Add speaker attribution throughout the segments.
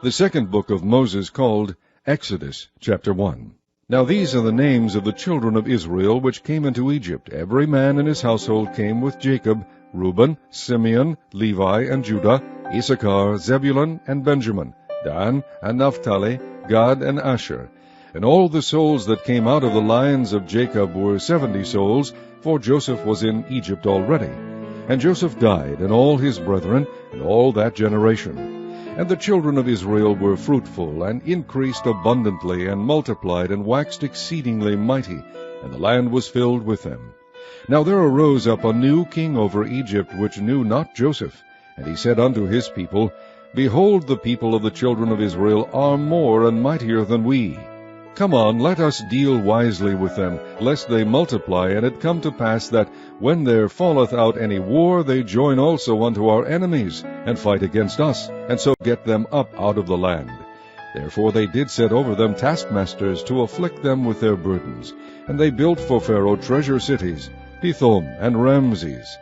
Speaker 1: The second book of Moses, called Exodus, chapter 1. Now these are the names of the children of Israel which came into Egypt. Every man in his household came with Jacob: Reuben, Simeon, Levi, and Judah, Issachar, Zebulun, and Benjamin, Dan, and Naphtali, Gad, and Asher. And all the souls that came out of the lions of Jacob were 70 souls, for Joseph was in Egypt already. And Joseph died, and all his brethren, and all that generation. And the children of Israel were fruitful, and increased abundantly, and multiplied, and waxed exceedingly mighty, and the land was filled with them. Now there arose up a new king over Egypt, which knew not Joseph. And he said unto his people, Behold, the people of the children of Israel are more and mightier than we. Come on, let us deal wisely with them, lest they multiply. And it come to pass that, when there falleth out any war, they join also unto our enemies, and fight against us, and so get them up out of the land. Therefore they did set over them taskmasters, to afflict them with their burdens. And they built for Pharaoh treasure cities, Pithom and Ramses.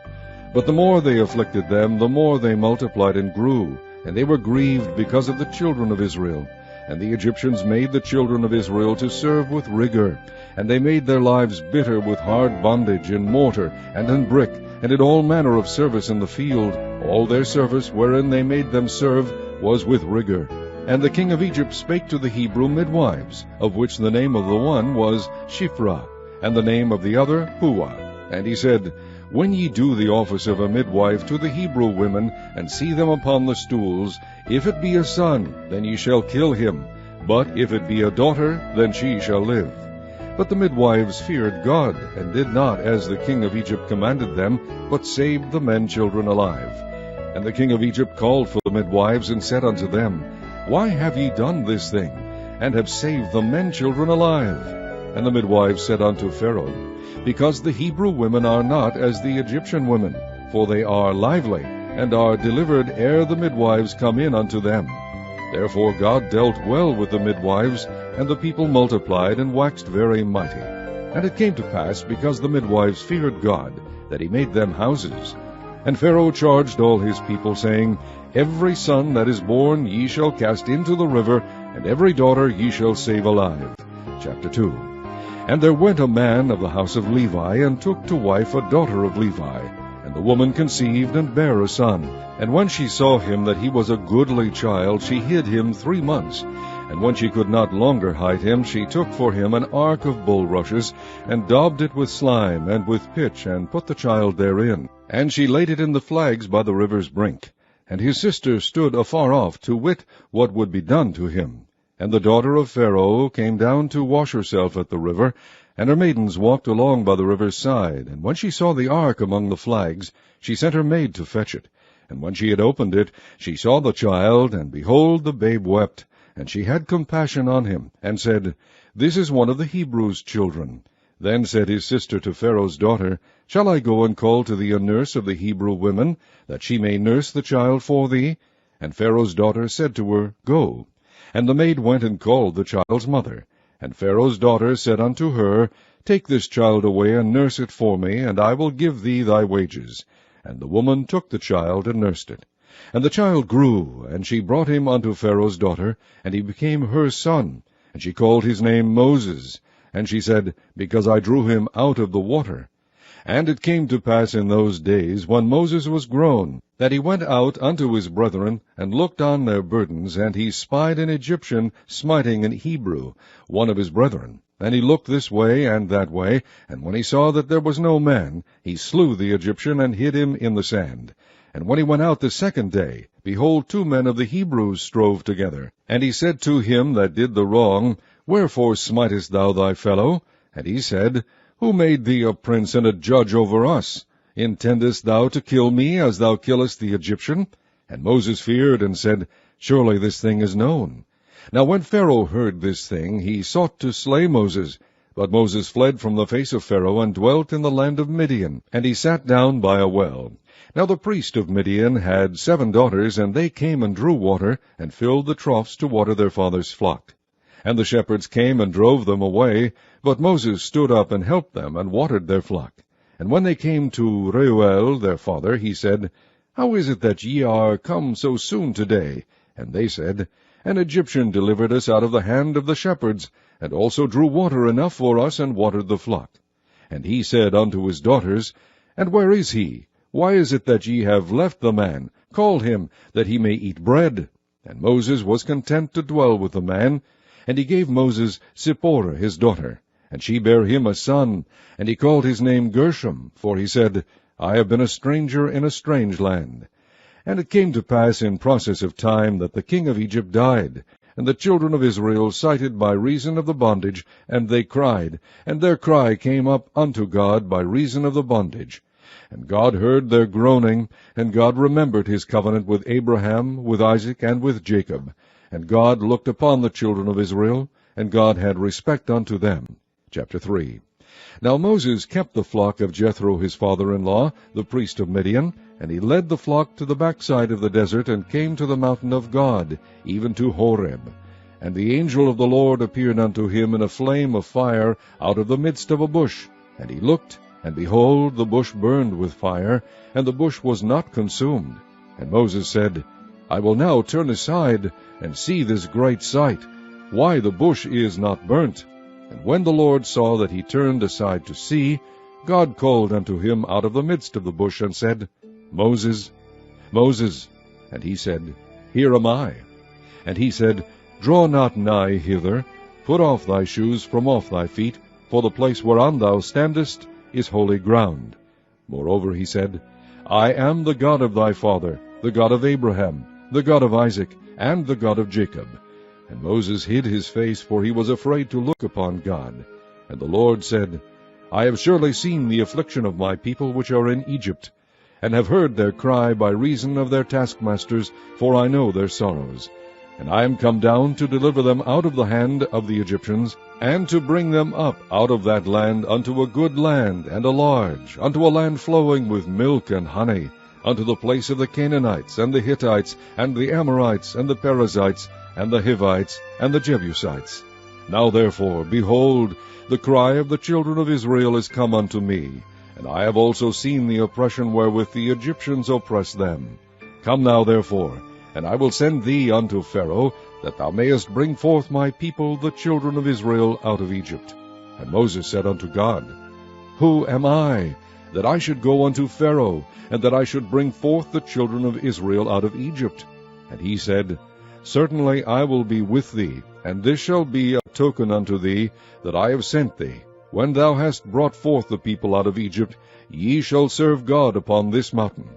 Speaker 1: But the more they afflicted them, the more they multiplied and grew, and they were grieved because of the children of Israel. And the Egyptians made the children of Israel to serve with rigor, and they made their lives bitter with hard bondage in mortar and in brick, and in all manner of service in the field. All their service wherein they made them serve was with rigor. And the king of Egypt spake to the Hebrew midwives, of which the name of the one was Shiphrah, and the name of the other Puah. And he said, When ye do the office of a midwife to the Hebrew women, and see them upon the stools, if it be a son, then ye shall kill him, but if it be a daughter, then she shall live. But the midwives feared God, and did not as the king of Egypt commanded them, but saved the men children alive. And the king of Egypt called for the midwives, and said unto them, Why have ye done this thing, and have saved the men children alive? And the midwives said unto Pharaoh, Because the Hebrew women are not as the Egyptian women, for they are lively, and are delivered ere the midwives come in unto them. Therefore God dealt well with the midwives, and the people multiplied, and waxed very mighty. And it came to pass, because the midwives feared God, that he made them houses. And Pharaoh charged all his people, saying, Every son that is born ye shall cast into the river, and every daughter ye shall save alive. Chapter 2. And there went a man of the house of Levi, and took to wife a daughter of Levi. And the woman conceived, and bare a son. And when she saw him that he was a goodly child, she hid him 3 months. And when she could not longer hide him, she took for him an ark of bulrushes, and daubed it with slime, and with pitch, and put the child therein. And she laid it in the flags by the river's brink. And his sister stood afar off, to wit what would be done to him. And the daughter of Pharaoh came down to wash herself at the river, and her maidens walked along by the river's side. And when she saw the ark among the flags, she sent her maid to fetch it. And when she had opened it, she saw the child, and behold, the babe wept. And she had compassion on him, and said, This is one of the Hebrews' children. Then said his sister to Pharaoh's daughter, Shall I go and call to thee a nurse of the Hebrew women, that she may nurse the child for thee? And Pharaoh's daughter said to her, Go. And the maid went and called the child's mother. And Pharaoh's daughter said unto her, Take this child away, and nurse it for me, and I will give thee thy wages. And the woman took the child, and nursed it. And the child grew, and she brought him unto Pharaoh's daughter, and he became her son. And she called his name Moses. And she said, Because I drew him out of the water. And it came to pass in those days, when Moses was grown, that he went out unto his brethren, and looked on their burdens, and he spied an Egyptian smiting an Hebrew, one of his brethren. And he looked this way and that way, and when he saw that there was no man, he slew the Egyptian, and hid him in the sand. And when he went out the second day, behold, 2 men of the Hebrews strove together. And he said to him that did the wrong, Wherefore smitest thou thy fellow? And he said, Who made thee a prince and a judge over us? Intendest thou to kill me, as thou killest the Egyptian? And Moses feared, and said, Surely this thing is known. Now when Pharaoh heard this thing, he sought to slay Moses. But Moses fled from the face of Pharaoh, and dwelt in the land of Midian. And he sat down by a well. Now the priest of Midian had 7 daughters, and they came and drew water, and filled the troughs to water their father's flock. And the shepherds came and drove them away, but Moses stood up and helped them, and watered their flock. And when they came to Reuel their father, he said, How is it that ye are come so soon today? And they said, An Egyptian delivered us out of the hand of the shepherds, and also drew water enough for us, and watered the flock. And he said unto his daughters, And where is he? Why is it that ye have left the man? Call him, that he may eat bread. And Moses was content to dwell with the man. And he gave Moses Zipporah his daughter, and she bare him a son, and he called his name Gershom, for he said, I have been a stranger in a strange land. And it came to pass in process of time that the king of Egypt died, and the children of Israel sighted by reason of the bondage, and they cried, and their cry came up unto God by reason of the bondage. And God heard their groaning, and God remembered his covenant with Abraham, with Isaac, and with Jacob. And God looked upon the children of Israel, and God had respect unto them. Chapter 3. Now Moses kept the flock of Jethro his father-in-law, the priest of Midian, and he led the flock to the backside of the desert, and came to the mountain of God, even to Horeb. And the angel of the Lord appeared unto him in a flame of fire out of the midst of a bush. And he looked, and behold, the bush burned with fire, and the bush was not consumed. And Moses said, I will now turn aside, and see this great sight, why the bush is not burnt. And when the Lord saw that he turned aside to see, God called unto him out of the midst of the bush, and said, Moses, Moses. And he said, Here am I. And he said, Draw not nigh hither, put off thy shoes from off thy feet, for the place whereon thou standest is holy ground. Moreover he said, I am the God of thy father, the God of Abraham, the God of Isaac, and the God of Jacob. And Moses hid his face, for he was afraid to look upon God. And the Lord said, I have surely seen the affliction of my people which are in Egypt, and have heard their cry by reason of their taskmasters, for I know their sorrows. And I am come down to deliver them out of the hand of the Egyptians, and to bring them up out of that land unto a good land, and a large, unto a land flowing with milk and honey, unto the place of the Canaanites, and the Hittites, and the Amorites, and the Perizzites, and the Hivites, and the Jebusites. Now therefore, behold, the cry of the children of Israel is come unto me, and I have also seen the oppression wherewith the Egyptians oppress them. Come now therefore, and I will send thee unto Pharaoh, that thou mayest bring forth my people, the children of Israel, out of Egypt. And Moses said unto God, Who am I, that I should go unto Pharaoh, and that I should bring forth the children of Israel out of Egypt? And he said, Certainly I will be with thee, and this shall be a token unto thee, that I have sent thee. When thou hast brought forth the people out of Egypt, ye shall serve God upon this mountain.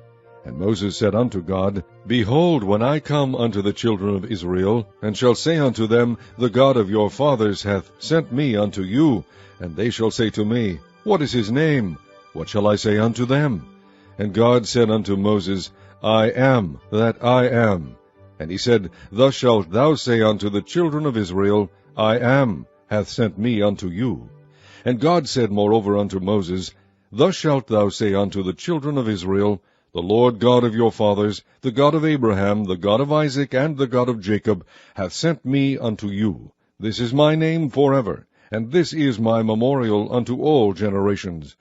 Speaker 1: And Moses said unto God, Behold, when I come unto the children of Israel, and shall say unto them, The God of your fathers hath sent me unto you, and they shall say to me, What is his name? What shall I say unto them? And God said unto Moses, I am that I am. And he said, Thus shalt thou say unto the children of Israel, I am hath sent me unto you. And God said moreover unto Moses, Thus shalt thou say unto the children of Israel, The Lord God of your fathers, the God of Abraham, the God of Isaac, and the God of Jacob, hath sent me unto you. This is my name forever, and this is my memorial unto all generations.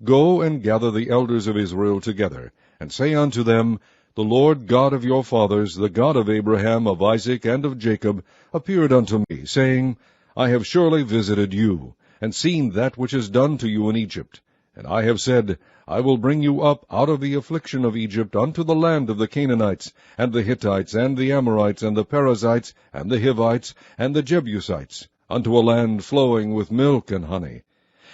Speaker 1: Go and gather the elders of Israel together, and say unto them, The Lord God of your fathers, the God of Abraham, of Isaac, and of Jacob, appeared unto me, saying, I have surely visited you, and seen that which is done to you in Egypt. And I have said, I will bring you up out of the affliction of Egypt unto the land of the Canaanites, and the Hittites, and the Amorites, and the Perizzites, and the Hivites, and the Jebusites, unto a land flowing with milk and honey.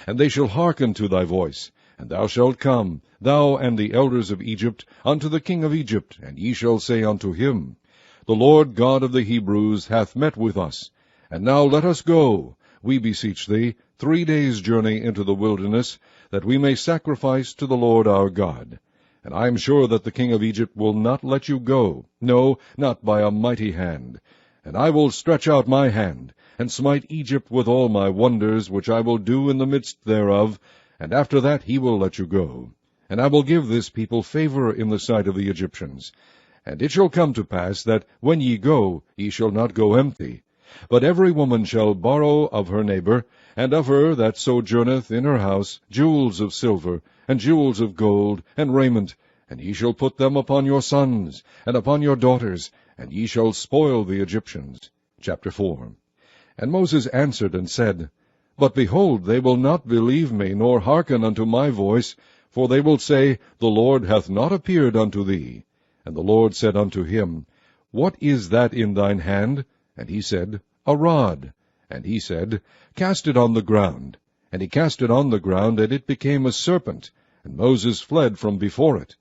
Speaker 1: And they shall hearken to thy voice, and thou shalt come, thou and the elders of Egypt, unto the king of Egypt, and ye shall say unto him, The Lord God of the Hebrews hath met with us. And now let us go, we beseech thee, 3 days' journey into the wilderness, that we may sacrifice to the Lord our God. And I am sure that the king of Egypt will not let you go, no, not by a mighty hand. And I will stretch out my hand, and smite Egypt with all my wonders, which I will do in the midst thereof, and after that he will let you go. And I will give this people favor in the sight of the Egyptians. And it shall come to pass that, when ye go, ye shall not go empty. But every woman shall borrow of her neighbor, and of her that sojourneth in her house, jewels of silver, and jewels of gold, and raiment, and ye shall put them upon your sons, and upon your daughters, and ye shall spoil the Egyptians. Chapter 4. And Moses answered and said, But behold, they will not believe me, nor hearken unto my voice, for they will say, The Lord hath not appeared unto thee. And the Lord said unto him, What is that in thine hand? And he said, A rod. And he said, Cast it on the ground. And he cast it on the ground, and it became a serpent, and Moses fled from before it.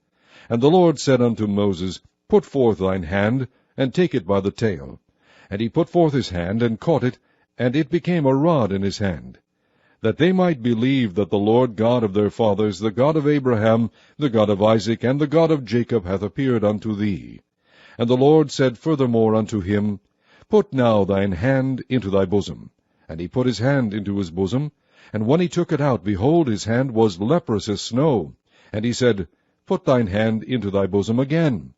Speaker 1: And the Lord said unto Moses, Put forth thine hand, and take it by the tail. And he put forth his hand, and caught it, and it became a rod in his hand, that they might believe that the Lord God of their fathers, the God of Abraham, the God of Isaac, and the God of Jacob, hath appeared unto thee. And the Lord said furthermore unto him, Put now thine hand into thy bosom. And he put his hand into his bosom, and when he took it out, behold, his hand was leprous as snow. And he said, Put thine hand into thy bosom again.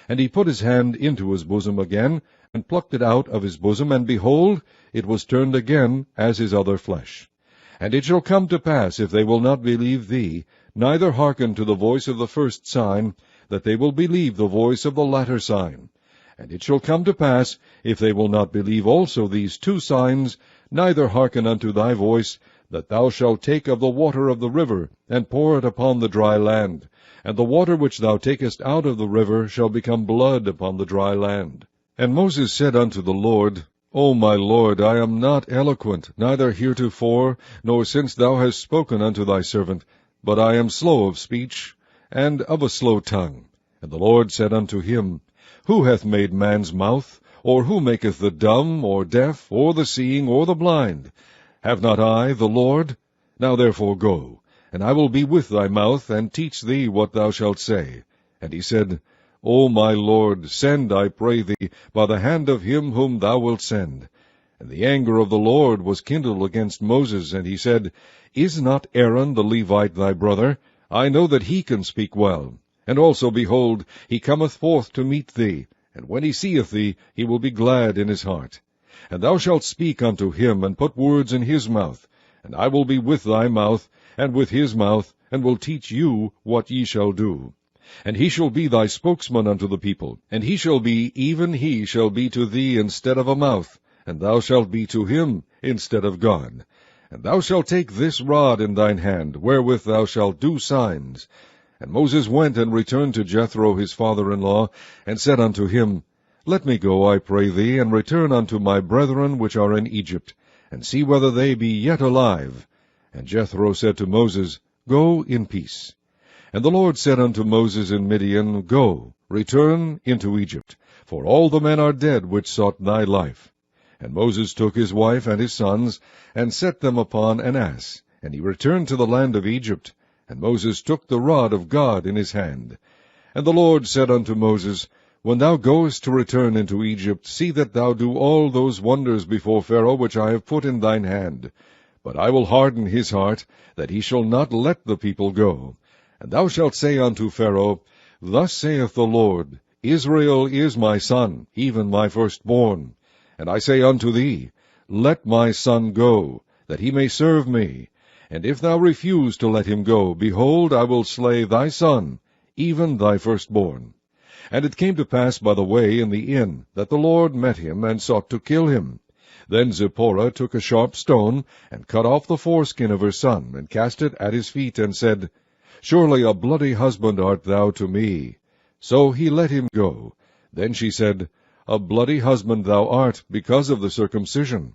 Speaker 1: And he put his hand into his bosom again, and plucked it out of his bosom, and behold, it was turned again as his other flesh. And it shall come to pass, if they will not believe thee, neither hearken to the voice of the first sign, that they will believe the voice of the latter sign. And it shall come to pass, if they will not believe also these two signs, neither hearken unto thy voice, that thou shalt take of the water of the river, and pour it upon the dry land. And the water which thou takest out of the river shall become blood upon the dry land. And Moses said unto the Lord, O my Lord, I am not eloquent, neither heretofore, nor since thou hast spoken unto thy servant, but I am slow of speech, and of a slow tongue. And the Lord said unto him, Who hath made man's mouth? Or who maketh the dumb, or deaf, or the seeing, or the blind? Have not I, the Lord? Now therefore go, and I will be with thy mouth, and teach thee what thou shalt say. And he said, O my Lord, send, I pray thee, by the hand of him whom thou wilt send. And the anger of the Lord was kindled against Moses, and he said, Is not Aaron the Levite thy brother? I know that he can speak well. And also, behold, he cometh forth to meet thee, and when he seeth thee, he will be glad in his heart. And thou shalt speak unto him, and put words in his mouth. And I will be with thy mouth, and with his mouth, and will teach you what ye shall do. And he shall be thy spokesman unto the people, and he shall be, even he shall be to thee instead of a mouth, and thou shalt be to him instead of God. And thou shalt take this rod in thine hand, wherewith thou shalt do signs. And Moses went and returned to Jethro his father-in-law, and said unto him, Let me go, I pray thee, and return unto my brethren which are in Egypt, and see whether they be yet alive. And Jethro said to Moses, Go in peace. And the Lord said unto Moses in Midian, Go, return into Egypt, for all the men are dead which sought thy life. And Moses took his wife and his sons, and set them upon an ass, and he returned to the land of Egypt. And Moses took the rod of God in his hand. And the Lord said unto Moses, When thou goest to return into Egypt, see that thou do all those wonders before Pharaoh which I have put in thine hand. But I will harden his heart, that he shall not let the people go. And thou shalt say unto Pharaoh, Thus saith the Lord, Israel is my son, even my firstborn. And I say unto thee, Let my son go, that he may serve me. And if thou refuse to let him go, behold, I will slay thy son, even thy firstborn. And it came to pass by the way in the inn, that the Lord met him, and sought to kill him. Then Zipporah took a sharp stone, and cut off the foreskin of her son, and cast it at his feet, and said, Surely a bloody husband art thou to me. So he let him go. Then she said, A bloody husband thou art, because of the circumcision.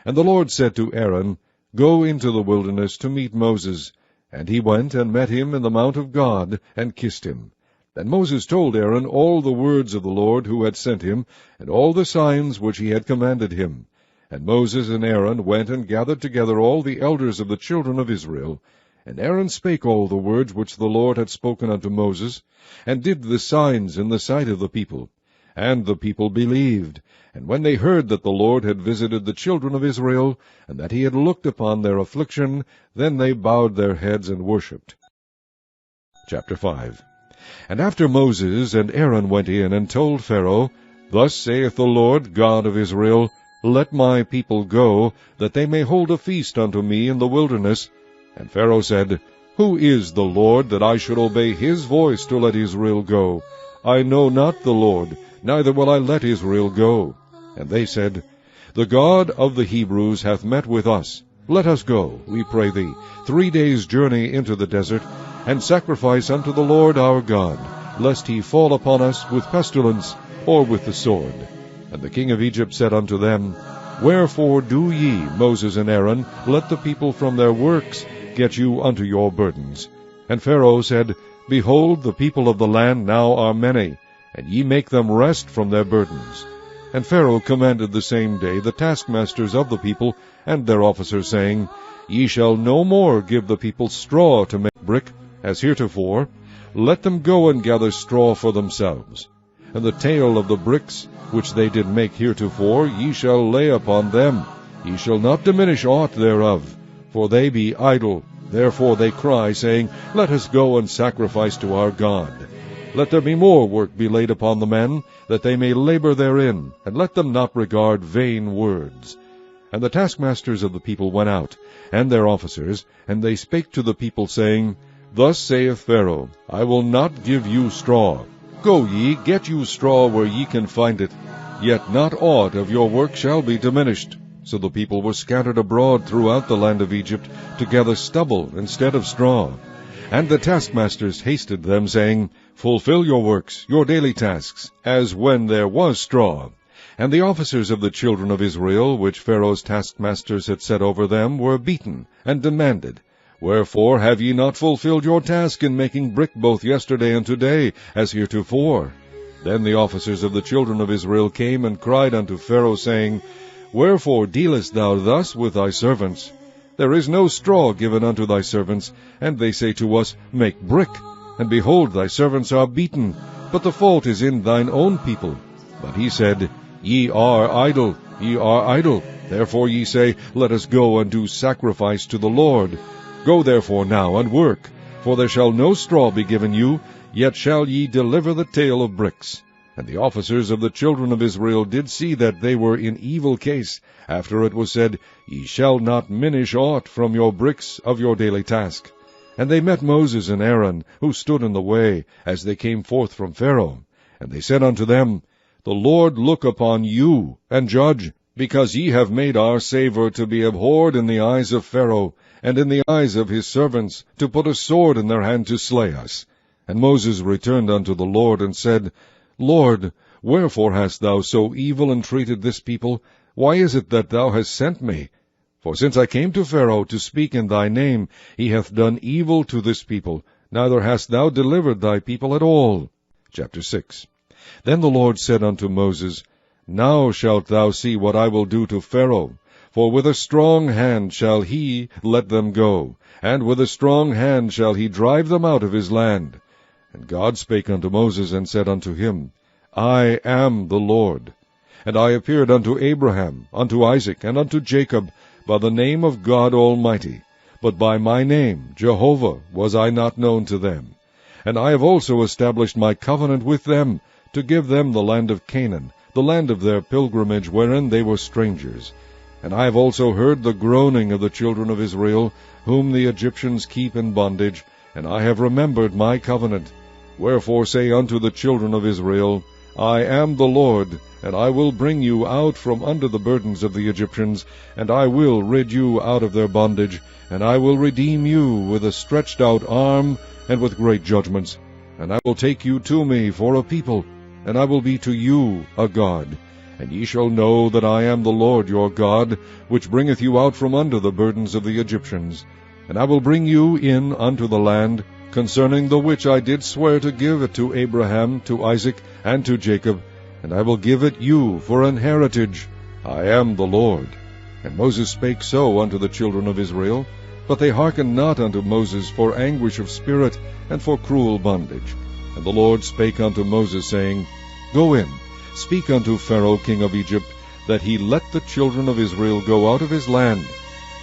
Speaker 1: And the Lord said to Aaron, Go into the wilderness to meet Moses. And he went and met him in the mount of God, and kissed him. Then Moses told Aaron all the words of the Lord who had sent him, and all the signs which he had commanded him. And Moses and Aaron went and gathered together all the elders of the children of Israel. And Aaron spake all the words which the Lord had spoken unto Moses, and did the signs in the sight of the people. And the people believed. And when they heard that the Lord had visited the children of Israel, and that he had looked upon their affliction, then they bowed their heads and worshipped. Chapter 5. And after Moses and Aaron went in and told Pharaoh, Thus saith the Lord God of Israel, Let my people go, that they may hold a feast unto me in the wilderness. And Pharaoh said, Who is the Lord, that I should obey his voice to let Israel go? I know not the Lord, neither will I let Israel go. And they said, The God of the Hebrews hath met with us. Let us go, we pray thee, 3 days' journey into the desert, and sacrifice unto the Lord our God, lest he fall upon us with pestilence or with the sword. And the king of Egypt said unto them, Wherefore do ye, Moses and Aaron, let the people from their works get you unto your burdens? And Pharaoh said, Behold, the people of the land now are many, and ye make them rest from their burdens. And Pharaoh commanded the same day the taskmasters of the people and their officers, saying, Ye shall no more give the people straw to make brick, as heretofore. Let them go and gather straw for themselves. And the tale of the bricks which they did make heretofore ye shall lay upon them. Ye shall not diminish aught thereof, for they be idle. Therefore they cry, saying, Let us go and sacrifice to our God. Let there be more work be laid upon the men, that they may labor therein, and let them not regard vain words. And the taskmasters of the people went out, and their officers, and they spake to the people, saying, Thus saith Pharaoh, I will not give you straw. Go ye, get you straw where ye can find it, yet not aught of your work shall be diminished. So the people were scattered abroad throughout the land of Egypt, to gather stubble instead of straw. And the taskmasters hasted them, saying, Fulfill your works, your daily tasks, as when there was straw. And the officers of the children of Israel, which Pharaoh's taskmasters had set over them, were beaten, and demanded, Wherefore have ye not fulfilled your task in making brick both yesterday and today, as heretofore? Then the officers of the children of Israel came and cried unto Pharaoh, saying, Wherefore dealest thou thus with thy servants? There is no straw given unto thy servants, and they say to us, Make brick. And behold, thy servants are beaten, but the fault is in thine own people. But he said, Ye are idle, ye are idle. Therefore ye say, Let us go and do sacrifice to the Lord. Go therefore now and work, for there shall no straw be given you, yet shall ye deliver the tale of bricks. And the officers of the children of Israel did see that they were in evil case, after it was said, Ye shall not minish aught from your bricks of your daily task. And they met Moses and Aaron, who stood in the way, as they came forth from Pharaoh. And they said unto them, The Lord look upon you, and judge, because ye have made our savour to be abhorred in the eyes of Pharaoh, and in the eyes of his servants, to put a sword in their hand to slay us. And Moses returned unto the Lord, and said, Lord, wherefore hast thou so evil entreated this people? Why is it that thou hast sent me? For since I came to Pharaoh to speak in thy name, he hath done evil to this people, neither hast thou delivered thy people at all. Chapter 6. Then the Lord said unto Moses, Now shalt thou see what I will do to Pharaoh. For with a strong hand shall he let them go, and with a strong hand shall he drive them out of his land. And God spake unto Moses, and said unto him, I am the Lord. And I appeared unto Abraham, unto Isaac, and unto Jacob, by the name of God Almighty. But by my name, Jehovah, was I not known to them. And I have also established my covenant with them, to give them the land of Canaan, the land of their pilgrimage, wherein they were strangers. And I have also heard the groaning of the children of Israel, whom the Egyptians keep in bondage, and I have remembered my covenant. Wherefore say unto the children of Israel, I am the Lord, and I will bring you out from under the burdens of the Egyptians, and I will rid you out of their bondage, and I will redeem you with a stretched out arm, and with great judgments. And I will take you to me for a people, and I will be to you a God. And ye shall know that I am the Lord your God, which bringeth you out from under the burdens of the Egyptians. And I will bring you in unto the land, concerning the which I did swear to give it to Abraham, to Isaac, and to Jacob, and I will give it you for an heritage. I am the Lord. And Moses spake so unto the children of Israel, but they hearkened not unto Moses for anguish of spirit, and for cruel bondage. And the Lord spake unto Moses, saying, Go in, speak unto Pharaoh king of Egypt, that he let the children of Israel go out of his land.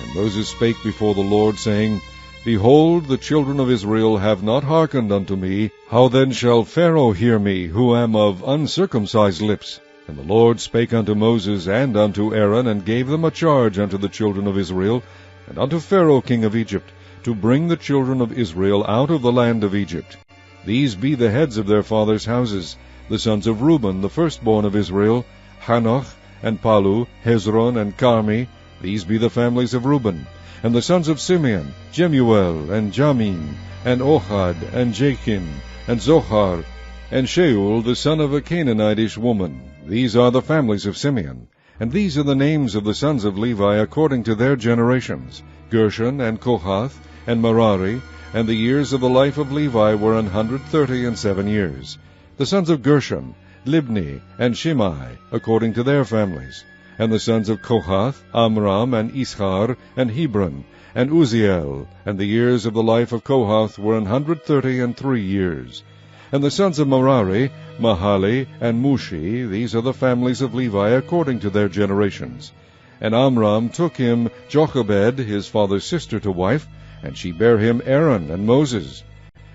Speaker 1: And Moses spake before the Lord, saying, Behold, the children of Israel have not hearkened unto me. How then shall Pharaoh hear me, who am of uncircumcised lips? And the Lord spake unto Moses and unto Aaron, and gave them a charge unto the children of Israel, and unto Pharaoh king of Egypt, to bring the children of Israel out of the land of Egypt. These be the heads of their fathers' houses, The sons of Reuben, the firstborn of Israel, Hanoch, and Palu, Hezron, and Carmi. These be the families of Reuben. And the sons of Simeon, Jemuel, and Jamin, and Ohad, and Jachin, and Zohar, and Shaul, the son of a Canaanitish woman. These are the families of Simeon. And these are the names of the sons of Levi according to their generations, Gershon, and Kohath, and Merari. And the years of the life of Levi were 137 years. The sons of Gershon, Libni, and Shimei, according to their families. And the sons of Kohath, Amram, and Ishar, and Hebron, and Uzziel. And the years of the life of Kohath were 133 years. And the sons of Merari, Mahali, and Mushi. These are the families of Levi according to their generations. And Amram took him Jochebed, his father's sister, to wife, and she bare him Aaron and Moses.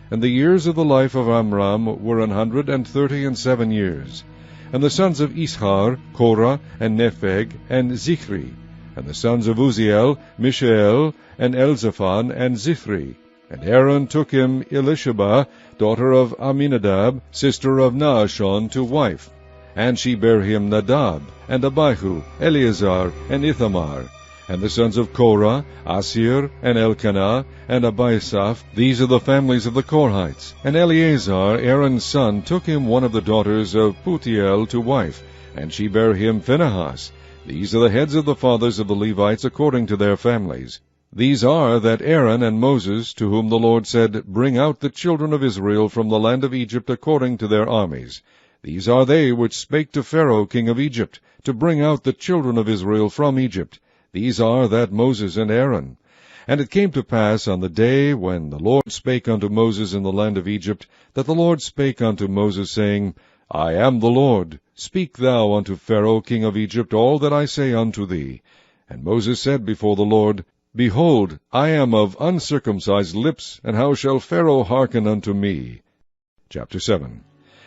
Speaker 1: And the years of the life of Amram were 137 years. And the sons of Ishar, Korah, and Nepheg, and Zichri. And the sons of Uzziel, Mishael, and Elzaphan, and Zithri. And Aaron took him Elisheba, daughter of Aminadab, sister of Naashon, to wife. And she bare him Nadab, and Abihu, Eleazar, and Ithamar. And the sons of Korah, Asir, and Elkanah, and Abiasaph. These are the families of the Korhites. And Eleazar, Aaron's son, took him one of the daughters of Putiel to wife, and she bare him Phinehas. These are the heads of the fathers of the Levites according to their families. These are that Aaron and Moses, to whom the Lord said, Bring out the children of Israel from the land of Egypt according to their armies. These are they which spake to Pharaoh king of Egypt, to bring out the children of Israel from Egypt. These are that Moses and Aaron. And it came to pass on the day when the Lord spake unto Moses in the land of Egypt, that the Lord spake unto Moses, saying, I am the Lord. Speak thou unto Pharaoh king of Egypt all that I say unto thee. And Moses said before the Lord, Behold, I am of uncircumcised lips, and how shall Pharaoh hearken unto me? Chapter 7.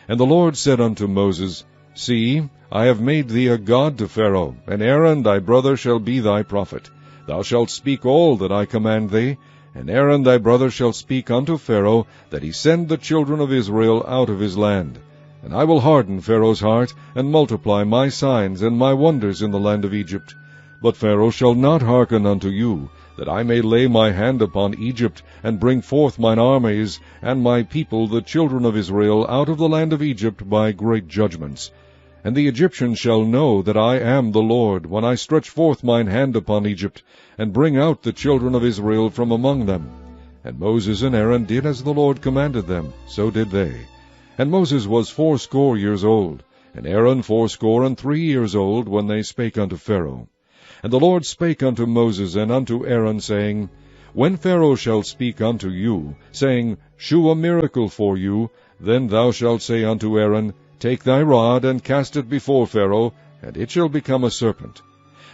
Speaker 1: And the Lord said unto Moses, See, I have made thee a god to Pharaoh, and Aaron thy brother shall be thy prophet. Thou shalt speak all that I command thee, and Aaron thy brother shall speak unto Pharaoh, that he send the children of Israel out of his land. And I will harden Pharaoh's heart, and multiply my signs and my wonders in the land of Egypt. But Pharaoh shall not hearken unto you, that I may lay my hand upon Egypt, and bring forth mine armies, and my people the children of Israel, out of the land of Egypt by great judgments. And the Egyptians shall know that I am the Lord, when I stretch forth mine hand upon Egypt, and bring out the children of Israel from among them. And Moses and Aaron did as the Lord commanded them, so did they. And Moses was 80 years old, and Aaron 83 years old, when they spake unto Pharaoh. And the Lord spake unto Moses and unto Aaron, saying, When Pharaoh shall speak unto you, saying, Shew a miracle for you, then thou shalt say unto Aaron, Take thy rod, and cast it before Pharaoh, and it shall become a serpent.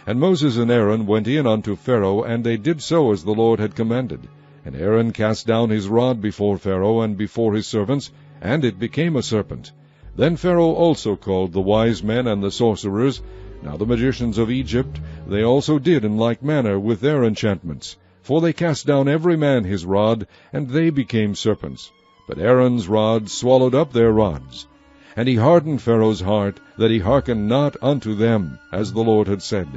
Speaker 1: And Moses and Aaron went in unto Pharaoh, and they did so as the Lord had commanded. And Aaron cast down his rod before Pharaoh and before his servants, and it became a serpent. Then Pharaoh also called the wise men and the sorcerers. Now the magicians of Egypt, they also did in like manner with their enchantments. For they cast down every man his rod, and they became serpents. But Aaron's rod swallowed up their rods. And he hardened Pharaoh's heart, that he hearkened not unto them, as the Lord had said.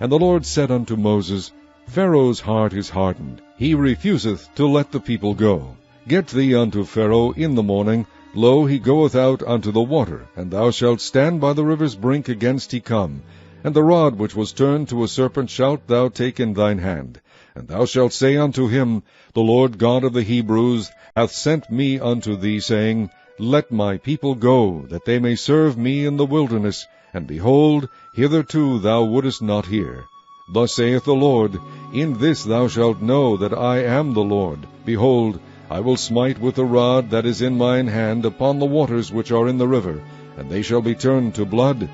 Speaker 1: And the Lord said unto Moses, Pharaoh's heart is hardened, he refuseth to let the people go. Get thee unto Pharaoh in the morning. Lo, he goeth out unto the water, and thou shalt stand by the river's brink against he come. And the rod which was turned to a serpent shalt thou take in thine hand. And thou shalt say unto him, The Lord God of the Hebrews hath sent me unto thee, saying, Let my people go, that they may serve me in the wilderness. And behold, hitherto thou wouldest not hear. Thus saith the Lord, In this thou shalt know that I am the Lord. Behold, I will smite with the rod that is in mine hand upon the waters which are in the river, and they shall be turned to blood.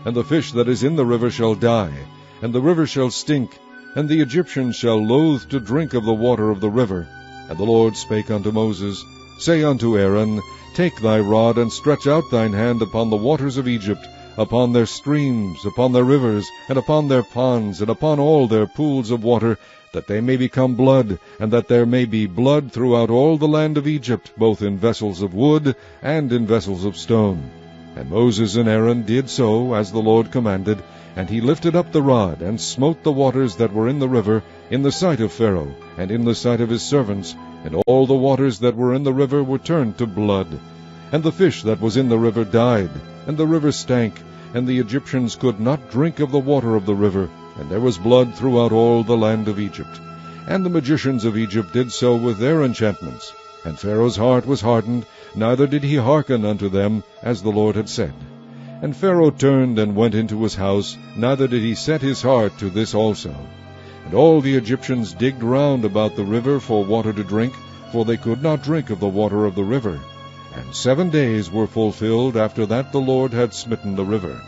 Speaker 1: And the fish that is in the river shall die, and the river shall stink, and the Egyptians shall loathe to drink of the water of the river. And the Lord spake unto Moses, Say unto Aaron, Take thy rod, and stretch out thine hand upon the waters of Egypt, upon their streams, upon their rivers, and upon their ponds, and upon all their pools of water, that they may become blood, and that there may be blood throughout all the land of Egypt, both in vessels of wood and in vessels of stone. And Moses and Aaron did so, as the Lord commanded, and he lifted up the rod, and smote the waters that were in the river, in the sight of Pharaoh, and in the sight of his servants, and all the waters that were in the river were turned to blood. And the fish that was in the river died, and the river stank, and the Egyptians could not drink of the water of the river, and there was blood throughout all the land of Egypt. And the magicians of Egypt did so with their enchantments. And Pharaoh's heart was hardened, neither did he hearken unto them, as the Lord had said. And Pharaoh turned and went into his house, neither did he set his heart to this also. And all the Egyptians digged round about the river for water to drink, for they could not drink of the water of the river. And 7 days were fulfilled after that the Lord had smitten the river.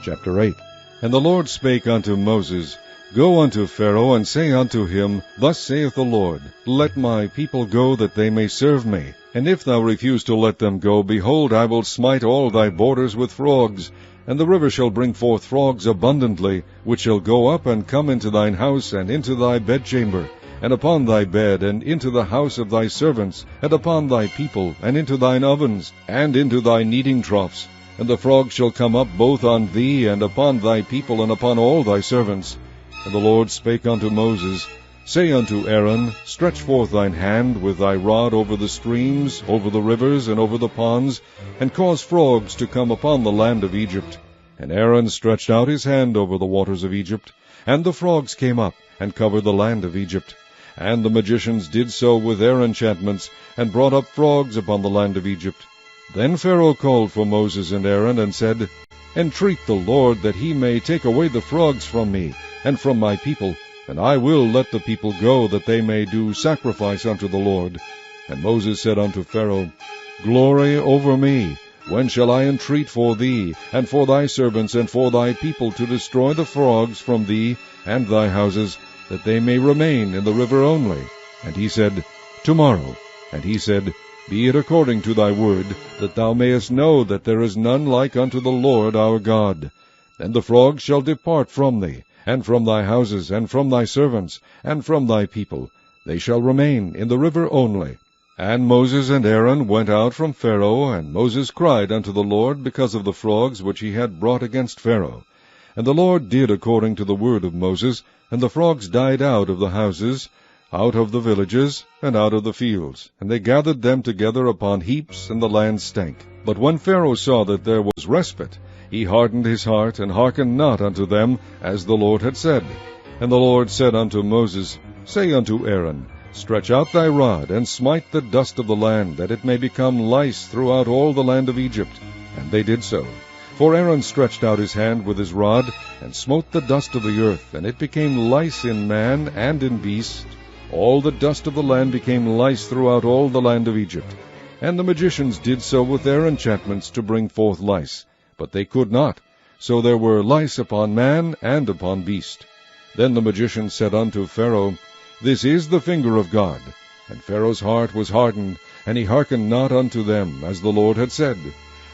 Speaker 1: Chapter 8. And the Lord spake unto Moses, Go unto Pharaoh, and say unto him, Thus saith the Lord, Let my people go, that they may serve me. And if thou refuse to let them go, behold, I will smite all thy borders with frogs. And the river shall bring forth frogs abundantly, which shall go up and come into thine house, and into thy bedchamber, and upon thy bed, and into the house of thy servants, and upon thy people, and into thine ovens, and into thy kneading troughs. And the frogs shall come up both on thee, and upon thy people, and upon all thy servants. And the Lord spake unto Moses, Say unto Aaron, Stretch forth thine hand with thy rod over the streams, over the rivers, and over the ponds, and cause frogs to come upon the land of Egypt. And Aaron stretched out his hand over the waters of Egypt, and the frogs came up, and covered the land of Egypt. And the magicians did so with their enchantments, and brought up frogs upon the land of Egypt. Then Pharaoh called for Moses and Aaron, and said, Entreat the Lord that he may take away the frogs from me, and from my people, and I will let the people go, that they may do sacrifice unto the Lord. And Moses said unto Pharaoh, Glory over me, when shall I entreat for thee, and for thy servants, and for thy people, to destroy the frogs from thee and thy houses, that they may remain in the river only? And he said, Tomorrow. And he said, Be it according to thy word, that thou mayest know that there is none like unto the Lord our God. And the frogs shall depart from thee, and from thy houses, and from thy servants, and from thy people. They shall remain in the river only. And Moses and Aaron went out from Pharaoh, and Moses cried unto the Lord because of the frogs which he had brought against Pharaoh. And the Lord did according to the word of Moses, and the frogs died out of the houses, out of the villages, and out of the fields. And they gathered them together upon heaps, and the land stank. But when Pharaoh saw that there was respite, he hardened his heart, and hearkened not unto them, as the Lord had said. And the Lord said unto Moses, Say unto Aaron, Stretch out thy rod, and smite the dust of the land, that it may become lice throughout all the land of Egypt. And they did so. For Aaron stretched out his hand with his rod, and smote the dust of the earth, and it became lice in man and in beast. All the dust of the land became lice throughout all the land of Egypt. And the magicians did so with their enchantments to bring forth lice, but they could not. So there were lice upon man and upon beast. Then the magicians said unto Pharaoh, This is the finger of God. And Pharaoh's heart was hardened, and he hearkened not unto them, as the Lord had said.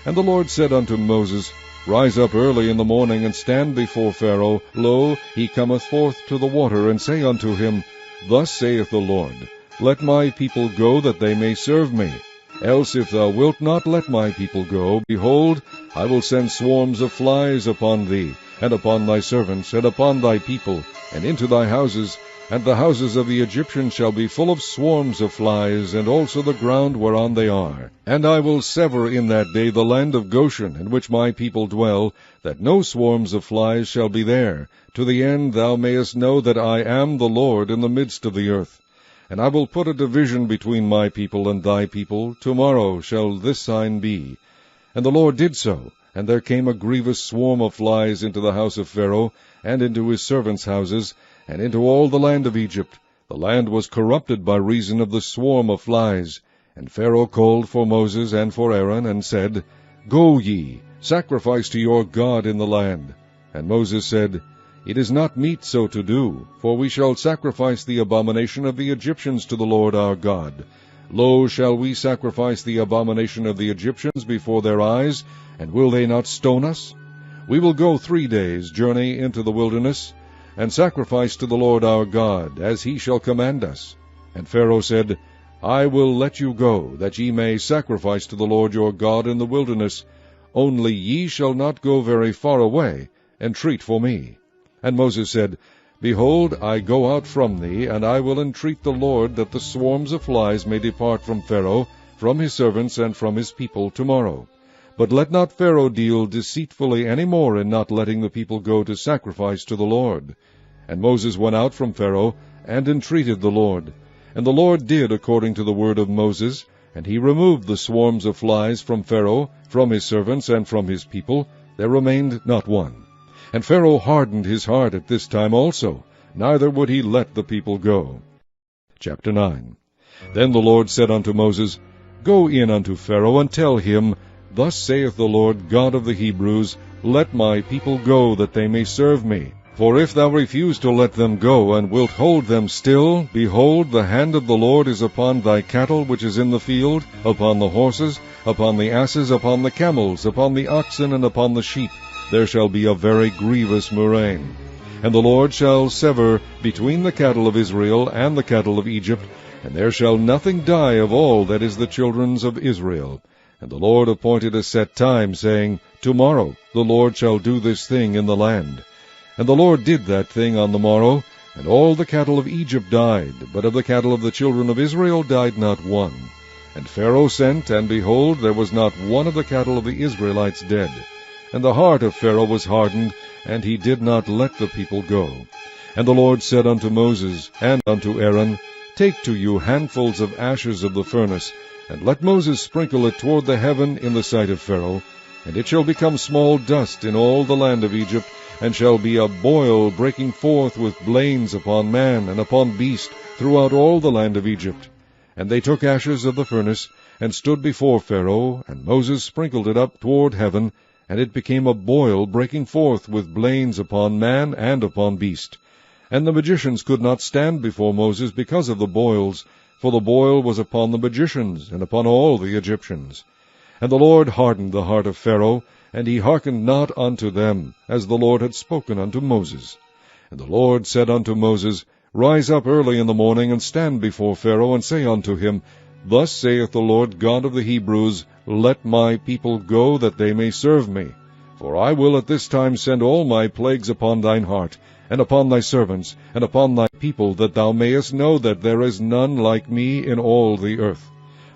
Speaker 1: And the Lord said unto Moses, Rise up early in the morning, and stand before Pharaoh. Lo, he cometh forth to the water, and say unto him, Thus saith the Lord, Let my people go, that they may serve me. Else if thou wilt not let my people go, behold, I will send swarms of flies upon thee, and upon thy servants, and upon thy people, and into thy houses, and the houses of the Egyptians shall be full of swarms of flies, and also the ground whereon they are. And I will sever in that day the land of Goshen, in which my people dwell, that no swarms of flies shall be there, to the end thou mayest know that I am the Lord in the midst of the earth. And I will put a division between my people and thy people. Tomorrow shall this sign be. And the Lord did so, and there came a grievous swarm of flies into the house of Pharaoh, and into his servants' houses, and into all the land of Egypt. The land was corrupted by reason of the swarm of flies. And Pharaoh called for Moses and for Aaron, and said, Go ye, sacrifice to your God in the land. And Moses said, It is not meet so to do, for we shall sacrifice the abomination of the Egyptians to the Lord our God. Lo, shall we sacrifice the abomination of the Egyptians before their eyes, and will they not stone us? We will go 3 days' journey into the wilderness, and sacrifice to the Lord our God, as he shall command us. And Pharaoh said, I will let you go, that ye may sacrifice to the Lord your God in the wilderness. Only ye shall not go very far away, entreat for me. And Moses said, Behold, I go out from thee, and I will entreat the Lord that the swarms of flies may depart from Pharaoh, from his servants, and from his people tomorrow. But let not Pharaoh deal deceitfully any more in not letting the people go to sacrifice to the Lord. And Moses went out from Pharaoh, and entreated the Lord. And the Lord did according to the word of Moses, and he removed the swarms of flies from Pharaoh, from his servants, and from his people. There remained not one. And Pharaoh hardened his heart at this time also, neither would he let the people go. Chapter 9. Then the Lord said unto Moses, Go in unto Pharaoh, and tell him, Thus saith the Lord God of the Hebrews, Let my people go, that they may serve me. For if thou refuse to let them go, and wilt hold them still, behold, the hand of the Lord is upon thy cattle which is in the field, upon the horses, upon the asses, upon the camels, upon the oxen, and upon the sheep. There shall be a very grievous murrain. And the Lord shall sever between the cattle of Israel and the cattle of Egypt, and there shall nothing die of all that is the children's of Israel. And the Lord appointed a set time, saying, Tomorrow the Lord shall do this thing in the land. And the Lord did that thing on the morrow, and all the cattle of Egypt died, but of the cattle of the children of Israel died not one. And Pharaoh sent, and behold, there was not one of the cattle of the Israelites dead. And the heart of Pharaoh was hardened, and he did not let the people go. And the Lord said unto Moses and unto Aaron, Take to you handfuls of ashes of the furnace, and let Moses sprinkle it toward the heaven in the sight of Pharaoh, and it shall become small dust in all the land of Egypt, and shall be a boil breaking forth with blains upon man and upon beast throughout all the land of Egypt. And they took ashes of the furnace, and stood before Pharaoh, and Moses sprinkled it up toward heaven, and it became a boil breaking forth with blains upon man and upon beast. And the magicians could not stand before Moses because of the boils, for the boil was upon the magicians, and upon all the Egyptians. And the Lord hardened the heart of Pharaoh, and he hearkened not unto them, as the Lord had spoken unto Moses. And the Lord said unto Moses, Rise up early in the morning, and stand before Pharaoh, and say unto him, Thus saith the Lord God of the Hebrews, Let my people go, that they may serve me. For I will at this time send all my plagues upon thine heart, and upon thy servants, and upon thy people, that thou mayest know that there is none like me in all the earth.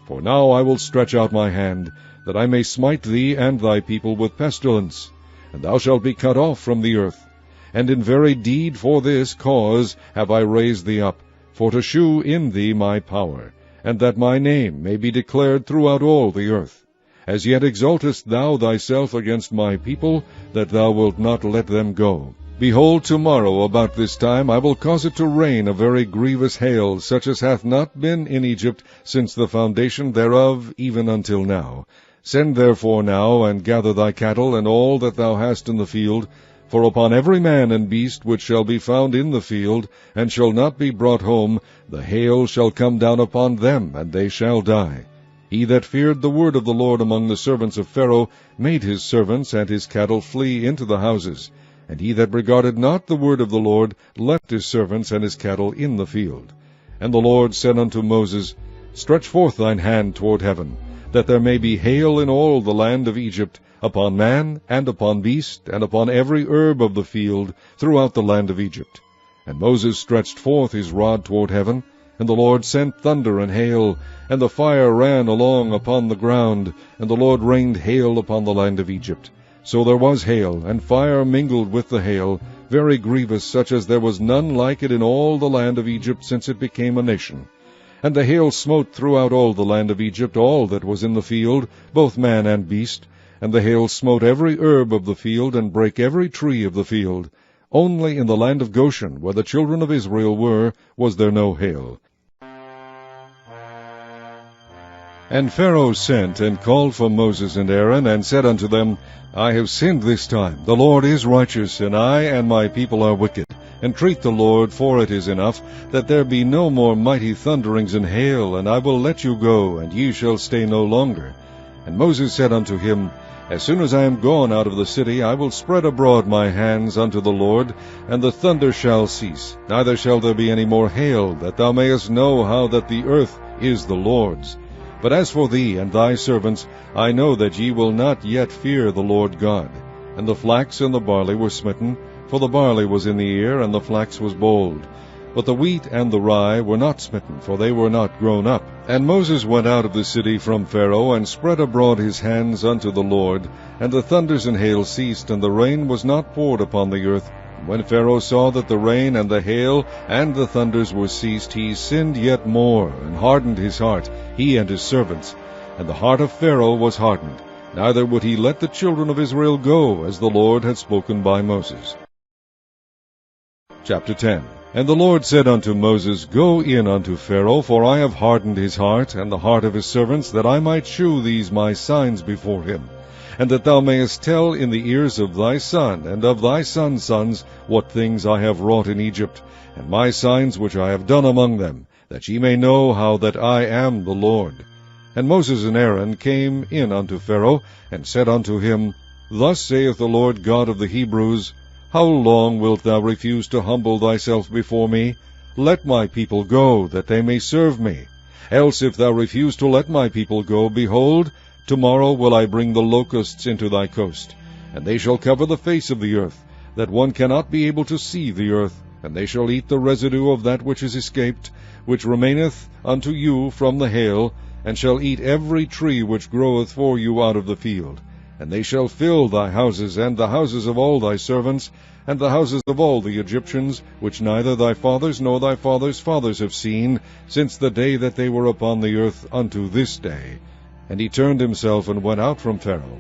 Speaker 1: For now I will stretch out my hand, that I may smite thee and thy people with pestilence, and thou shalt be cut off from the earth. And in very deed for this cause have I raised thee up, for to shew in thee my power, and that my name may be declared throughout all the earth. As yet exaltest thou thyself against my people, that thou wilt not let them go. Behold, tomorrow about this time I will cause it to rain a very grievous hail, such as hath not been in Egypt since the foundation thereof even until now. Send therefore now, and gather thy cattle, and all that thou hast in the field, for upon every man and beast which shall be found in the field, and shall not be brought home, the hail shall come down upon them, and they shall die. He that feared the word of the Lord among the servants of Pharaoh made his servants and his cattle flee into the houses. And he that regarded not the word of the Lord left his servants and his cattle in the field. And the Lord said unto Moses, Stretch forth thine hand toward heaven, that there may be hail in all the land of Egypt, upon man, and upon beast, and upon every herb of the field, throughout the land of Egypt. And Moses stretched forth his rod toward heaven, and the Lord sent thunder and hail, and the fire ran along upon the ground, and the Lord rained hail upon the land of Egypt. So there was hail, and fire mingled with the hail, very grievous, such as there was none like it in all the land of Egypt since it became a nation. And the hail smote throughout all the land of Egypt all that was in the field, both man and beast. And the hail smote every herb of the field, and brake every tree of the field. Only in the land of Goshen, where the children of Israel were, was there no hail. And Pharaoh sent and called for Moses and Aaron, and said unto them, I have sinned this time. The Lord is righteous, and I and my people are wicked. Entreat the Lord, for it is enough, that there be no more mighty thunderings and hail, and I will let you go, and ye shall stay no longer. And Moses said unto him, As soon as I am gone out of the city, I will spread abroad my hands unto the Lord, and the thunder shall cease, neither shall there be any more hail, that thou mayest know how that the earth is the Lord's. But as for thee and thy servants, I know that ye will not yet fear the Lord God. And the flax and the barley were smitten, for the barley was in the ear, and the flax was bold. But the wheat and the rye were not smitten, for they were not grown up. And Moses went out of the city from Pharaoh, and spread abroad his hands unto the Lord. And the thunders and hail ceased, and the rain was not poured upon the earth. And when Pharaoh saw that the rain and the hail and the thunders were ceased, he sinned yet more, and hardened his heart, he and his servants. And the heart of Pharaoh was hardened, neither would he let the children of Israel go, as the Lord had spoken by Moses. Chapter 10. And the Lord said unto Moses, Go in unto Pharaoh, for I have hardened his heart, and the heart of his servants, that I might shew these my signs before him, and that thou mayest tell in the ears of thy son, and of thy son's sons, what things I have wrought in Egypt, and my signs which I have done among them, that ye may know how that I am the Lord. And Moses and Aaron came in unto Pharaoh, and said unto him, Thus saith the Lord God of the Hebrews, How long wilt thou refuse to humble thyself before me? Let my people go, that they may serve me. Else if thou refuse to let my people go, behold, tomorrow will I bring the locusts into thy coast, and they shall cover the face of the earth, that one cannot be able to see the earth, and they shall eat the residue of that which is escaped, which remaineth unto you from the hail, and shall eat every tree which groweth for you out of the field. And they shall fill thy houses, and the houses of all thy servants, and the houses of all the Egyptians, which neither thy fathers nor thy fathers' fathers have seen, since the day that they were upon the earth unto this day. And he turned himself and went out from Pharaoh.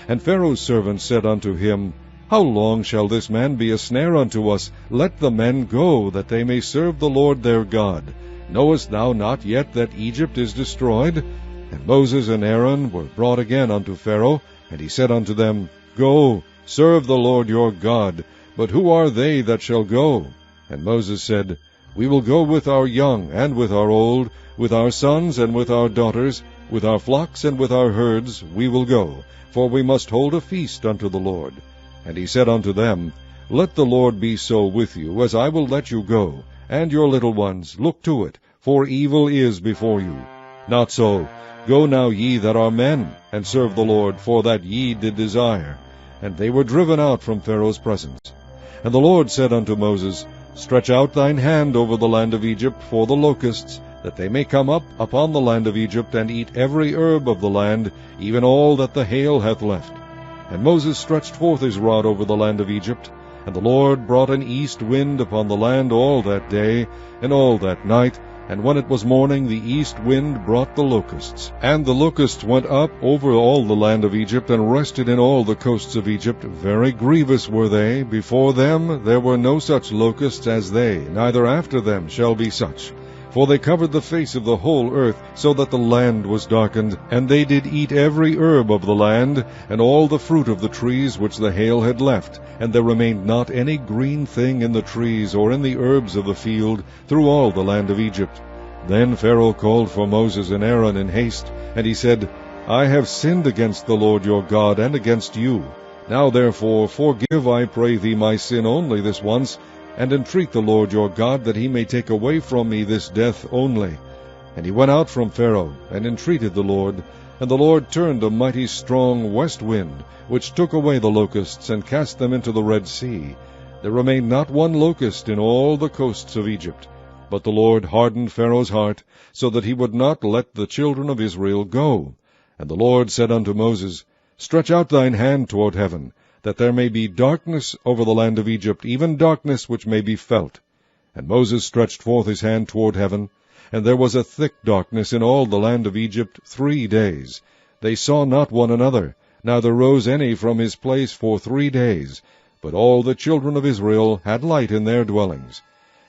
Speaker 1: And Pharaoh's servants said unto him, How long shall this man be a snare unto us? Let the men go, that they may serve the Lord their God. Knowest thou not yet that Egypt is destroyed? And Moses and Aaron were brought again unto Pharaoh, and he said unto them, Go, serve the Lord your God. But who are they that shall go? And Moses said, We will go with our young and with our old, with our sons and with our daughters, with our flocks and with our herds we will go, for we must hold a feast unto the Lord. And he said unto them, Let the Lord be so with you, as I will let you go, and your little ones, look to it, for evil is before you. Not so. Go now ye that are men, and serve the Lord, for that ye did desire. And they were driven out from Pharaoh's presence. And the Lord said unto Moses, Stretch out thine hand over the land of Egypt for the locusts, that they may come up upon the land of Egypt, and eat every herb of the land, even all that the hail hath left. And Moses stretched forth his rod over the land of Egypt, and the Lord brought an east wind upon the land all that day, and all that night, and when it was morning, the east wind brought the locusts. And the locusts went up over all the land of Egypt, and rested in all the coasts of Egypt. Very grievous were they. Before them there were no such locusts as they, neither after them shall be such. For they covered the face of the whole earth, so that the land was darkened. And they did eat every herb of the land, and all the fruit of the trees which the hail had left. And there remained not any green thing in the trees, or in the herbs of the field, through all the land of Egypt. Then Pharaoh called for Moses and Aaron in haste, and he said, I have sinned against the Lord your God, and against you. Now therefore forgive, I pray thee, my sin only this once, and entreat the Lord your God, that he may take away from me this death only. And he went out from Pharaoh, and entreated the Lord. And the Lord turned a mighty strong west wind, which took away the locusts, and cast them into the Red Sea. There remained not one locust in all the coasts of Egypt. But the Lord hardened Pharaoh's heart, so that he would not let the children of Israel go. And the Lord said unto Moses, Stretch out thine hand toward heaven, that there may be darkness over the land of Egypt, even darkness which may be felt. And Moses stretched forth his hand toward heaven, and there was a thick darkness in all the land of Egypt 3 days. They saw not one another, neither rose any from his place for 3 days. But all the children of Israel had light in their dwellings.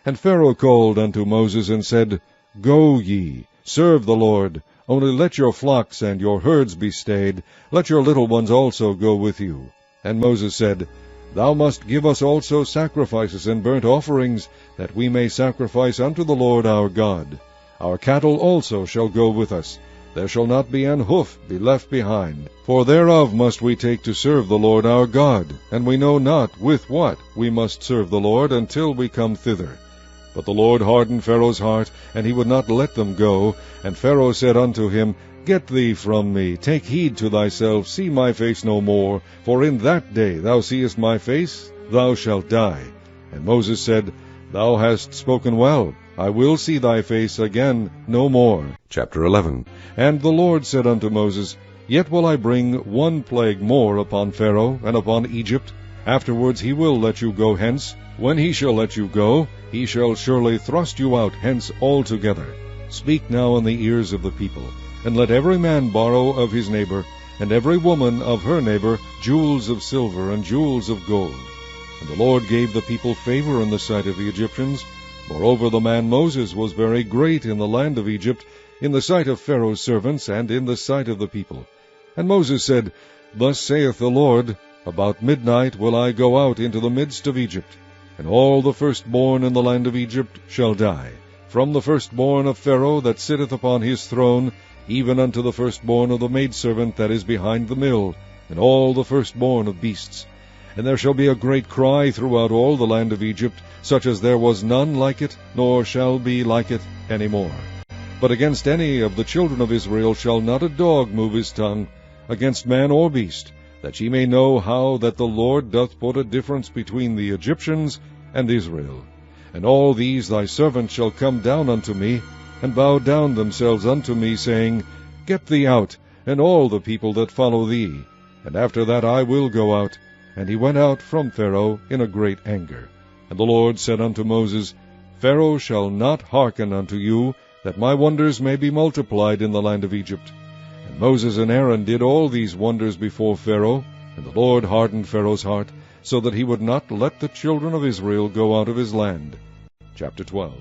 Speaker 1: And Pharaoh called unto Moses, and said, Go ye, serve the Lord, only let your flocks and your herds be stayed, let your little ones also go with you. And Moses said, Thou must give us also sacrifices and burnt offerings, that we may sacrifice unto the Lord our God. Our cattle also shall go with us. There shall not be an hoof be left behind. For thereof must we take to serve the Lord our God, and we know not with what we must serve the Lord until we come thither. But the Lord hardened Pharaoh's heart, and he would not let them go. And Pharaoh said unto him, Get thee from me, take heed to thyself, see my face no more, for in that day thou seest my face, thou shalt die. And Moses said, Thou hast spoken well, I will see thy face again no more. Chapter 11. And the Lord said unto Moses, Yet will I bring one plague more upon Pharaoh and upon Egypt. Afterwards he will let you go hence. When he shall let you go, he shall surely thrust you out hence altogether. Speak now in the ears of the people, and let every man borrow of his neighbor, and every woman of her neighbor, jewels of silver and jewels of gold. And the Lord gave the people favor in the sight of the Egyptians. Moreover, the man Moses was very great in the land of Egypt, in the sight of Pharaoh's servants, and in the sight of the people. And Moses said, Thus saith the Lord, About midnight will I go out into the midst of Egypt, and all the firstborn in the land of Egypt shall die, from the firstborn of Pharaoh that sitteth upon his throne, even unto the firstborn of the maidservant that is behind the mill, and all the firstborn of beasts. And there shall be a great cry throughout all the land of Egypt, such as there was none like it, nor shall be like it any more. But against any of the children of Israel shall not a dog move his tongue, against man or beast, that ye may know how that the Lord doth put a difference between the Egyptians and Israel. And all these thy servants shall come down unto me, and bow down themselves unto me, saying, Get thee out, and all the people that follow thee. And after that I will go out. And he went out from Pharaoh in a great anger. And the Lord said unto Moses, Pharaoh shall not hearken unto you, that my wonders may be multiplied in the land of Egypt. And Moses and Aaron did all these wonders before Pharaoh, and the Lord hardened Pharaoh's heart, so that he would not let the children of Israel go out of his land. Chapter 12.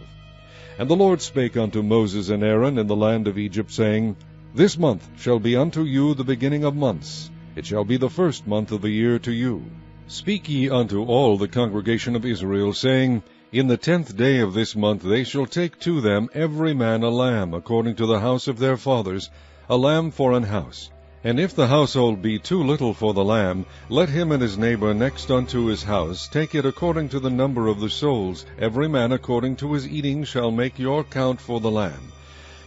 Speaker 1: And the Lord spake unto Moses and Aaron in the land of Egypt, saying, This month shall be unto you the beginning of months. It shall be the first month of the year to you. Speak ye unto all the congregation of Israel, saying, In the 10th day of this month they shall take to them every man a lamb, according to the house of their fathers, a lamb for an house. And if the household be too little for the lamb, let him and his neighbor next unto his house take it according to the number of the souls. Every man according to his eating shall make your count for the lamb.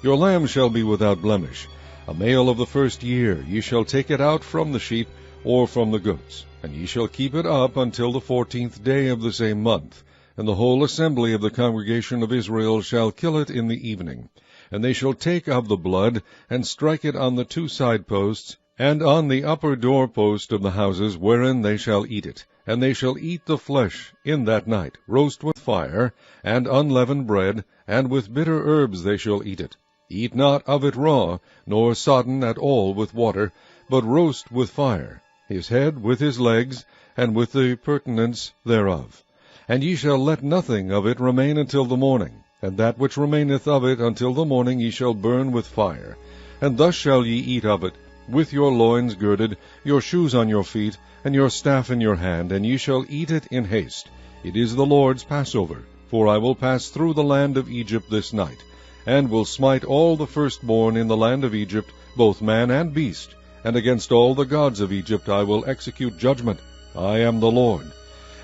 Speaker 1: Your lamb shall be without blemish. A male of the first year, ye shall take it out from the sheep, or from the goats, and ye shall keep it up until the 14th day of the same month. And the whole assembly of the congregation of Israel shall kill it in the evening. And they shall take of the blood, and strike it on the 2 side posts, and on the upper door post of the houses wherein they shall eat it. And they shall eat the flesh in that night, roast with fire, and unleavened bread, and with bitter herbs they shall eat it. Eat not of it raw, nor sodden at all with water, but roast with fire, his head with his legs, and with the purtenance thereof. And ye shall let nothing of it remain until the morning, and that which remaineth of it until the morning ye shall burn with fire. And thus shall ye eat of it, with your loins girded, your shoes on your feet, and your staff in your hand, and ye shall eat it in haste. It is the Lord's Passover, for I will pass through the land of Egypt this night, and will smite all the firstborn in the land of Egypt, both man and beast, and against all the gods of Egypt I will execute judgment. I am the Lord.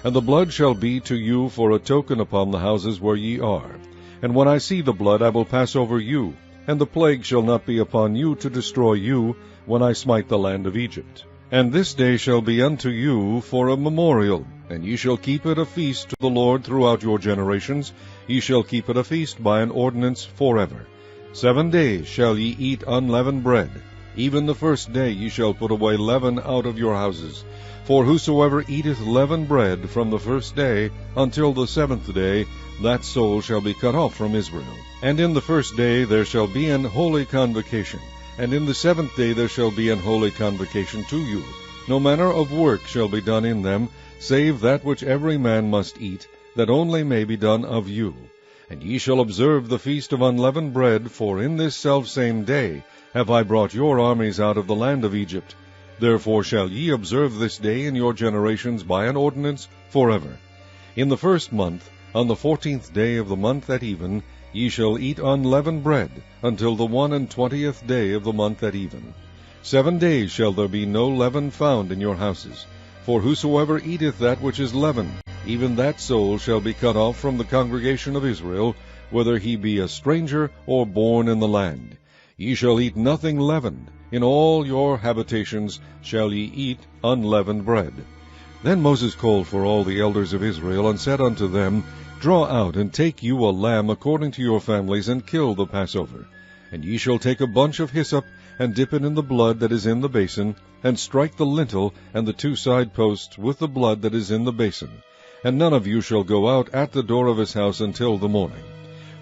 Speaker 1: And the blood shall be to you for a token upon the houses where ye are. And when I see the blood I will pass over you, and the plague shall not be upon you to destroy you, when I smite the land of Egypt. And this day shall be unto you for a memorial, and ye shall keep it a feast to the Lord throughout your generations. Ye shall keep it a feast by an ordinance forever. 7 days shall ye eat unleavened bread. Even the first day ye shall put away leaven out of your houses. For whosoever eateth leavened bread from the first day until the 7th day, that soul shall be cut off from Israel. And in the first day there shall be an holy convocation, and in the 7th day there shall be an holy convocation to you. No manner of work shall be done in them, save that which every man must eat, that only may be done of you. And ye shall observe the feast of unleavened bread, for in this selfsame day have I brought your armies out of the land of Egypt. Therefore shall ye observe this day in your generations by an ordinance forever. In the 1st month, on the 14th day of the month at even, ye shall eat unleavened bread, until the 21st day of the month at even. 7 days shall there be no leaven found in your houses. For whosoever eateth that which is leavened, even that soul shall be cut off from the congregation of Israel, whether he be a stranger or born in the land. Ye shall eat nothing leavened. In all your habitations shall ye eat unleavened bread. Then Moses called for all the elders of Israel, and said unto them, Draw out, and take you a lamb according to your families, and kill the Passover. And ye shall take a bunch of hyssop, and dip it in the blood that is in the basin, and strike the lintel and the 2 side posts with the blood that is in the basin. And none of you shall go out at the door of his house until the morning.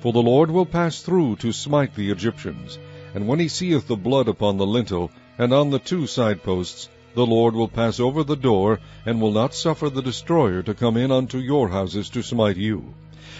Speaker 1: For the Lord will pass through to smite the Egyptians. And when he seeth the blood upon the lintel, and on the 2 side posts, the Lord will pass over the door, and will not suffer the destroyer to come in unto your houses to smite you.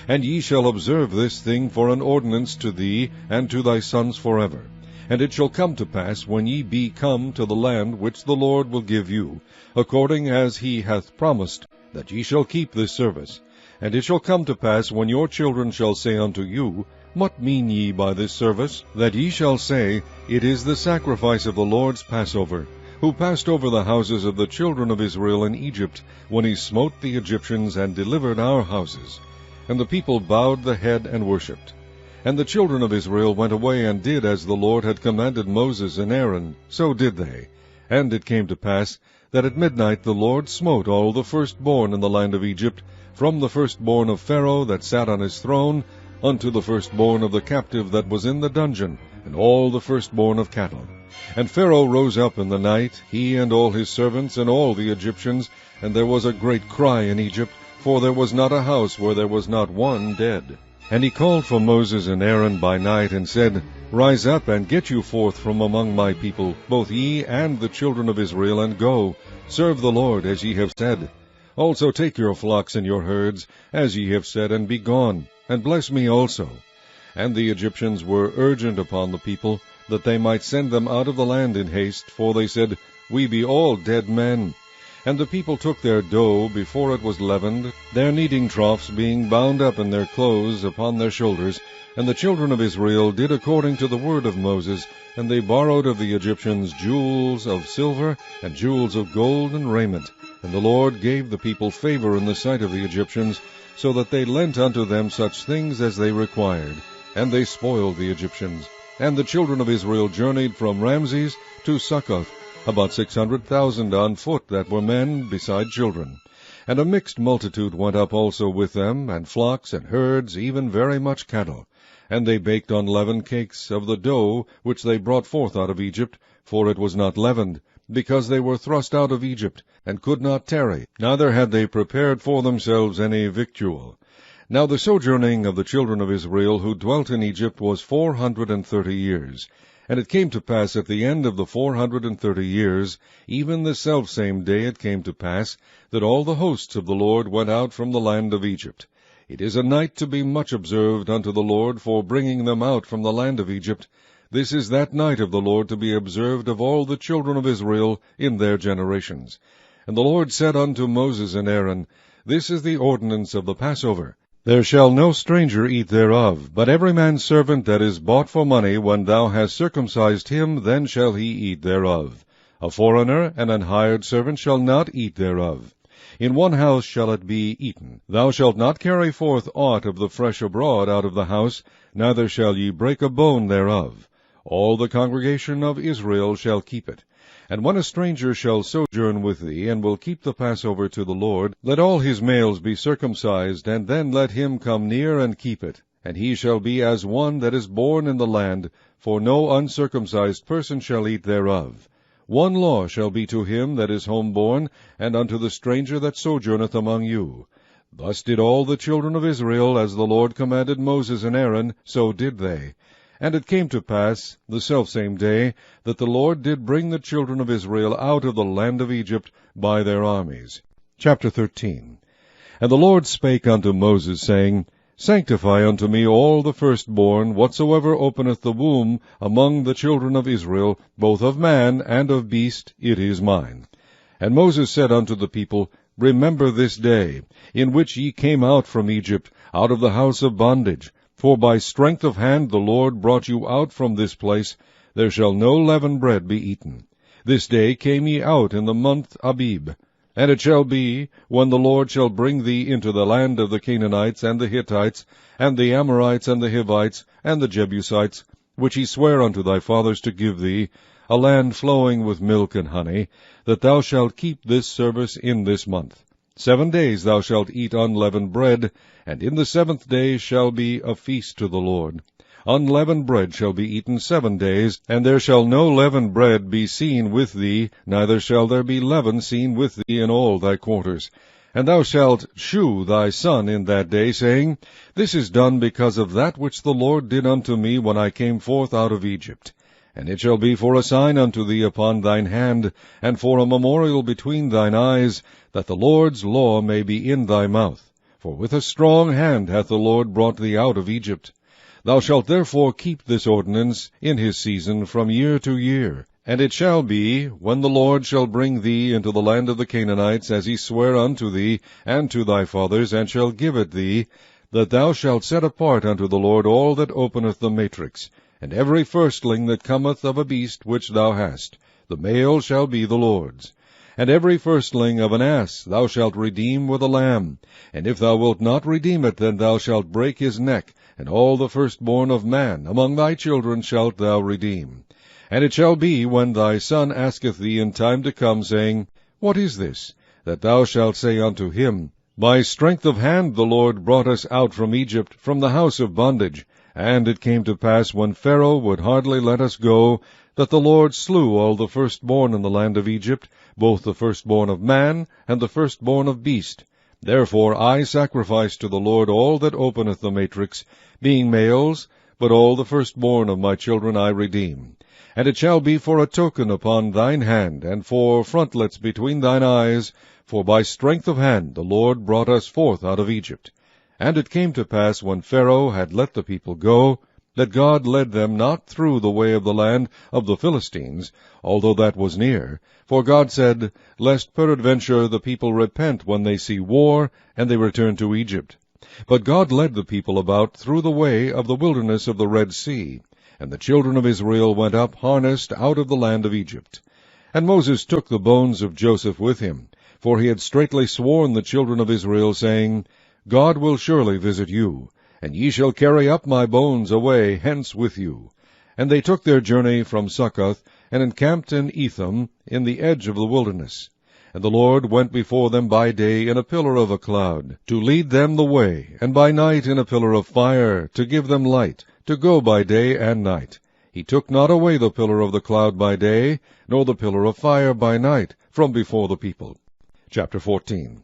Speaker 1: And ye shall observe this thing for an ordinance to thee and to thy sons forever. And it shall come to pass, when ye be come to the land which the Lord will give you, according as he hath promised, that ye shall keep this service. And it shall come to pass, when your children shall say unto you, What mean ye by this service? That ye shall say, It is the sacrifice of the Lord's Passover, who passed over the houses of the children of Israel in Egypt, when he smote the Egyptians and delivered our houses. And the people bowed the head and worshipped. And the children of Israel went away and did as the Lord had commanded Moses and Aaron, so did they. And it came to pass, that at midnight the Lord smote all the firstborn in the land of Egypt, from the firstborn of Pharaoh that sat on his throne, unto the firstborn of the captive that was in the dungeon, and all the firstborn of cattle. And Pharaoh rose up in the night, he and all his servants, and all the Egyptians, and there was a great cry in Egypt, for there was not a house where there was not one dead. And he called for Moses and Aaron by night, and said, Rise up, and get you forth from among my people, both ye and the children of Israel, and go, serve the Lord, as ye have said. Also take your flocks and your herds, as ye have said, and be gone, and bless me also. And the Egyptians were urgent upon the people, that they might send them out of the land in haste, for they said, We be all dead men. And the people took their dough before it was leavened, their kneading troughs being bound up in their clothes upon their shoulders. And the children of Israel did according to the word of Moses, and they borrowed of the Egyptians jewels of silver, and jewels of gold, and raiment. And the Lord gave the people favor in the sight of the Egyptians, so that they lent unto them such things as they required. And they spoiled the Egyptians. And the children of Israel journeyed from Ramses to Succoth, about 600,000 on foot that were men, beside children. And a mixed multitude went up also with them, and flocks and herds, even very much cattle. And they baked unleavened cakes of the dough which they brought forth out of Egypt, for it was not leavened, because they were thrust out of Egypt, and could not tarry, neither had they prepared for themselves any victual. Now the sojourning of the children of Israel who dwelt in Egypt was 430 years. And it came to pass at the end of the 430 years, even the selfsame day it came to pass, that all the hosts of the Lord went out from the land of Egypt. It is a night to be much observed unto the Lord for bringing them out from the land of Egypt. This is that night of the Lord to be observed of all the children of Israel in their generations. And the Lord said unto Moses and Aaron, This is the ordinance of the Passover. There shall no stranger eat thereof, but every man's servant that is bought for money, when thou hast circumcised him, then shall he eat thereof. A foreigner and an hired servant shall not eat thereof. In one house shall it be eaten. Thou shalt not carry forth aught of the flesh abroad out of the house, neither shall ye break a bone thereof. All the congregation of Israel shall keep it. And when a stranger shall sojourn with thee, and will keep the Passover to the Lord, let all his males be circumcised, and then let him come near and keep it. And he shall be as one that is born in the land, for no uncircumcised person shall eat thereof. One law shall be to him that is homeborn, and unto the stranger that sojourneth among you. Thus did all the children of Israel, as the Lord commanded Moses and Aaron, so did they. And it came to pass, the selfsame day, that the Lord did bring the children of Israel out of the land of Egypt by their armies. Chapter 13. And the Lord spake unto Moses, saying, Sanctify unto me all the firstborn, whatsoever openeth the womb among the children of Israel, both of man and of beast, it is mine. And Moses said unto the people, Remember this day, in which ye came out from Egypt, out of the house of bondage. For by strength of hand the Lord brought you out from this place. There shall no leavened bread be eaten. This day came ye out in the month Abib. And it shall be, when the Lord shall bring thee into the land of the Canaanites, and the Hittites, and the Amorites, and the Hivites, and the Jebusites, which he sware unto thy fathers to give thee, a land flowing with milk and honey, that thou shalt keep this service in this month. 7 days thou shalt eat unleavened bread, and in the 7th day shall be a feast to the Lord. Unleavened bread shall be eaten 7 days, and there shall no leavened bread be seen with thee, neither shall there be leaven seen with thee in all thy quarters. And thou shalt shew thy son in that day, saying, This is done because of that which the Lord did unto me when I came forth out of Egypt. And it shall be for a sign unto thee upon thine hand, and for a memorial between thine eyes, that the Lord's law may be in thy mouth. For with a strong hand hath the Lord brought thee out of Egypt. Thou shalt therefore keep this ordinance in his season from year to year. And it shall be, when the Lord shall bring thee into the land of the Canaanites, as he sware unto thee and to thy fathers, and shall give it thee, that thou shalt set apart unto the Lord all that openeth the matrix, and every firstling that cometh of a beast which thou hast, the male shall be the Lord's. And every firstling of an ass thou shalt redeem with a lamb. And if thou wilt not redeem it, then thou shalt break his neck, and all the firstborn of man among thy children shalt thou redeem. And it shall be, when thy son asketh thee in time to come, saying, What is this? That thou shalt say unto him, By strength of hand the Lord brought us out from Egypt, from the house of bondage. And it came to pass, when Pharaoh would hardly let us go, that the Lord slew all the firstborn in the land of Egypt, both the firstborn of man and the firstborn of beast. Therefore I sacrifice to the Lord all that openeth the matrix, being males, but all the firstborn of my children I redeem. And it shall be for a token upon thine hand, and for frontlets between thine eyes, for by strength of hand the Lord brought us forth out of Egypt. And it came to pass, when Pharaoh had let the people go, that God led them not through the way of the land of the Philistines, although that was near. For God said, Lest peradventure the people repent when they see war, and they return to Egypt. But God led the people about through the way of the wilderness of the Red Sea. And the children of Israel went up harnessed out of the land of Egypt. And Moses took the bones of Joseph with him, for he had straitly sworn the children of Israel, saying, God will surely visit you, and ye shall carry up my bones away hence with you. And they took their journey from Succoth, and encamped in Etham, in the edge of the wilderness. And the Lord went before them by day in a pillar of a cloud, to lead them the way, and by night in a pillar of fire, to give them light, to go by day and night. He took not away the pillar of the cloud by day, nor the pillar of fire by night, from before the people. Chapter 14.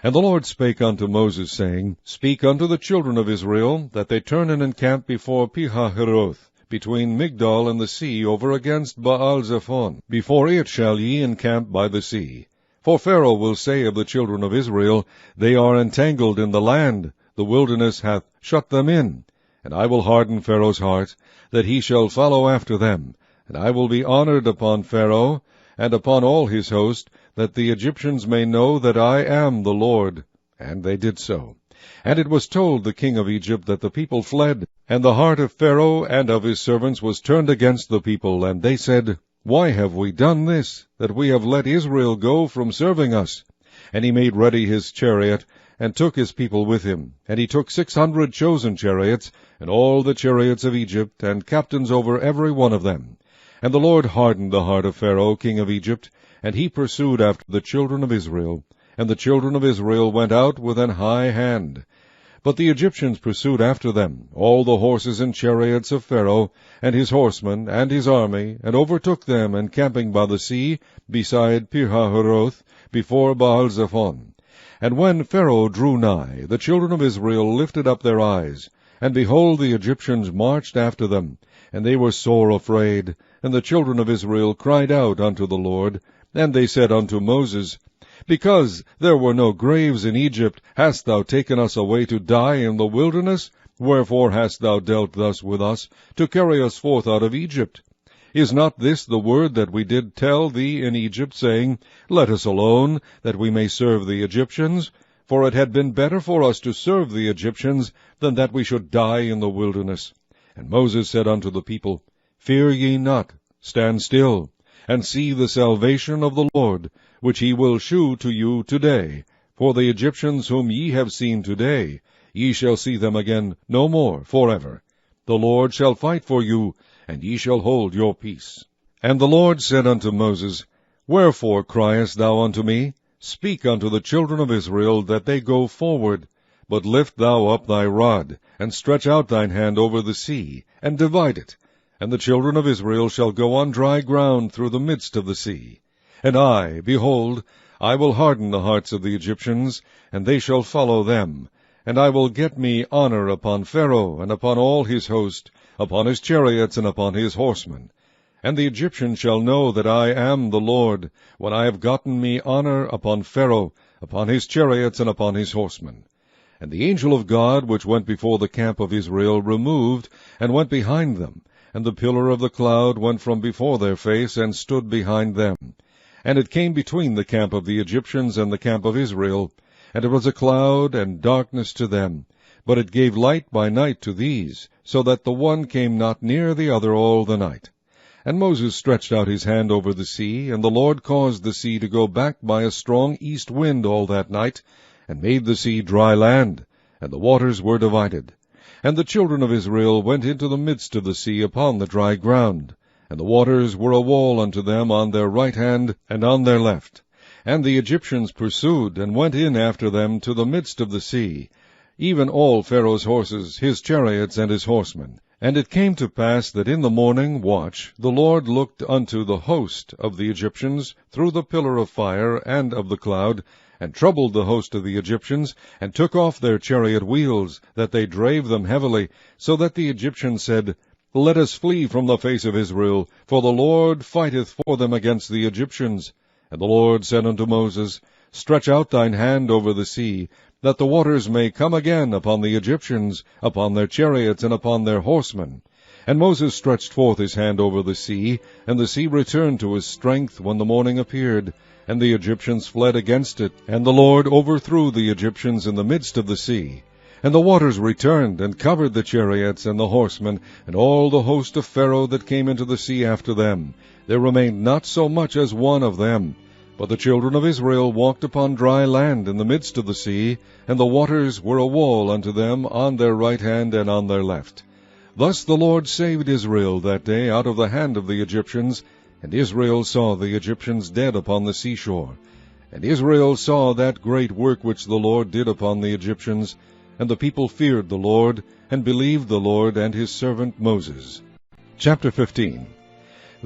Speaker 1: And the Lord spake unto Moses, saying, Speak unto the children of Israel, that they turn and encamp before Pihahiroth, between Migdol and the sea, over against Baal-zephon. Before it shall ye encamp by the sea. For Pharaoh will say of the children of Israel, They are entangled in the land, the wilderness hath shut them in. And I will harden Pharaoh's heart, that he shall follow after them. And I will be honored upon Pharaoh, and upon all his host, that the Egyptians may know that I am the Lord. And they did so. And it was told the king of Egypt that the people fled, and the heart of Pharaoh and of his servants was turned against the people. And they said, Why have we done this, that we have let Israel go from serving us? And he made ready his chariot, and took his people with him. And he took 600 chosen chariots, and all the chariots of Egypt, and captains over every one of them. And the Lord hardened the heart of Pharaoh king of Egypt, and he pursued after the children of Israel. And the children of Israel went out with an high hand. But the Egyptians pursued after them, all the horses and chariots of Pharaoh, and his horsemen, and his army, and overtook them, encamping by the sea, beside Pihahiroth, before Baal-zephon. And when Pharaoh drew nigh, the children of Israel lifted up their eyes, and behold, the Egyptians marched after them, and they were sore afraid. And the children of Israel cried out unto the Lord, and they said unto Moses, Because there were no graves in Egypt, hast thou taken us away to die in the wilderness? Wherefore hast thou dealt thus with us, to carry us forth out of Egypt? Is not this the word that we did tell thee in Egypt, saying, Let us alone, that we may serve the Egyptians? For it had been better for us to serve the Egyptians, than that we should die in the wilderness. And Moses said unto the people, Fear ye not, stand still, and see the salvation of the Lord, which he will shew to you today. For the Egyptians whom ye have seen today, ye shall see them again no more forever. The Lord shall fight for you, and ye shall hold your peace. And the Lord said unto Moses, Wherefore criest thou unto me? Speak unto the children of Israel that they go forward. But lift thou up thy rod, and stretch out thine hand over the sea, and divide it. And the children of Israel shall go on dry ground through the midst of the sea. And I, behold, I will harden the hearts of the Egyptians, and they shall follow them. And I will get me honor upon Pharaoh, and upon all his host, upon his chariots, and upon his horsemen. And the Egyptians shall know that I am the Lord, when I have gotten me honor upon Pharaoh, upon his chariots, and upon his horsemen. And the angel of God, which went before the camp of Israel, removed, and went behind them. And the pillar of the cloud went from before their face, and stood behind them. And it came between the camp of the Egyptians and the camp of Israel. And it was a cloud and darkness to them. But it gave light by night to these, so that the one came not near the other all the night. And Moses stretched out his hand over the sea, and the Lord caused the sea to go back by a strong east wind all that night, and made the sea dry land, and the waters were divided. And the children of Israel went into the midst of the sea upon the dry ground, and the waters were a wall unto them on their right hand and on their left. And the Egyptians pursued, and went in after them to the midst of the sea, even all Pharaoh's horses, his chariots, and his horsemen. And it came to pass that in the morning watch the Lord looked unto the host of the Egyptians through the pillar of fire and of the cloud, and troubled the host of the Egyptians, and took off their chariot wheels, that they drave them heavily, so that the Egyptians said, Let us flee from the face of Israel, for the Lord fighteth for them against the Egyptians. And the Lord said unto Moses, Stretch out thine hand over the sea, that the waters may come again upon the Egyptians, upon their chariots, and upon their horsemen. And Moses stretched forth his hand over the sea, and the sea returned to his strength when the morning appeared, and the Egyptians fled against it, and the Lord overthrew the Egyptians in the midst of the sea. And the waters returned, and covered the chariots and the horsemen, and all the host of Pharaoh that came into the sea after them. There remained not so much as one of them. But the children of Israel walked upon dry land in the midst of the sea, and the waters were a wall unto them on their right hand and on their left. Thus the Lord saved Israel that day out of the hand of the Egyptians, and Israel saw the Egyptians dead upon the seashore. And Israel saw that great work which the Lord did upon the Egyptians, and the people feared the Lord, and believed the Lord and his servant Moses. Chapter 15.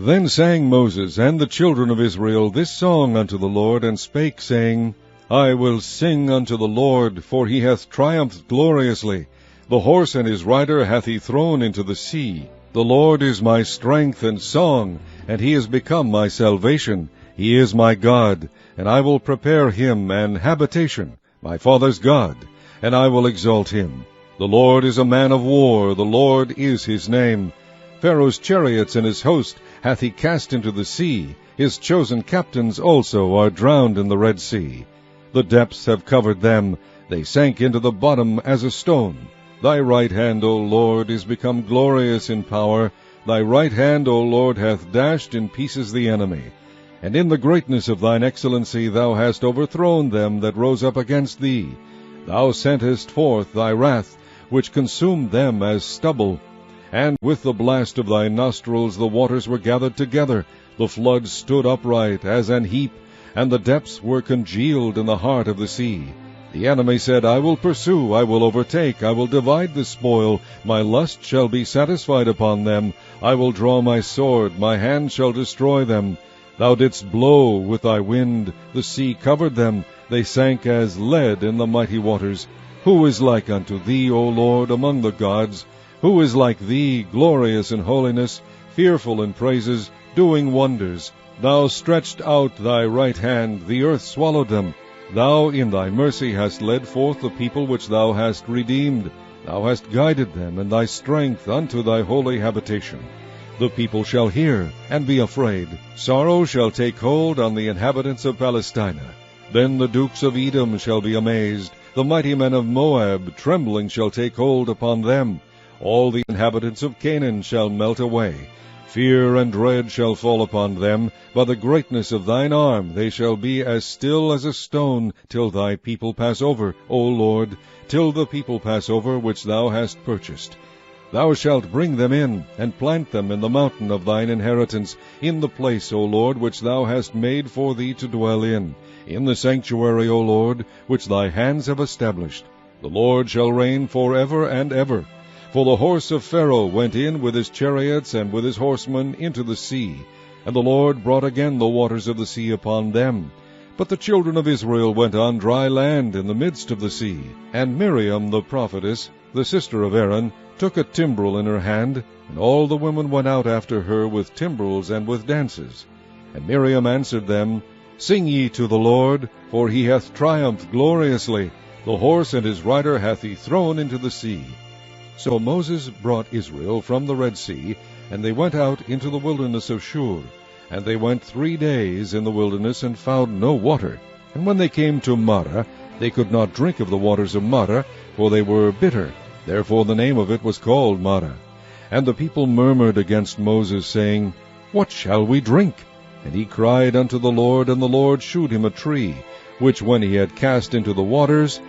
Speaker 1: Then sang Moses and the children of Israel this song unto the Lord, and spake, saying, I will sing unto the Lord, for he hath triumphed gloriously. The horse and his rider hath he thrown into the sea. The Lord is my strength and song, and he is become my salvation. He is my God, and I will prepare him an habitation, my father's God, and I will exalt him. The Lord is a man of war, the Lord is his name. Pharaoh's chariots and his host hath he cast into the sea. His chosen captains also are drowned in the Red Sea. The depths have covered them. They sank into the bottom as a stone. Thy right hand, O Lord, is become glorious in power. Thy right hand, O Lord, hath dashed in pieces the enemy. And in the greatness of thine excellency thou hast overthrown them that rose up against thee. Thou sentest forth thy wrath, which consumed them as stubble. And with the blast of thy nostrils the waters were gathered together. The floods stood upright as an heap, and the depths were congealed in the heart of the sea. The enemy said, I will pursue, I will overtake, I will divide the spoil. My lust shall be satisfied upon them. I will draw my sword, my hand shall destroy them. Thou didst blow with thy wind, the sea covered them. They sank as lead in the mighty waters. Who is like unto thee, O Lord, among the gods? Who is like thee, glorious in holiness, fearful in praises, doing wonders? Thou stretched out thy right hand, the earth swallowed them. Thou in thy mercy hast led forth the people which thou hast redeemed. Thou hast guided them in thy strength unto thy holy habitation. The people shall hear, and be afraid. Sorrow shall take hold on the inhabitants of Palestina. Then the dukes of Edom shall be amazed. The mighty men of Moab, trembling, shall take hold upon them. All the inhabitants of Canaan shall melt away. Fear and dread shall fall upon them. By the greatness of thine arm they shall be as still as a stone, till thy people pass over, O Lord, till the people pass over which thou hast purchased. Thou shalt bring them in, and plant them in the mountain of thine inheritance, in the place, O Lord, which thou hast made for thee to dwell in the sanctuary, O Lord, which thy hands have established. The Lord shall reign forever and ever. For the horse of Pharaoh went in with his chariots and with his horsemen into the sea, and the Lord brought again the waters of the sea upon them. But the children of Israel went on dry land in the midst of the sea. And Miriam the prophetess, the sister of Aaron, took a timbrel in her hand, and all the women went out after her with timbrels and with dances. And Miriam answered them, Sing ye to the Lord, for he hath triumphed gloriously. The horse and his rider hath he thrown into the sea. So Moses brought Israel from the Red Sea, and they went out into the wilderness of Shur. And they went 3 days in the wilderness, and found no water. And when they came to Marah, they could not drink of the waters of Marah, for they were bitter. Therefore the name of it was called Marah. And the people murmured against Moses, saying, What shall we drink? And he cried unto the Lord, and the Lord shewed him a tree, which when he had cast into the waters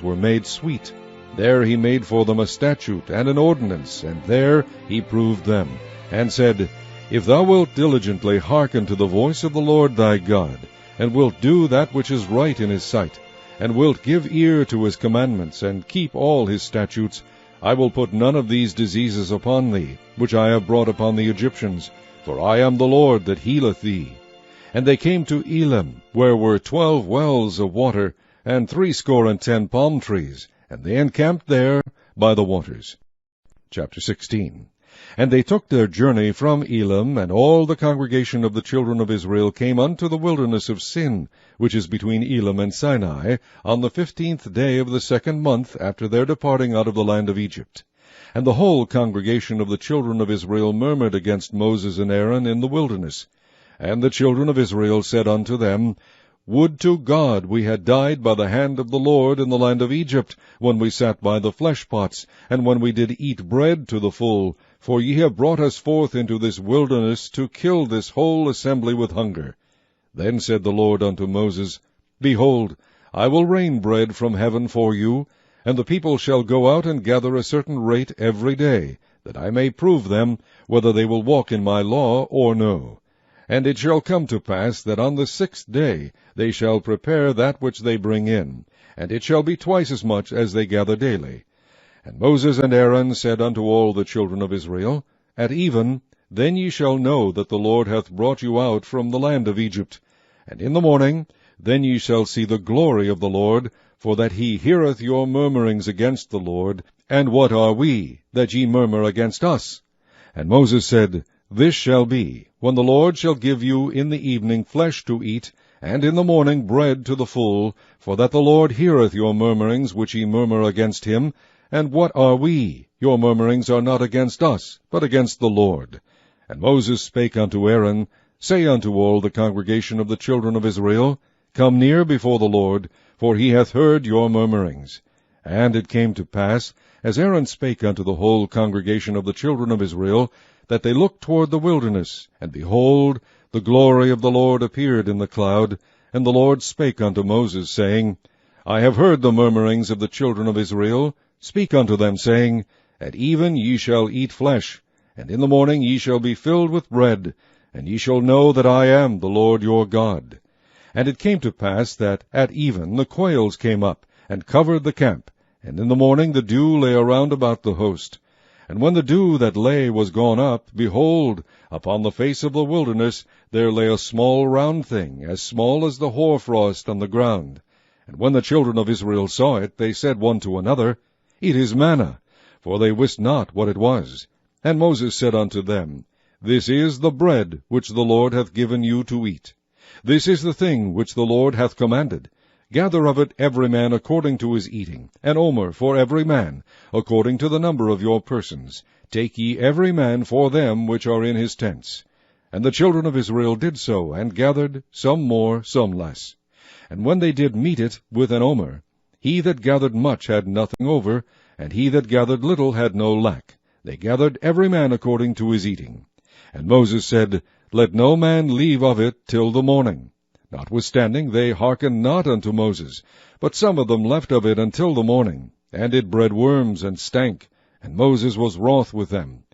Speaker 1: were made sweet. There he made for them a statute and an ordinance, and there he proved them, and said, If thou wilt diligently hearken to the voice of the Lord thy God, and wilt do that which is right in his sight, and wilt give ear to his commandments, and keep all his statutes, I will put none of these diseases upon thee, which I have brought upon the Egyptians, for I am the Lord that healeth thee. And they came to Elim, where were 12 wells of water, and 70 palm trees, and they encamped there by the waters. Chapter 16. And they took their journey from Elim, and all the congregation of the children of Israel came unto the wilderness of Sin, which is between Elim and Sinai, on the 15th day of the 2nd month after their departing out of the land of Egypt. And the whole congregation of the children of Israel murmured against Moses and Aaron in the wilderness. And the children of Israel said unto them, Would to God we had died by the hand of the Lord in the land of Egypt, when we sat by the flesh pots, and when we did eat bread to the full, for ye have brought us forth into this wilderness to kill this whole assembly with hunger. Then said the Lord unto Moses, Behold, I will rain bread from heaven for you, and the people shall go out and gather a certain rate every day, that I may prove them, whether they will walk in my law or no. And it shall come to pass that on the 6th day they shall prepare that which they bring in, and it shall be twice as much as they gather daily. And Moses and Aaron said unto all the children of Israel, At even, then ye shall know that the Lord hath brought you out from the land of Egypt. And in the morning, then ye shall see the glory of the Lord, for that he heareth your murmurings against the Lord. And what are we, that ye murmur against us? And Moses said, This shall be, when the Lord shall give you in the evening flesh to eat, and in the morning bread to the full, for that the Lord heareth your murmurings which ye murmur against him. And what are we? Your murmurings are not against us, but against the Lord. And Moses spake unto Aaron, Say unto all the congregation of the children of Israel, Come near before the Lord, for he hath heard your murmurings. And it came to pass, as Aaron spake unto the whole congregation of the children of Israel, that they looked toward the wilderness, and behold, the glory of the Lord appeared in the cloud. And the Lord spake unto Moses, saying, I have heard the murmurings of the children of Israel. Speak unto them, saying, At even ye shall eat flesh, and in the morning ye shall be filled with bread, and ye shall know that I am the Lord your God. And it came to pass that at even the quails came up, and covered the camp, and in the morning the dew lay around about the host. And when the dew that lay was gone up, behold, upon the face of the wilderness there lay a small round thing, as small as the hoarfrost on the ground. And when the children of Israel saw it, they said one to another, It is manna, for they wist not what it was. And Moses said unto them, This is the bread which the Lord hath given you to eat. This is the thing which the Lord hath commanded. Gather of it every man according to his eating, an omer for every man, according to the number of your persons. Take ye every man for them which are in his tents. And the children of Israel did so, and gathered, some more, some less. And when they did meet it with an omer, he that gathered much had nothing over, and he that gathered little had no lack. They gathered every man according to his eating. And Moses said, Let no man leave of it till the morning. Notwithstanding they hearkened not unto Moses, but some of them left of it until the morning, and it bred worms and stank, and Moses was wroth with them.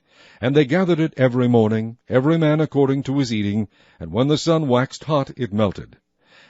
Speaker 1: And they gathered it every morning, every man according to his eating, and when the sun waxed hot it melted.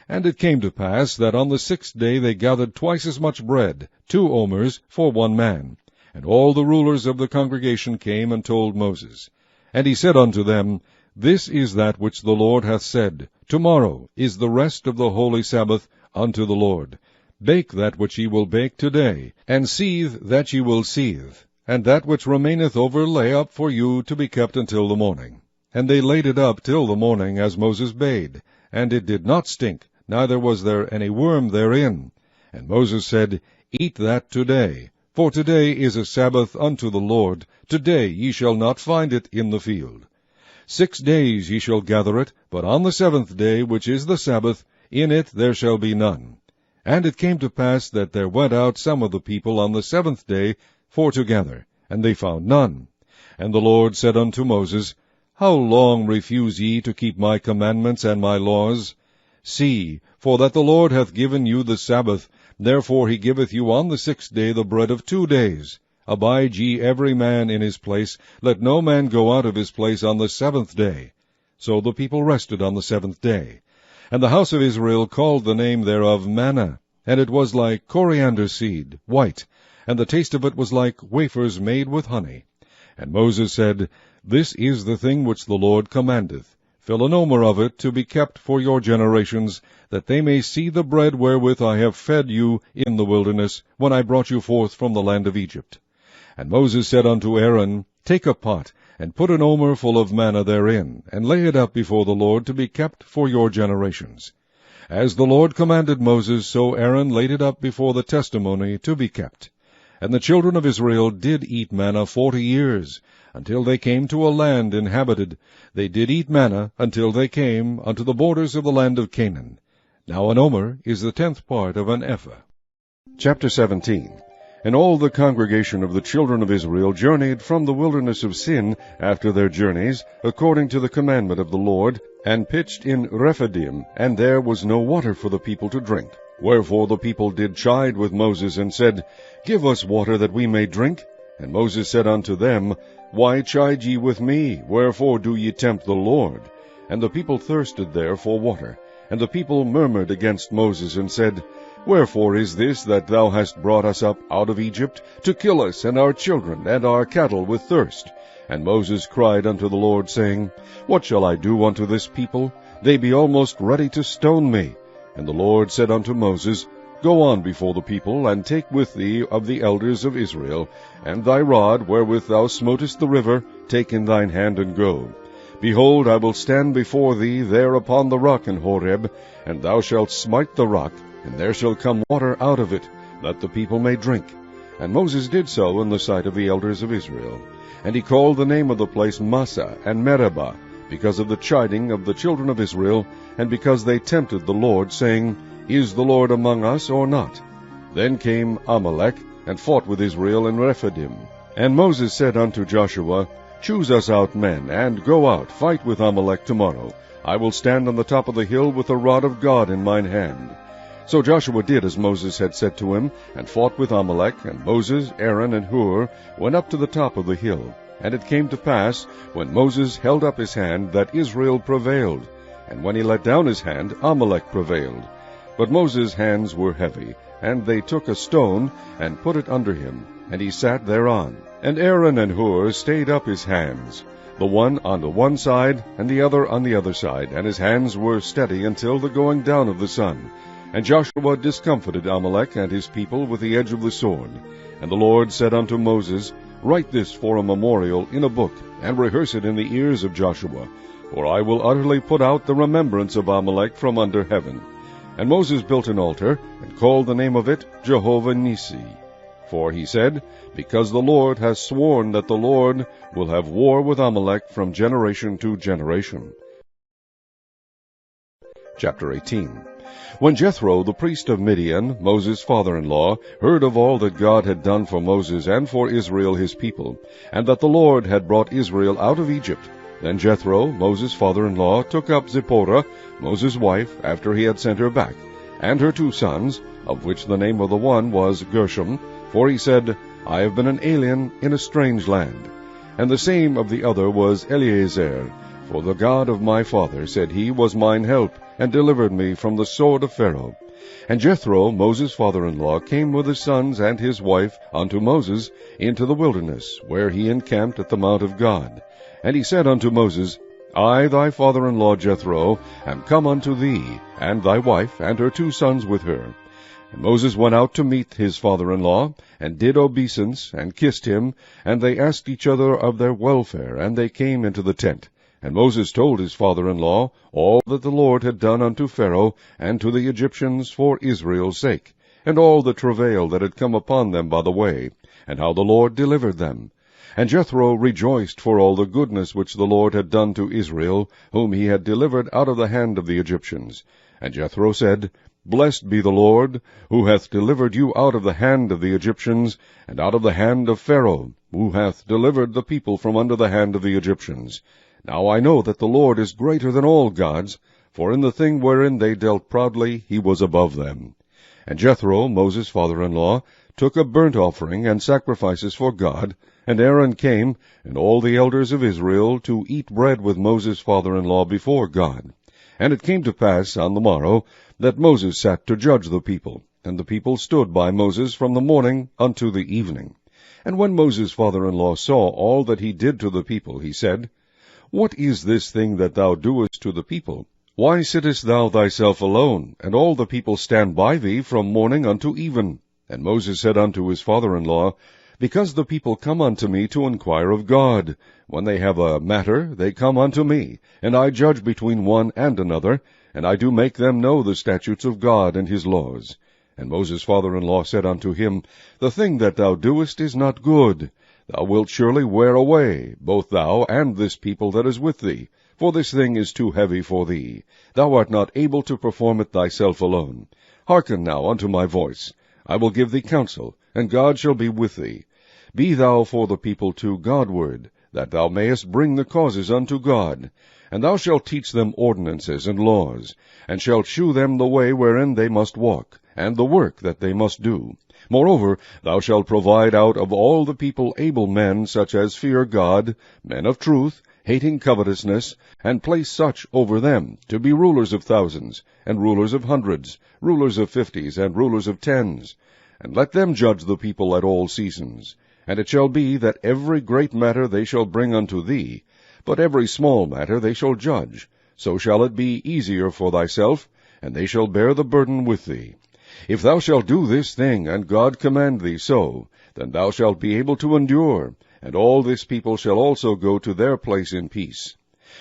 Speaker 1: And it came to pass that on the 6th day they gathered twice as much bread, 2 omers, for one man. And all the rulers of the congregation came and told Moses. And he said unto them, This is that which the Lord hath said, Tomorrow is the rest of the holy Sabbath unto the Lord. Bake that which ye will bake today, and seethe that ye will seethe, and that which remaineth over lay up for you to be kept until the morning. And they laid it up till the morning, as Moses bade, and it did not stink, neither was there any worm therein. And Moses said, Eat that today, for today is a Sabbath unto the Lord. Today ye shall not find it in the field. 6 days ye shall gather it, but on the 7th day, which is the Sabbath, in it there shall be none. And it came to pass that there went out some of the people on the 7th day for to gather, and they found none. And the Lord said unto Moses, How long refuse ye to keep my commandments and my laws? See, for that the Lord hath given you the Sabbath, therefore he giveth you on the 6th day the bread of 2 days. Abide ye every man in his place, let no man go out of his place on the 7th day. So the people rested on the 7th day. And the house of Israel called the name thereof manna, and it was like coriander seed, white, and the taste of it was like wafers made with honey. And Moses said, This is the thing which the Lord commandeth. Fill an omer of it to be kept for your generations, that they may see the bread wherewith I have fed you in the wilderness, when I brought you forth from the land of Egypt. And Moses said unto Aaron, Take a pot, and put an omer full of manna therein, and lay it up before the Lord to be kept for your generations. As the Lord commanded Moses, so Aaron laid it up before the testimony to be kept. And the children of Israel did eat manna 40 years, until they came to a land inhabited. They did eat manna until they came unto the borders of the land of Canaan. Now an omer is the 10th part of an ephah. Chapter 17. And all the congregation of the children of Israel journeyed from the wilderness of Sin after their journeys, according to the commandment of the Lord, and pitched in Rephidim, and there was no water for the people to drink. Wherefore the people did chide with Moses, and said, Give us water that we may drink. And Moses said unto them, Why chide ye with me? Wherefore do ye tempt the Lord? And the people thirsted there for water. And the people murmured against Moses, and said, Wherefore is this that thou hast brought us up out of Egypt, to kill us and our children and our cattle with thirst? And Moses cried unto the Lord, saying, What shall I do unto this people? They be almost ready to stone me. And the Lord said unto Moses, Go on before the people, and take with thee of the elders of Israel, and thy rod wherewith thou smotest the river, take in thine hand, and go. Behold, I will stand before thee there upon the rock in Horeb, and thou shalt smite the rock, and there shall come water out of it, that the people may drink. And Moses did so in the sight of the elders of Israel. And he called the name of the place Massah and Meribah, because of the chiding of the children of Israel, and because they tempted the Lord, saying, Is the Lord among us or not? Then came Amalek, and fought with Israel in Rephidim. And Moses said unto Joshua, Choose us out men, and go out, fight with Amalek tomorrow. I will stand on the top of the hill with the rod of God in mine hand. So Joshua did as Moses had said to him, and fought with Amalek, and Moses, Aaron, and Hur went up to the top of the hill. And it came to pass, when Moses held up his hand, that Israel prevailed, and when he let down his hand, Amalek prevailed. But Moses' hands were heavy, and they took a stone, and put it under him, and he sat thereon. And Aaron and Hur stayed up his hands, the one on the one side, and the other on the other side, and his hands were steady until the going down of the sun. And Joshua discomfited Amalek and his people with the edge of the sword. And the Lord said unto Moses, Write this for a memorial in a book, and rehearse it in the ears of Joshua, for I will utterly put out the remembrance of Amalek from under heaven. And Moses built an altar, and called the name of it Jehovah Nissi. For he said, Because the Lord hath sworn that the Lord will have war with Amalek from generation to generation. Chapter 18. When Jethro, the priest of Midian, Moses' father-in-law, heard of all that God had done for Moses and for Israel his people, and that the Lord had brought Israel out of Egypt, Then Jethro, Moses' father-in-law, took up Zipporah, Moses' wife, after he had sent her back, and her 2 sons, of which the name of the one was Gershom, for he said, I have been an alien in a strange land. And the same of the other was Eleazar, for the God of my father, said he, was mine help, and delivered me from the sword of Pharaoh. And Jethro, Moses' father-in-law, came with his sons and his wife unto Moses into the wilderness, where he encamped at the mount of God. And he said unto Moses, I, thy father-in-law Jethro, am come unto thee, and thy wife, and her 2 sons with her. And Moses went out to meet his father-in-law, and did obeisance, and kissed him, and they asked each other of their welfare, and they came into the tent. And Moses told his father-in-law all that the Lord had done unto Pharaoh and to the Egyptians for Israel's sake, and all the travail that had come upon them by the way, and how the Lord delivered them. And Jethro rejoiced for all the goodness which the Lord had done to Israel, whom he had delivered out of the hand of the Egyptians. And Jethro said, Blessed be the Lord, who hath delivered you out of the hand of the Egyptians, and out of the hand of Pharaoh, who hath delivered the people from under the hand of the Egyptians. Now I know that the Lord is greater than all gods, for in the thing wherein they dealt proudly he was above them. And Jethro, Moses' father-in-law, took a burnt offering and sacrifices for God, and Aaron came, and all the elders of Israel, to eat bread with Moses' father-in-law before God. And it came to pass on the morrow that Moses sat to judge the people, and the people stood by Moses from the morning unto the evening. And when Moses' father-in-law saw all that he did to the people, he said, What is this thing that thou doest to the people? Why sittest thou thyself alone, and all the people stand by thee from morning unto even? And Moses said unto his father-in-law, Because the people come unto me to inquire of God. When they have a matter, they come unto me, and I judge between one and another, and I do make them know the statutes of God and his laws. And Moses' father-in-law said unto him, The thing that thou doest is not good. Thou wilt surely wear away, both thou and this people that is with thee, for this thing is too heavy for thee. Thou art not able to perform it thyself alone. Hearken now unto my voice. I will give thee counsel, and God shall be with thee. Be thou for the people to Godward, that thou mayest bring the causes unto God. And thou shalt teach them ordinances and laws, and shalt shew them the way wherein they must walk, and the work that they must do. Moreover, thou shalt provide out of all the people able men, such as fear God, men of truth, hating covetousness, and place such over them, to be rulers of thousands, and rulers of hundreds, rulers of 50s, and rulers of 10s. And let them judge the people at all seasons. And it shall be that every great matter they shall bring unto thee, but every small matter they shall judge. So shall it be easier for thyself, and they shall bear the burden with thee. If thou shalt do this thing, and God command thee so, then thou shalt be able to endure, and all this people shall also go to their place in peace.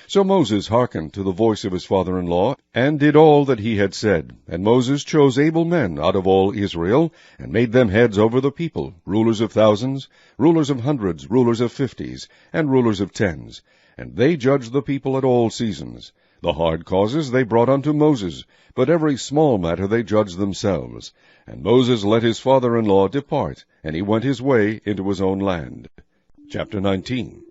Speaker 1: So Moses hearkened to the voice of his father-in-law, and did all that he had said. And Moses chose able men out of all Israel, and made them heads over the people, rulers of thousands, rulers of hundreds, rulers of 50s, and rulers of 10s. And they judged the people at all seasons. The hard causes they brought unto Moses, but every small matter they judged themselves. And Moses let his father-in-law depart, and he went his way into his own land. Chapter 19.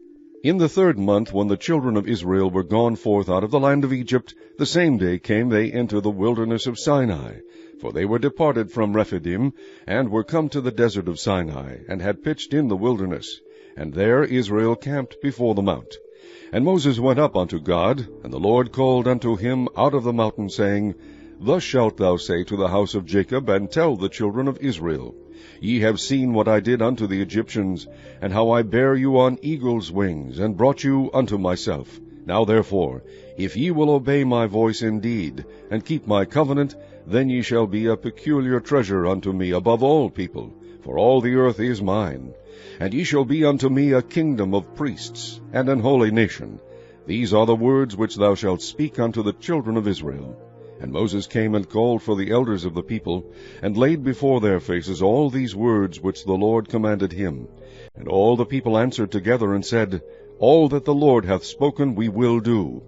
Speaker 1: In the 3rd month, when the children of Israel were gone forth out of the land of Egypt, the same day came they into the wilderness of Sinai. For they were departed from Rephidim, and were come to the desert of Sinai, and had pitched in the wilderness. And there Israel camped before the mount. And Moses went up unto God, and the Lord called unto him out of the mountain, saying, Thus shalt thou say to the house of Jacob, and tell the children of Israel, Ye have seen what I did unto the Egyptians, and how I bare you on eagle's wings, and brought you unto myself. Now therefore, if ye will obey my voice indeed, and keep my covenant, then ye shall be a peculiar treasure unto me above all people, for all the earth is mine. And ye shall be unto me a kingdom of priests, and an holy nation. These are the words which thou shalt speak unto the children of Israel. And Moses came and called for the elders of the people, and laid before their faces all these words which the Lord commanded him. And all the people answered together and said, All that the Lord hath spoken we will do.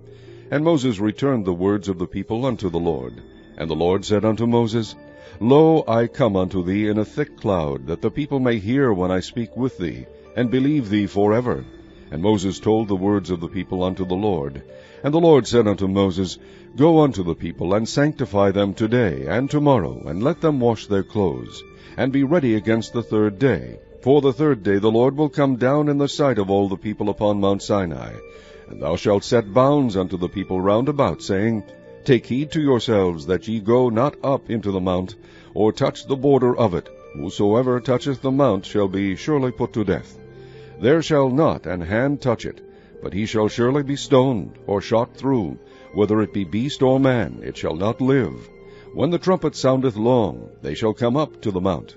Speaker 1: And Moses returned the words of the people unto the Lord. And the Lord said unto Moses, Lo, I come unto thee in a thick cloud, that the people may hear when I speak with thee, and believe thee forever. And Moses told the words of the people unto the Lord. And the Lord said unto Moses, Go unto the people, and sanctify them today and tomorrow, and let them wash their clothes, and be ready against the third day. For the third day the Lord will come down in the sight of all the people upon Mount Sinai. And thou shalt set bounds unto the people round about, saying, Take heed to yourselves that ye go not up into the mount, or touch the border of it. Whosoever toucheth the mount shall be surely put to death. There shall not an hand touch it, but he shall surely be stoned, or shot through. Whether it be beast or man, it shall not live. When the trumpet soundeth long, they shall come up to the mount.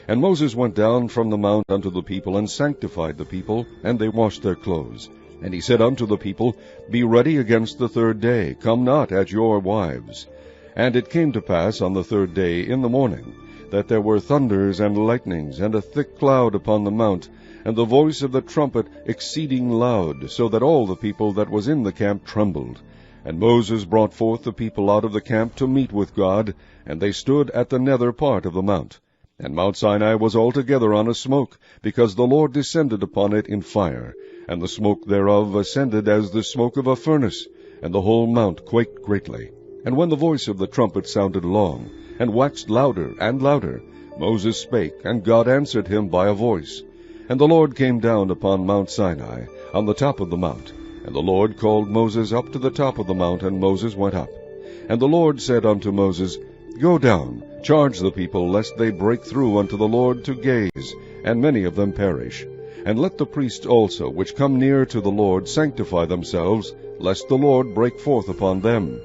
Speaker 1: And Moses went down from the mount unto the people, and sanctified the people, and they washed their clothes. And he said unto the people, Be ready against the third day, come not at your wives. And it came to pass on the third day in the morning, that there were thunders and lightnings, and a thick cloud upon the mount, and the voice of the trumpet exceeding loud, so that all the people that was in the camp trembled. And Moses brought forth the people out of the camp to meet with God, and they stood at the nether part of the mount. And Mount Sinai was altogether on a smoke, because the Lord descended upon it in fire, and the smoke thereof ascended as the smoke of a furnace, and the whole mount quaked greatly. And when the voice of the trumpet sounded long, and waxed louder and louder, Moses spake, and God answered him by a voice. And the Lord came down upon Mount Sinai, on the top of the mount. And the Lord called Moses up to the top of the mount, and Moses went up. And the Lord said unto Moses, Go down, charge the people, lest they break through unto the Lord to gaze, and many of them perish. And let the priests also, which come near to the Lord, sanctify themselves, lest the Lord break forth upon them.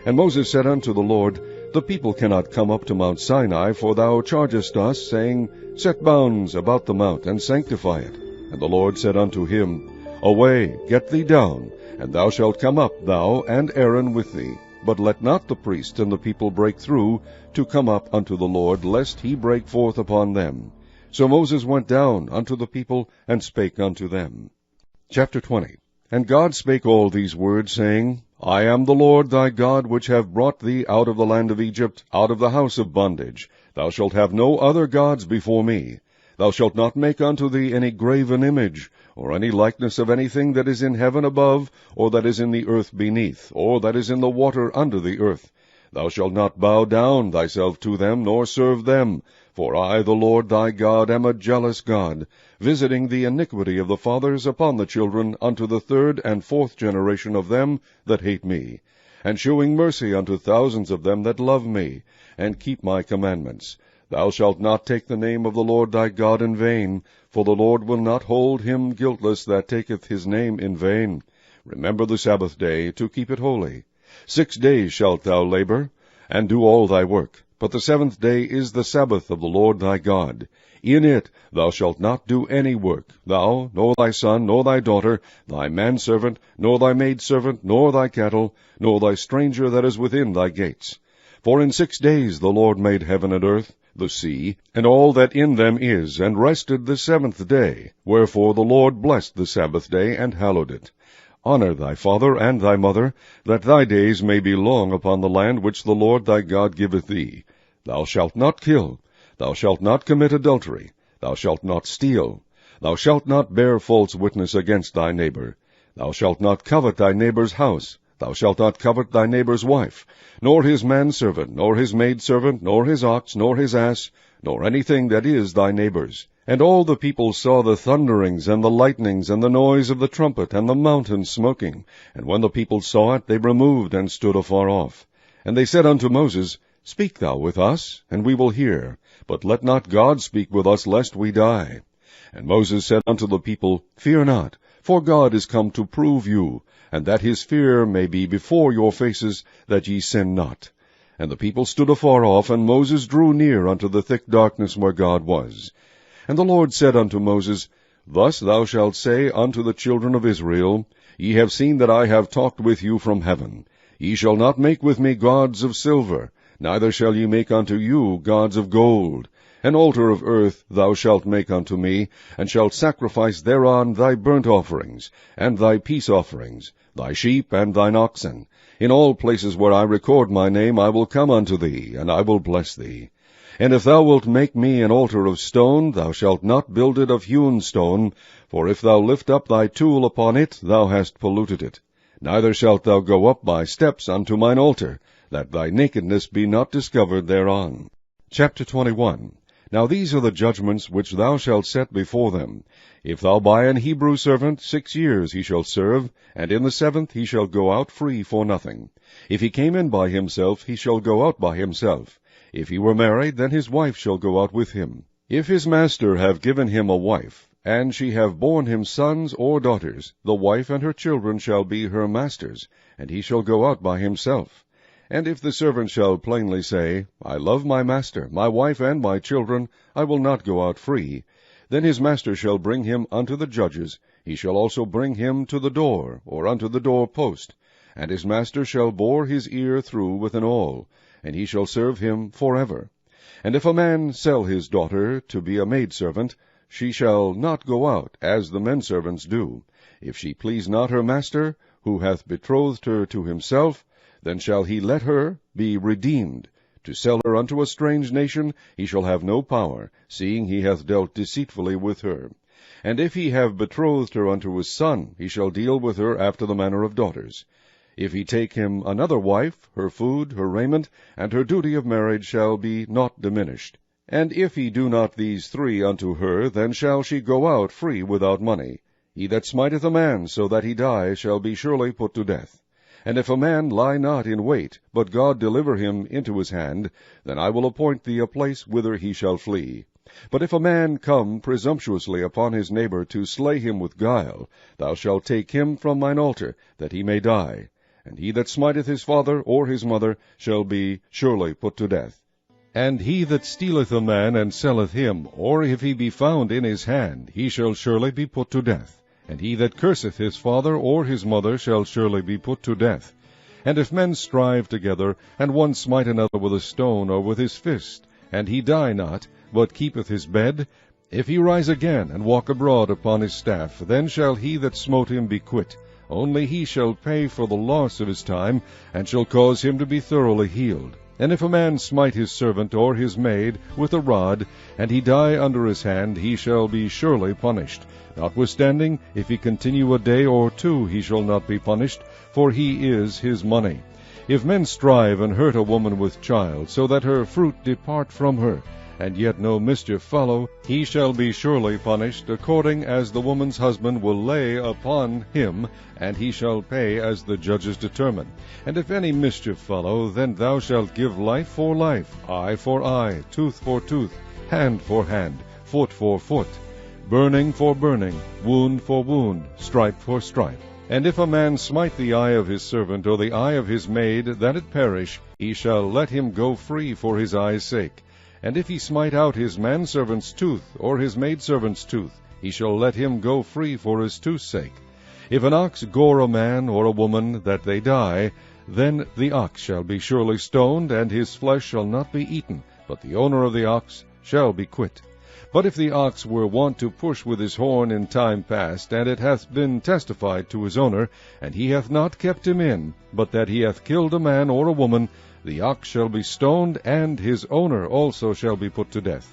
Speaker 1: And Moses said unto the Lord, The people cannot come up to Mount Sinai, for thou chargest us, saying, Set bounds about the mount, and sanctify it. And the Lord said unto him, Away, get thee down, and thou shalt come up, thou and Aaron with thee. But let not the priests and the people break through to come up unto the Lord, lest he break forth upon them. So Moses went down unto the people, and spake unto them. Chapter 20. And God spake all these words, saying, I am the Lord thy God, which have brought thee out of the land of Egypt, out of the house of bondage. Thou shalt have no other gods before me. Thou shalt not make unto thee any graven image, or any likeness of anything that is in heaven above, or that is in the earth beneath, or that is in the water under the earth. Thou shalt not bow down thyself to them, nor serve them. For I, the Lord thy God, am a jealous God, visiting the iniquity of the fathers upon the children unto the third and fourth generation of them that hate me, and shewing mercy unto thousands of them that love me, and keep my commandments. Thou shalt not take the name of the Lord thy God in vain, for the Lord will not hold him guiltless that taketh his name in vain. Remember the Sabbath day, to keep it holy. 6 days shalt thou labor, and do all thy work. But the seventh day is the Sabbath of the Lord thy God. In it thou shalt not do any work, thou, nor thy son, nor thy daughter, thy manservant, nor thy maidservant, nor thy cattle, nor thy stranger that is within thy gates. For in 6 days the Lord made heaven and earth, the sea, and all that in them is, and rested the seventh day. Wherefore the Lord blessed the Sabbath day, and hallowed it. Honor thy father and thy mother, that thy days may be long upon the land which the Lord thy God giveth thee. Thou shalt not kill. Thou shalt not commit adultery. Thou shalt not steal. Thou shalt not bear false witness against thy neighbor. Thou shalt not covet thy neighbor's house. Thou shalt not covet thy neighbor's wife, nor his manservant, nor his maidservant, nor his ox, nor his ass, nor anything that is thy neighbor's. And all the people saw the thunderings, and the lightnings, and the noise of the trumpet, and the mountain smoking. And when the people saw it, they removed, and stood afar off. And they said unto Moses, Speak thou with us, and we will hear. But let not God speak with us, lest we die. And Moses said unto the people, Fear not, for God is come to prove you, and that his fear may be before your faces, that ye sin not. And the people stood afar off, and Moses drew near unto the thick darkness where God was. And the Lord said unto Moses, Thus thou shalt say unto the children of Israel, Ye have seen that I have talked with you from heaven. Ye shall not make with me gods of silver, neither shall ye make unto you gods of gold. An altar of earth thou shalt make unto me, and shalt sacrifice thereon thy burnt offerings, and thy peace offerings, thy sheep and thine oxen. In all places where I record my name I will come unto thee, and I will bless thee. And if thou wilt make me an altar of stone, thou shalt not build it of hewn stone, for if thou lift up thy tool upon it, thou hast polluted it. Neither shalt thou go up by steps unto mine altar, that thy nakedness be not discovered thereon. Chapter 21. Now these are the judgments which thou shalt set before them. If thou buy an Hebrew servant, 6 years he shall serve, and in the 7th he shall go out free for nothing. If he came in by himself, he shall go out by himself. If he were married, then his wife shall go out with him. If his master have given him a wife, and she have borne him sons or daughters, the wife and her children shall be her master's, and he shall go out by himself. And if the servant shall plainly say, I love my master, my wife, and my children, I will not go out free, then his master shall bring him unto the judges. He shall also bring him to the door, or unto the door post, and his master shall bore his ear through with an awl, and he shall serve him forever. And if a man sell his daughter to be a maidservant, she shall not go out, as the menservants do. If she please not her master, who hath betrothed her to himself, then shall he let her be redeemed. To sell her unto a strange nation he shall have no power, seeing he hath dealt deceitfully with her. And if he have betrothed her unto his son, he shall deal with her after the manner of daughters. If he take him another wife, her food, her raiment, and her duty of marriage shall be not diminished. And if he do not these 3 unto her, then shall she go out free without money. He that smiteth a man so that he die shall be surely put to death. And if a man lie not in wait, but God deliver him into his hand, then I will appoint thee a place whither he shall flee. But if a man come presumptuously upon his neighbor to slay him with guile, thou shalt take him from mine altar, that he may die. And he that smiteth his father or his mother shall be surely put to death. And he that stealeth a man and selleth him, or if he be found in his hand, he shall surely be put to death. And he that curseth his father or his mother shall surely be put to death. And if men strive together, and one smite another with a stone or with his fist, and he die not, but keepeth his bed, if he rise again and walk abroad upon his staff, then shall he that smote him be quit. Only he shall pay for the loss of his time, and shall cause him to be thoroughly healed. And if a man smite his servant or his maid with a rod, and he die under his hand, he shall be surely punished. Notwithstanding, if he continue a day or 2, he shall not be punished, for he is his money. If men strive and hurt a woman with child, so that her fruit depart from her, and yet no mischief follow, he shall be surely punished, according as the woman's husband will lay upon him, and he shall pay as the judges determine. And if any mischief follow, then thou shalt give life for life, eye for eye, tooth for tooth, hand for hand, foot for foot, burning for burning, wound for wound, stripe for stripe. And if a man smite the eye of his servant or the eye of his maid, that it perish, he shall let him go free for his eye's sake. And if he smite out his manservant's tooth, or his maidservant's tooth, he shall let him go free for his tooth's sake. If an ox gore a man or a woman, that they die, then the ox shall be surely stoned, and his flesh shall not be eaten, but the owner of the ox shall be quit. But if the ox were wont to push with his horn in time past, and it hath been testified to his owner, and he hath not kept him in, but that he hath killed a man or a woman, the ox shall be stoned, and his owner also shall be put to death.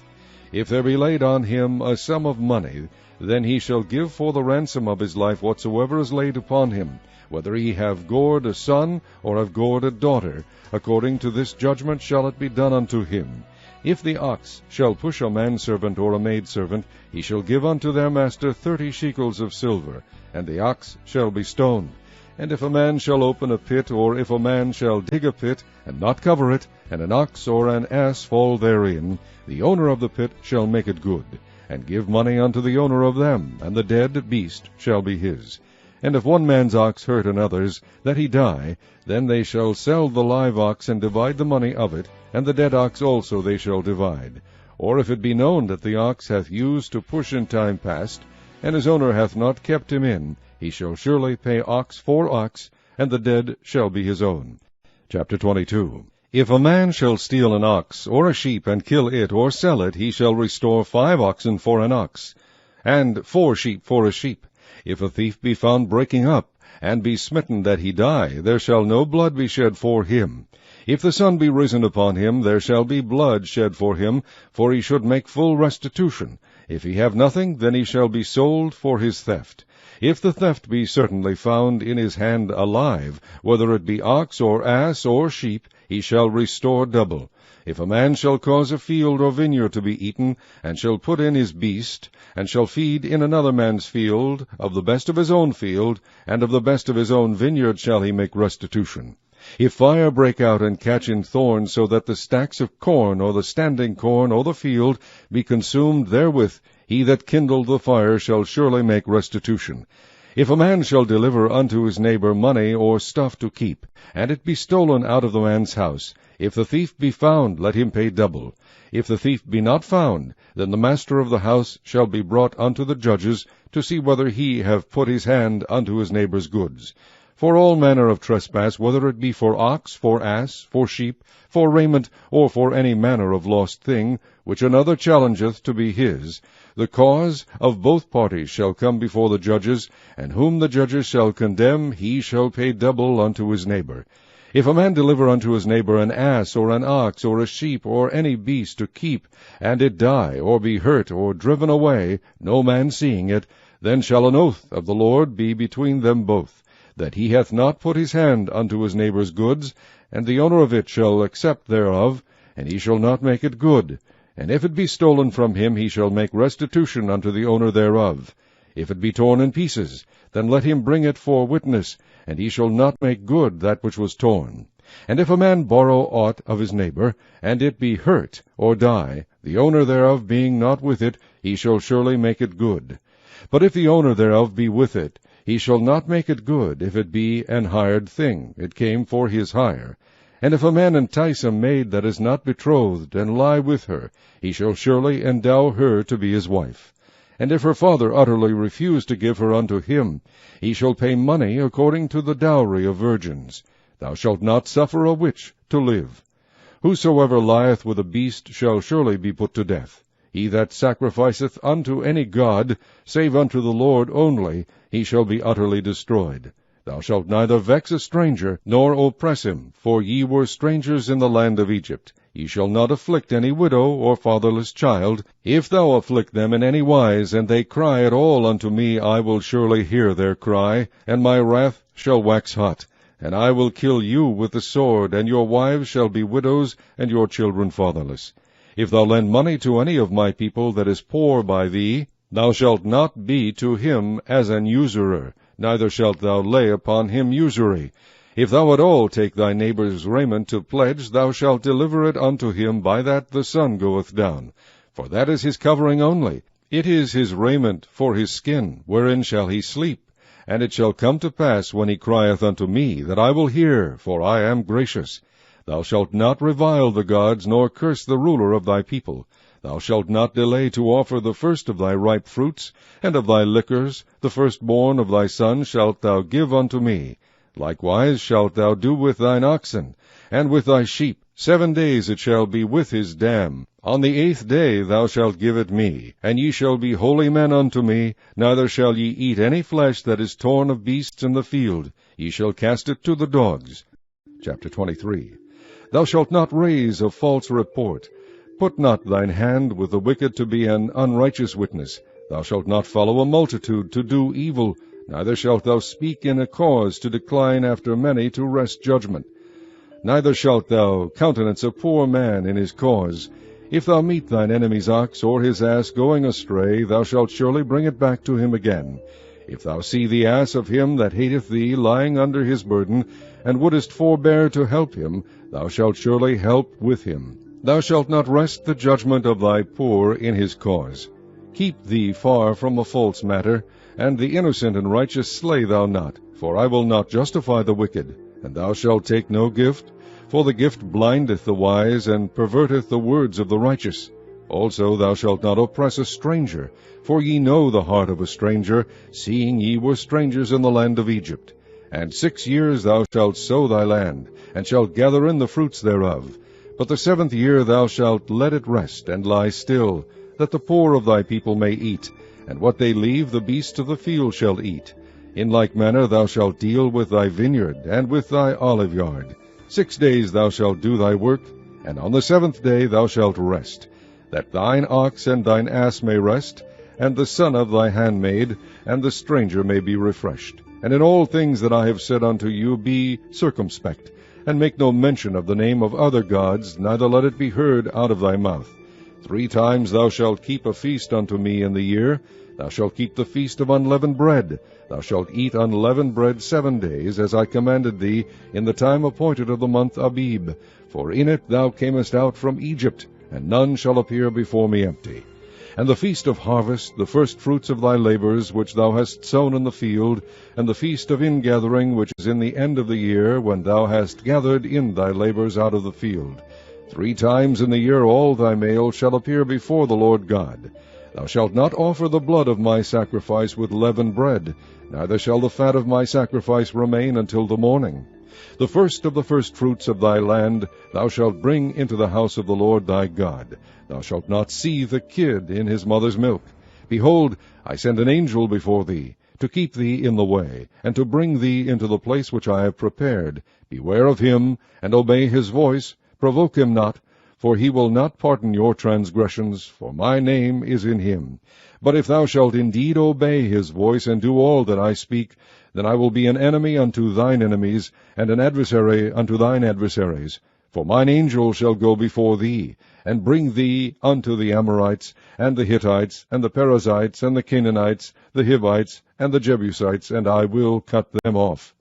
Speaker 1: If there be laid on him a sum of money, then he shall give for the ransom of his life whatsoever is laid upon him, whether he have gored a son or have gored a daughter. According to this judgment shall it be done unto him. If the ox shall push a manservant or a maidservant, he shall give unto their master 30 shekels of silver, and the ox shall be stoned. And if a man shall open a pit, or if a man shall dig a pit, and not cover it, and an ox or an ass fall therein, the owner of the pit shall make it good, and give money unto the owner of them, and the dead beast shall be his. And if one man's ox hurt another's, that he die, then they shall sell the live ox, and divide the money of it, and the dead ox also they shall divide. Or if it be known that the ox hath used to push in time past, and his owner hath not kept him in, he shall surely pay ox for ox, and the dead shall be his own. Chapter 22. If a man shall steal an ox, or a sheep, and kill it, or sell it, he shall restore 5 oxen for an ox, and 4 sheep for a sheep. If a thief be found breaking up, and be smitten that he die, there shall no blood be shed for him. If the sun be risen upon him, there shall be blood shed for him, for he should make full restitution. If he have nothing, then he shall be sold for his theft. If the theft be certainly found in his hand alive, whether it be ox or ass or sheep, he shall restore double. If a man shall cause a field or vineyard to be eaten, and shall put in his beast, and shall feed in another man's field, of the best of his own field, and of the best of his own vineyard shall he make restitution. If fire break out and catch in thorns, so that the stacks of corn, or the standing corn, or the field, be consumed therewith, he that kindled the fire shall surely make restitution. If a man shall deliver unto his neighbor money or stuff to keep, and it be stolen out of the man's house, if the thief be found, let him pay double. If the thief be not found, then the master of the house shall be brought unto the judges, to see whether he have put his hand unto his neighbor's goods. For all manner of trespass, whether it be for ox, for ass, for sheep, for raiment, or for any manner of lost thing, which another challengeth to be his, the cause of both parties shall come before the judges, and whom the judges shall condemn, he shall pay double unto his neighbor. If a man deliver unto his neighbor an ass, or an ox, or a sheep, or any beast to keep, and it die, or be hurt, or driven away, no man seeing it, then shall an oath of the Lord be between them both, that he hath not put his hand unto his neighbor's goods, and the owner of it shall accept thereof, and he shall not make it good. And if it be stolen from him, he shall make restitution unto the owner thereof. If it be torn in pieces, then let him bring it for witness, and he shall not make good that which was torn. And if a man borrow aught of his neighbor, and it be hurt, or die, the owner thereof being not with it, he shall surely make it good. But if the owner thereof be with it, he shall not make it good, if it be an hired thing, it came for his hire. And if a man entice a maid that is not betrothed, and lie with her, he shall surely endow her to be his wife. And if her father utterly refuse to give her unto him, he shall pay money according to the dowry of virgins. Thou shalt not suffer a witch to live. Whosoever lieth with a beast shall surely be put to death. He that sacrificeth unto any god, save unto the Lord only, he shall be utterly destroyed. Thou shalt neither vex a stranger, nor oppress him, for ye were strangers in the land of Egypt. Ye shall not afflict any widow or fatherless child. If thou afflict them in any wise, and they cry at all unto me, I will surely hear their cry, and my wrath shall wax hot. And I will kill you with the sword, and your wives shall be widows, and your children fatherless. If thou lend money to any of my people that is poor by thee, thou shalt not be to him as an usurer, neither shalt thou lay upon him usury. If thou at all take thy neighbor's raiment to pledge, thou shalt deliver it unto him by that the sun goeth down. For that is his covering only. It is his raiment for his skin, wherein shall he sleep. And it shall come to pass, when he crieth unto me, that I will hear, for I am gracious. Thou shalt not revile the gods, nor curse the ruler of thy people. Thou shalt not delay to offer the first of thy ripe fruits, and of thy liquors, the firstborn of thy son shalt thou give unto me. Likewise shalt thou do with thine oxen, and with thy sheep. 7 days it shall be with his dam. On the 8th day thou shalt give it me, and ye shall be holy men unto me, neither shall ye eat any flesh that is torn of beasts in the field. Ye shall cast it to the dogs. Chapter 23. Thou shalt not raise a false report. Put not thine hand with the wicked to be an unrighteous witness. Thou shalt not follow a multitude to do evil, neither shalt thou speak in a cause to decline after many to wrest judgment. Neither shalt thou countenance a poor man in his cause. If thou meet thine enemy's ox or his ass going astray, thou shalt surely bring it back to him again. If thou see the ass of him that hateth thee lying under his burden, and wouldest forbear to help him, thou shalt surely help with him. Thou shalt not wrest the judgment of thy poor in his cause. Keep thee far from a false matter, and the innocent and righteous slay thou not, for I will not justify the wicked. And thou shalt take no gift, for the gift blindeth the wise, and perverteth the words of the righteous. Also thou shalt not oppress a stranger, for ye know the heart of a stranger, seeing ye were strangers in the land of Egypt. And 6 years thou shalt sow thy land, and shalt gather in the fruits thereof. But the 7th year thou shalt let it rest, and lie still, that the poor of thy people may eat, and what they leave the beasts of the field shall eat. In like manner thou shalt deal with thy vineyard, and with thy oliveyard. 6 days thou shalt do thy work, and on the 7th day thou shalt rest, that thine ox and thine ass may rest, and the son of thy handmaid, and the stranger may be refreshed. And in all things that I have said unto you be circumspect, and make no mention of the name of other gods, neither let it be heard out of thy mouth. 3 times thou shalt keep a feast unto me in the year. Thou shalt keep the feast of unleavened bread. Thou shalt eat unleavened bread 7 days, as I commanded thee, in the time appointed of the month Abib. For in it thou camest out from Egypt, and none shall appear before me empty. And the feast of harvest, the first fruits of thy labors, which thou hast sown in the field, and the feast of ingathering, which is in the end of the year, when thou hast gathered in thy labors out of the field. 3 times in the year all thy male shall appear before the Lord God. Thou shalt not offer the blood of my sacrifice with leavened bread, neither shall the fat of my sacrifice remain until the morning. The first of the firstfruits of thy land thou shalt bring into the house of the Lord thy God. Thou shalt not seethe a kid in his mother's milk. Behold, I send an angel before thee, to keep thee in the way, and to bring thee into the place which I have prepared. Beware of him, and obey his voice. Provoke him not, for he will not pardon your transgressions, for my name is in him. But if thou shalt indeed obey his voice, and do all that I speak, then I will be an enemy unto thine enemies, and an adversary unto thine adversaries. For mine angel shall go before thee, and bring thee unto the Amorites, and the Hittites, and the Perizzites, and the Canaanites, the Hivites, and the Jebusites, and I will cut them off.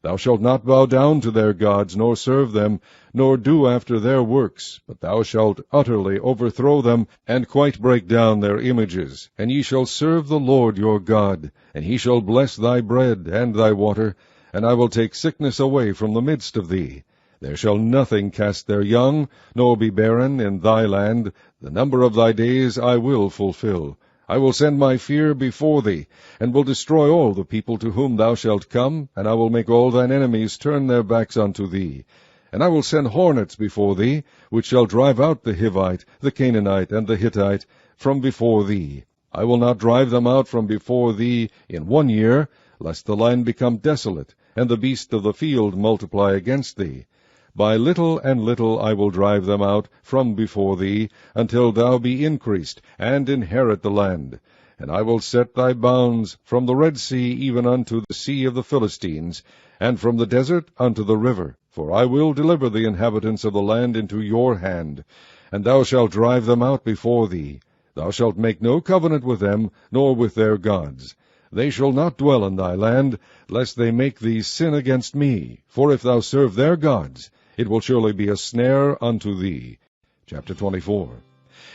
Speaker 1: Thou shalt not bow down to their gods, nor serve them, nor do after their works, but thou shalt utterly overthrow them, and quite break down their images. And ye shall serve the Lord your God, and he shall bless thy bread and thy water, and I will take sickness away from the midst of thee. There shall nothing cast their young, nor be barren in thy land. The number of thy days I will fulfill. I will send my fear before thee, and will destroy all the people to whom thou shalt come, and I will make all thine enemies turn their backs unto thee. And I will send hornets before thee, which shall drive out the Hivite, the Canaanite, and the Hittite from before thee. I will not drive them out from before thee in 1 year, lest the land become desolate, and the beasts of the field multiply against thee. By little and little I will drive them out from before thee, until thou be increased, and inherit the land. And I will set thy bounds from the Red Sea even unto the sea of the Philistines, and from the desert unto the river. For I will deliver the inhabitants of the land into your hand, and thou shalt drive them out before thee. Thou shalt make no covenant with them, nor with their gods. They shall not dwell in thy land, lest they make thee sin against me. For if thou serve their gods, it will surely be a snare unto thee. Chapter 24.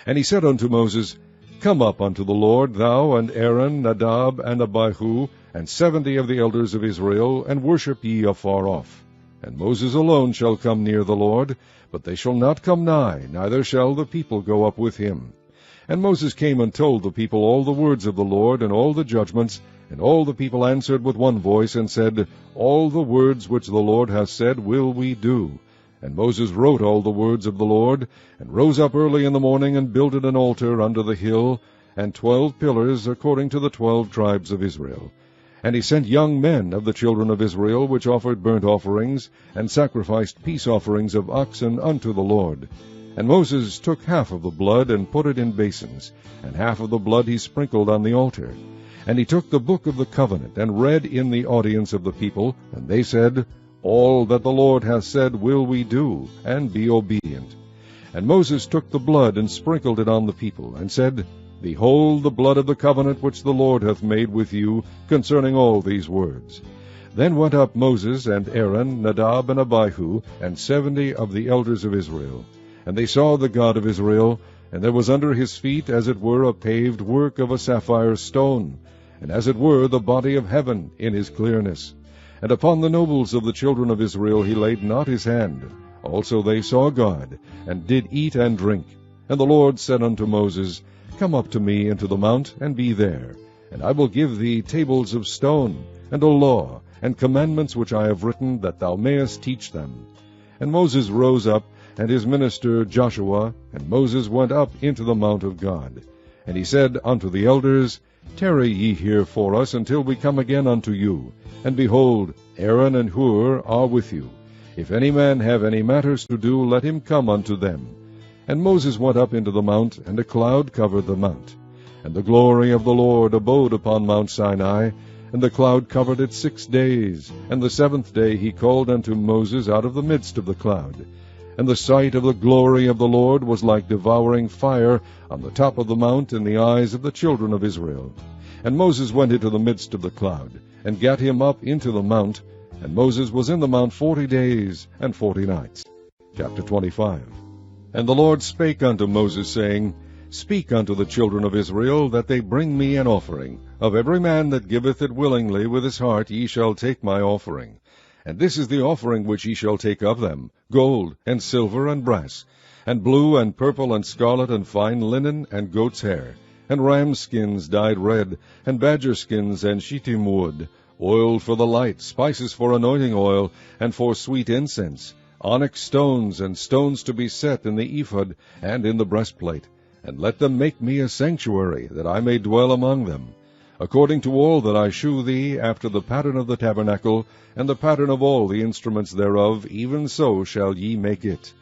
Speaker 1: And he said unto Moses, Come up unto the Lord, thou and Aaron, Nadab, and Abihu, and 70 of the elders of Israel, and worship ye afar off. And Moses alone shall come near the Lord, but they shall not come nigh, neither shall the people go up with him. And Moses came and told the people all the words of the Lord, and all the judgments. And all the people answered with one voice, and said, All the words which the Lord hath said will we do. And Moses wrote all the words of the Lord, and rose up early in the morning, and builded an altar under the hill, and 12 pillars according to the 12 tribes of Israel. And he sent young men of the children of Israel, which offered burnt offerings, and sacrificed peace offerings of oxen unto the Lord. And Moses took half of the blood, and put it in basins, and half of the blood he sprinkled on the altar. And he took the book of the covenant, and read in the audience of the people, and they said, All that the Lord hath said will we do, and be obedient. And Moses took the blood, and sprinkled it on the people, and said, Behold the blood of the covenant which the Lord hath made with you concerning all these words. Then went up Moses and Aaron, Nadab and Abihu, and 70 of the elders of Israel. And they saw the God of Israel, and there was under his feet as it were a paved work of a sapphire stone, and as it were the body of heaven in his clearness. And upon the nobles of the children of Israel he laid not his hand. Also they saw God, and did eat and drink. And the Lord said unto Moses, Come up to me into the mount, and be there. And I will give thee tables of stone, and a law, and commandments which I have written, that thou mayest teach them. And Moses rose up, and his minister Joshua, and Moses went up into the mount of God. And he said unto the elders, Tarry ye here for us until we come again unto you. And behold, Aaron and Hur are with you. If any man have any matters to do, let him come unto them. And Moses went up into the mount, and a cloud covered the mount. And the glory of the Lord abode upon Mount Sinai, and the cloud covered it 6 days. And the 7th day he called unto Moses out of the midst of the cloud. And the sight of the glory of the Lord was like devouring fire on the top of the mount in the eyes of the children of Israel. And Moses went into the midst of the cloud, and gat him up into the mount. And Moses was in the mount 40 days and 40 nights. Chapter 25. And the Lord spake unto Moses, saying, Speak unto the children of Israel, that they bring me an offering. Of every man that giveth it willingly with his heart ye shall take my offering. And this is the offering which ye shall take of them, gold, and silver, and brass, and blue, and purple, and scarlet, and fine linen, and goat's hair, and ram skins dyed red, and badger skins, and shittim wood, oil for the light, spices for anointing oil, and for sweet incense, onyx stones, and stones to be set in the ephod and in the breastplate. And let them make me a sanctuary, that I may dwell among them. According to all that I shew thee, after the pattern of the tabernacle, and the pattern of all the instruments thereof, even so shall ye make it.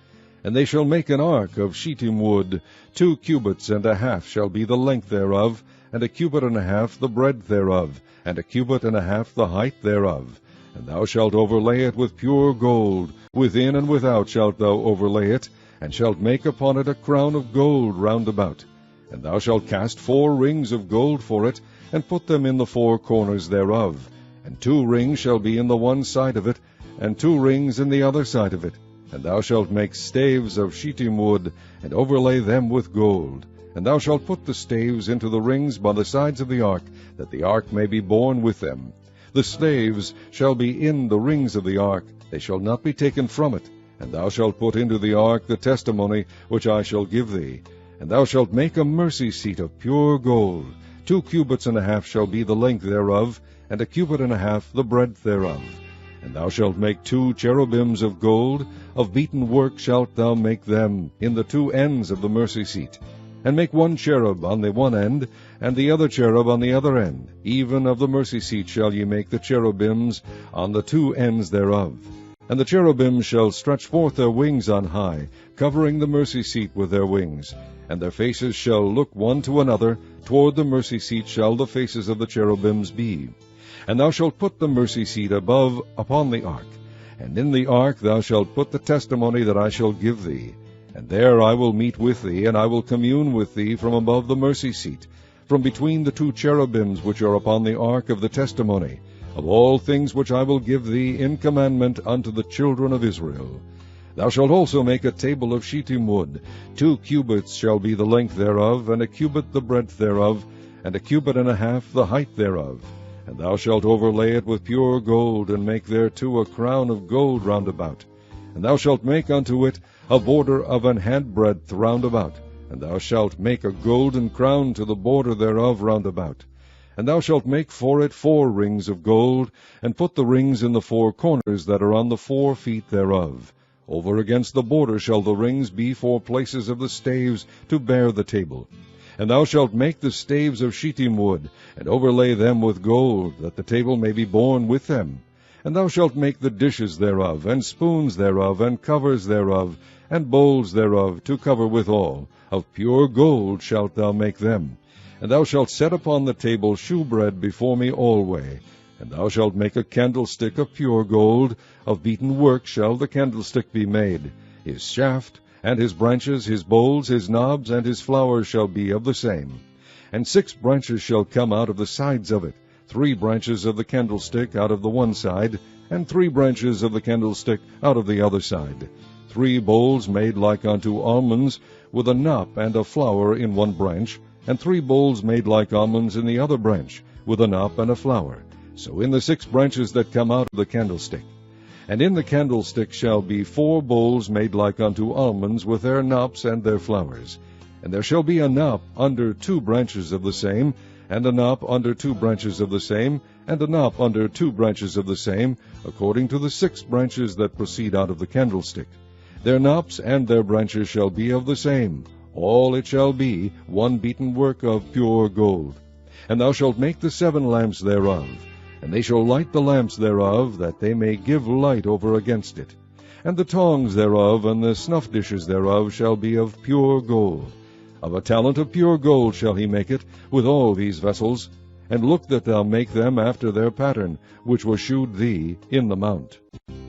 Speaker 1: And they shall make an ark of shittim wood, 2 cubits and a half shall be the length thereof, and 1 cubit and a half the breadth thereof, and 1 cubit and a half the height thereof. And thou shalt overlay it with pure gold, within and without shalt thou overlay it, and shalt make upon it a crown of gold round about. And thou shalt cast 4 rings of gold for it, and put them in the 4 corners thereof. And 2 rings shall be in the one side of it, and 2 rings in the other side of it. And thou shalt make staves of shittim wood, and overlay them with gold. And thou shalt put the staves into the rings by the sides of the ark, that the ark may be borne with them. The staves shall be in the rings of the ark, they shall not be taken from it. And thou shalt put into the ark the testimony which I shall give thee. And thou shalt make a mercy seat of pure gold. 2 cubits and a half shall be the length thereof, and 1 cubit and a half the breadth thereof. And thou shalt make 2 cherubims of gold, of beaten work shalt thou make them, in the 2 ends of the mercy seat. And make 1 cherub on the one end, and the other cherub on the other end. Even of the mercy seat shall ye make the cherubims on the 2 ends thereof. And the cherubims shall stretch forth their wings on high, covering the mercy seat with their wings. And their faces shall look one to another, toward the mercy seat shall the faces of the cherubims be. And thou shalt put the mercy seat above upon the ark. And in the ark thou shalt put the testimony that I shall give thee. And there I will meet with thee, and I will commune with thee from above the mercy seat, from between the 2 cherubims which are upon the ark of the testimony, of all things which I will give thee in commandment unto the children of Israel. Thou shalt also make a table of shittim wood. 2 cubits shall be the length thereof, and 1 cubit the breadth thereof, and 1 cubit and a half the height thereof. And thou shalt overlay it with pure gold, and make thereto a crown of gold round about. And thou shalt make unto it a border of an handbreadth round about. And thou shalt make a golden crown to the border thereof round about. And thou shalt make for it 4 rings of gold, and put the rings in the 4 corners that are on the 4 feet thereof. Over against the border shall the rings be for places of the staves to bear the table. And thou shalt make the staves of shittim wood, and overlay them with gold, that the table may be borne with them. And thou shalt make the dishes thereof, and spoons thereof, and covers thereof, and bowls thereof, to cover withal. Of pure gold shalt thou make them. And thou shalt set upon the table shewbread before me alway. And thou shalt make a candlestick of pure gold, of beaten work shall the candlestick be made. His shaft, and his branches, his bowls, his knobs, and his flowers shall be of the same. And 6 branches shall come out of the sides of it, 3 branches of the candlestick out of the one side, and 3 branches of the candlestick out of the other side. 3 bowls made like unto almonds, with a knop and a flower in one branch, and 3 bowls made like almonds in the other branch, with a knop and a flower. So in the 6 branches that come out of the candlestick. And in the candlestick shall be 4 bowls made like unto almonds, with their knops and their flowers. And there shall be a knop under 2 branches of the same, and a knop under 2 branches of the same, and a knop under 2 branches of the same, according to the 6 branches that proceed out of the candlestick. Their knops and their branches shall be of the same. all it shall be one beaten work of pure gold. And thou shalt make the 7 lamps thereof, and they shall light the lamps thereof, that they may give light over against it. And the tongs thereof and the snuff dishes thereof shall be of pure gold. Of a talent of pure gold shall he make it, with all these vessels. And look that thou make them after their pattern, which was shewed thee in the mount.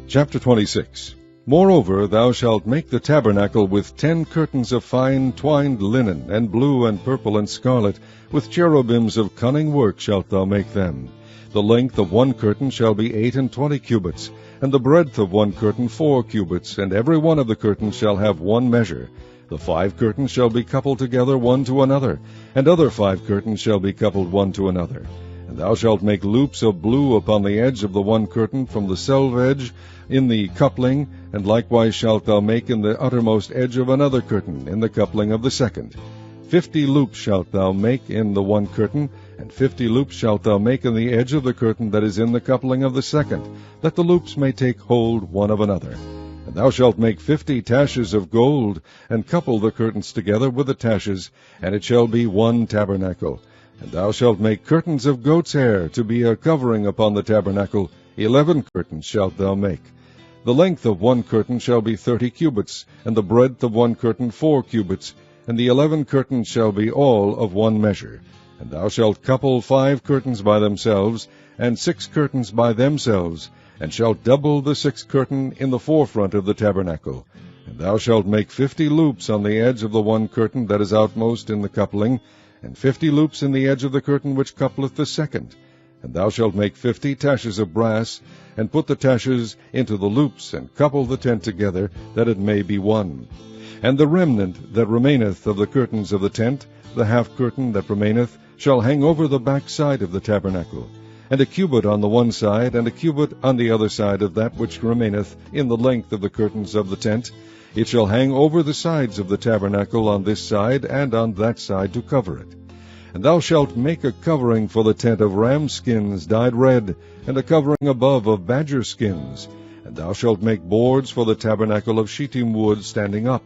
Speaker 1: Chapter 26. Moreover, thou shalt make the tabernacle with 10 curtains of fine twined linen, and blue and purple and scarlet, with cherubims of cunning work shalt thou make them. The length of one curtain shall be 28 cubits, and the breadth of one curtain 4 cubits, and every one of the curtains shall have one measure. The 5 curtains shall be coupled together one to another, and other 5 curtains shall be coupled one to another. And thou shalt make loops of blue upon the edge of the one curtain from the selve edge in the coupling, and likewise shalt thou make in the uttermost edge of another curtain in the coupling of the second. 50 loops shalt thou make in the one curtain, and 50 loops shalt thou make in the edge of the curtain that is in the coupling of the second, that the loops may take hold one of another. And thou shalt make 50 taches of gold, and couple the curtains together with the taches, and it shall be one tabernacle. And thou shalt make curtains of goat's hair to be a covering upon the tabernacle. 11 curtains shalt thou make. The length of one curtain shall be 30 cubits, and the breadth of one curtain 4 cubits, and the 11 curtains shall be all of one measure. And thou shalt couple 5 curtains by themselves, and 6 curtains by themselves, and shalt double the 6th curtain in the forefront of the tabernacle. And thou shalt make 50 loops on the edge of the one curtain that is outmost in the coupling, and 50 loops in the edge of the curtain which coupleth the second. And thou shalt make 50 taches of brass, and put the taches into the loops, and couple the tent together, that it may be one. And the remnant that remaineth of the curtains of the tent, the half curtain that remaineth, shall hang over the back side of the tabernacle, and a cubit on the one side, and a cubit on the other side of that which remaineth in the length of the curtains of the tent. It shall hang over the sides of the tabernacle on this side and on that side to cover it. And thou shalt make a covering for the tent of ram skins dyed red, and a covering above of badger skins. And thou shalt make boards for the tabernacle of shittim wood standing up.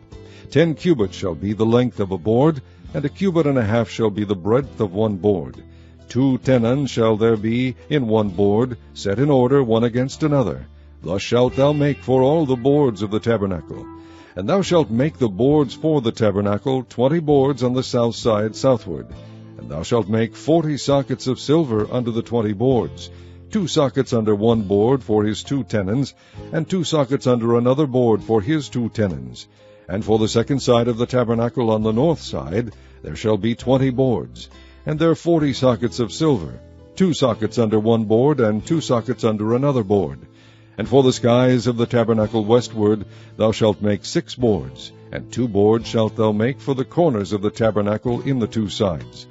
Speaker 1: 10 cubits shall be the length of a board, and a cubit and a half shall be the breadth of one board. 2 tenons shall there be in one board, set in order one against another. Thus shalt thou make for all the boards of the tabernacle. And thou shalt make the boards for the tabernacle, 20 boards on the south side southward. And thou shalt make 40 sockets of silver under the 20 boards, 2 sockets under one board for his 2 tenons, and 2 sockets under another board for his 2 tenons. And for the second side of the tabernacle on the north side there shall be 20 boards, and there 40 sockets of silver, 2 sockets under one board, and 2 sockets under another board. And for the skies of the tabernacle westward thou shalt make 6 boards, and 2 boards shalt thou make for the corners of the tabernacle in the 2 sides.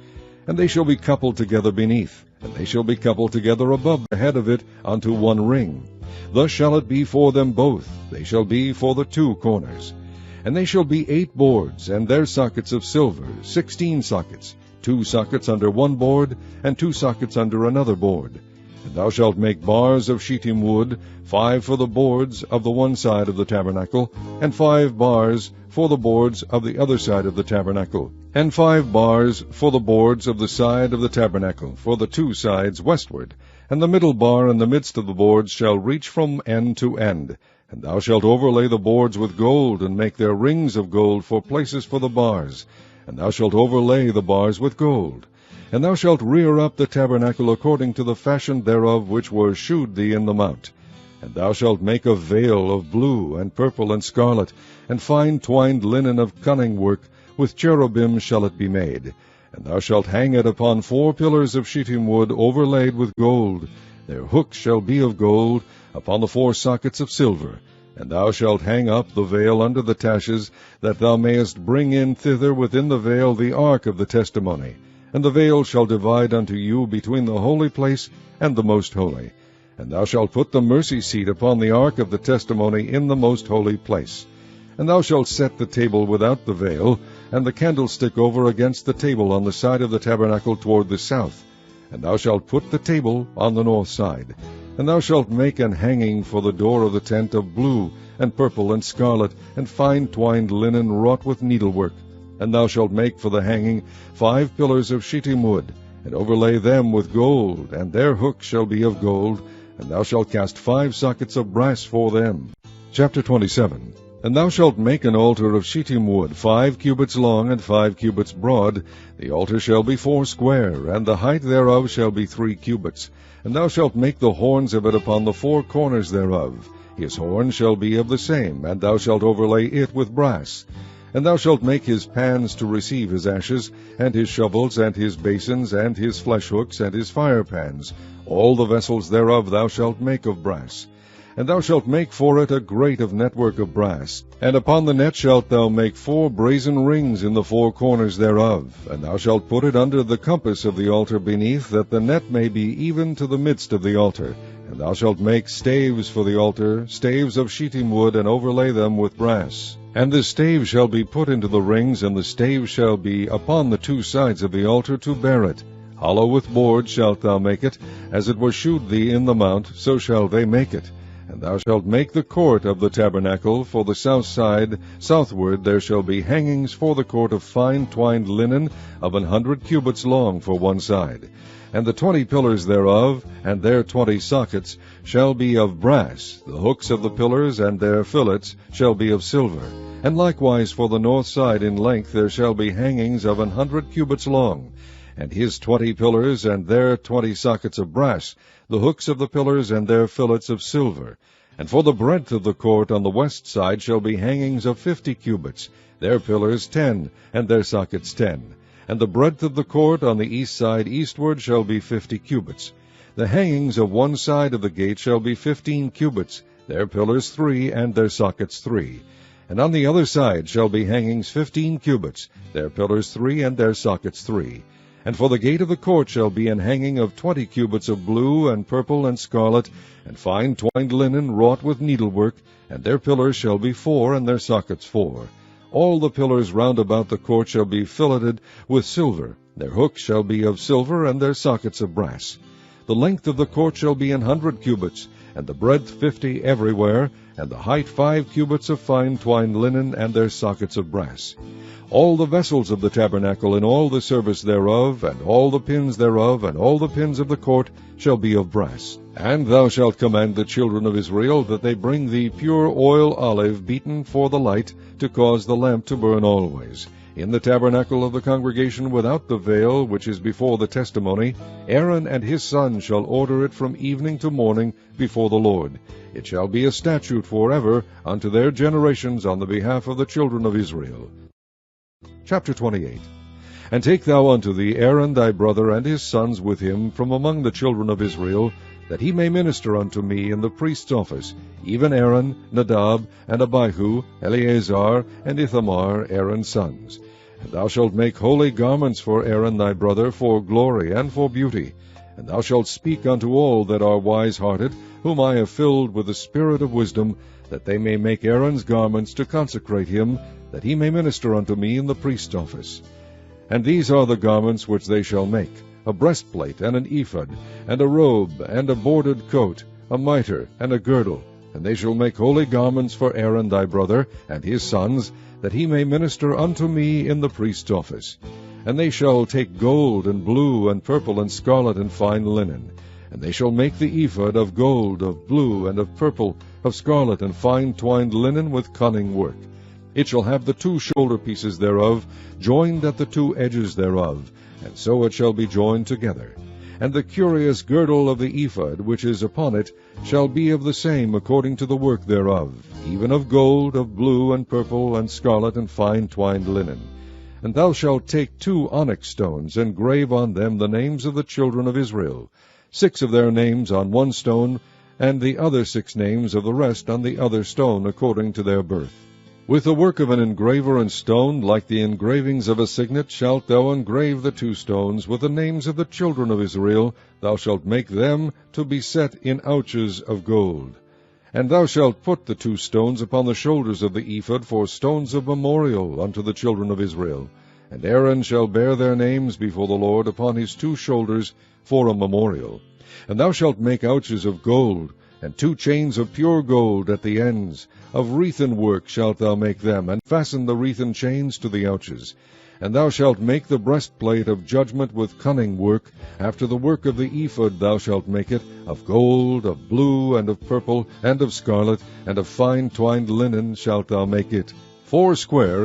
Speaker 1: And they shall be coupled together beneath, and they shall be coupled together above the head of it unto one ring. Thus shall it be for them both, they shall be for the 2 corners. And they shall be 8 boards, and their sockets of silver, 16 sockets, 2 sockets under one board, and 2 sockets under another board. And thou shalt make bars of shittim wood, 5 for the boards of the one side of the tabernacle, and 5 bars for the boards of the other side of the tabernacle, and 5 bars for the boards of the side of the tabernacle, for the 2 sides westward. And the middle bar in the midst of the boards shall reach from end to end. And thou shalt overlay the boards with gold, and make their rings of gold for places for the bars. And thou shalt overlay the bars with gold. And thou shalt rear up the tabernacle according to the fashion thereof which was shewed thee in the mount. And thou shalt make a veil of blue, and purple, and scarlet, and fine twined linen of cunning work, with cherubim shall it be made. And thou shalt hang it upon 4 pillars of shittim wood overlaid with gold. Their hooks shall be of gold, upon the 4 sockets of silver. And thou shalt hang up the veil under the taches, that thou mayest bring in thither within the veil the ark of the testimony. And the veil shall divide unto you between the holy place and the most holy. And thou shalt put the mercy seat upon the ark of the testimony in the most holy place. And thou shalt set the table without the veil, and the candlestick over against the table on the side of the tabernacle toward the south. And thou shalt put the table on the north side. And thou shalt make an hanging for the door of the tent of blue, and purple, and scarlet, and fine twined linen wrought with needlework. And thou shalt make for the hanging 5 pillars of shittim wood, and overlay them with gold, and their hooks shall be of gold, and thou shalt cast 5 sockets of brass for them. Chapter 27. And thou shalt make an altar of shittim wood, 5 cubits long and 5 cubits broad. The altar shall be 4 square, and the height thereof shall be 3 cubits. And thou shalt make the horns of it upon the 4 corners thereof. His horn shall be of the same, and thou shalt overlay it with brass. And thou shalt make his pans to receive his ashes, and his shovels, and his basins, and his flesh hooks, and his fire pans. All the vessels thereof thou shalt make of brass. And thou shalt make for it a grate of network of brass. And upon the net shalt thou make 4 brazen rings in the 4 corners thereof. And thou shalt put it under the compass of the altar beneath, that the net may be even to the midst of the altar. And thou shalt make staves for the altar, staves of shittim wood, and overlay them with brass. And the stave shall be put into the rings, and the stave shall be upon the 2 sides of the altar to bear it. Hollow with boards shalt thou make it, as it was shewed thee in the mount, so shall they make it. And thou shalt make the court of the tabernacle for the south side. Southward there shall be hangings for the court of fine twined linen of 100 cubits long for one side. And the 20 pillars thereof, and their 20 sockets, shall be of brass. The hooks of the pillars and their fillets shall be of silver. And likewise for the north side in length there shall be hangings of 100 cubits long. And his 20 pillars and their 20 sockets of brass, the hooks of the pillars and their fillets of silver. And for the breadth of the court on the west side shall be hangings of 50 cubits, their pillars 10, and their sockets 10. And the breadth of the court on the east side eastward shall be 50 cubits. The hangings of one side of the gate shall be 15 cubits, their pillars 3, and their sockets 3. And on the other side shall be hangings 15 cubits, their pillars 3, and their sockets 3. And for the gate of the court shall be an hanging of 20 cubits of blue, and purple, and scarlet, and fine twined linen wrought with needlework, and their pillars shall be 4, and their sockets 4. All the pillars round about the court shall be filleted with silver. Their hooks shall be of silver, and their sockets of brass. The length of the court shall be 100 cubits, and the breadth 50 everywhere, and the height 5 cubits of fine twined linen, and their sockets of brass. All the vessels of the tabernacle, and all the service thereof, and all the pins thereof, and all the pins of the court, shall be of brass. And thou shalt command the children of Israel that they bring thee pure oil olive beaten for the light, to cause the lamp to burn always. In the tabernacle of the congregation without the veil, which is before the testimony, Aaron and his sons shall order it from evening to morning before the Lord. It shall be a statute forever unto their generations on the behalf of the children of Israel. Chapter 28. And take thou unto thee Aaron thy brother and his sons with him from among the children of Israel, that he may minister unto me in the priest's office, even Aaron, Nadab, and Abihu, Eleazar, and Ithamar, Aaron's sons. And thou shalt make holy garments for Aaron thy brother, for glory and for beauty. And thou shalt speak unto all that are wise-hearted, whom I have filled with the spirit of wisdom, that they may make Aaron's garments to consecrate him, that he may minister unto me in the priest's office. And these are the garments which they shall make: a breastplate, and an ephod, and a robe, and a bordered coat, a mitre, and a girdle. And they shall make holy garments for Aaron thy brother, and his sons, that he may minister unto me in the priest's office. And they shall take gold, and blue, and purple, and scarlet, and fine linen. And they shall make the ephod of gold, of blue, and of purple, of scarlet, and fine twined linen with cunning work. It shall have the 2 shoulder pieces thereof, joined at the 2 edges thereof, and so it shall be joined together. And the curious girdle of the ephod, which is upon it, shall be of the same according to the work thereof, even of gold, of blue, and purple, and scarlet, and fine twined linen. And thou shalt take 2 onyx stones, and grave on them the names of the children of Israel, 6 of their names on one stone, and the other 6 names of the rest on the other stone, according to their birth. With the work of an engraver in stone, like the engravings of a signet, shalt thou engrave the 2 stones with the names of the children of Israel. Thou shalt make them to be set in ouches of gold. And thou shalt put the 2 stones upon the shoulders of the ephod for stones of memorial unto the children of Israel. And Aaron shall bear their names before the Lord upon his 2 shoulders for a memorial. And thou shalt make ouches of gold, and 2 chains of pure gold at the ends. Of wreathen work shalt thou make them, and fasten the wreathen chains to the ouches. And thou shalt make the breastplate of judgment with cunning work. After the work of the ephod thou shalt make it, of gold, of blue, and of purple, and of scarlet, and of fine twined linen shalt thou make it. 4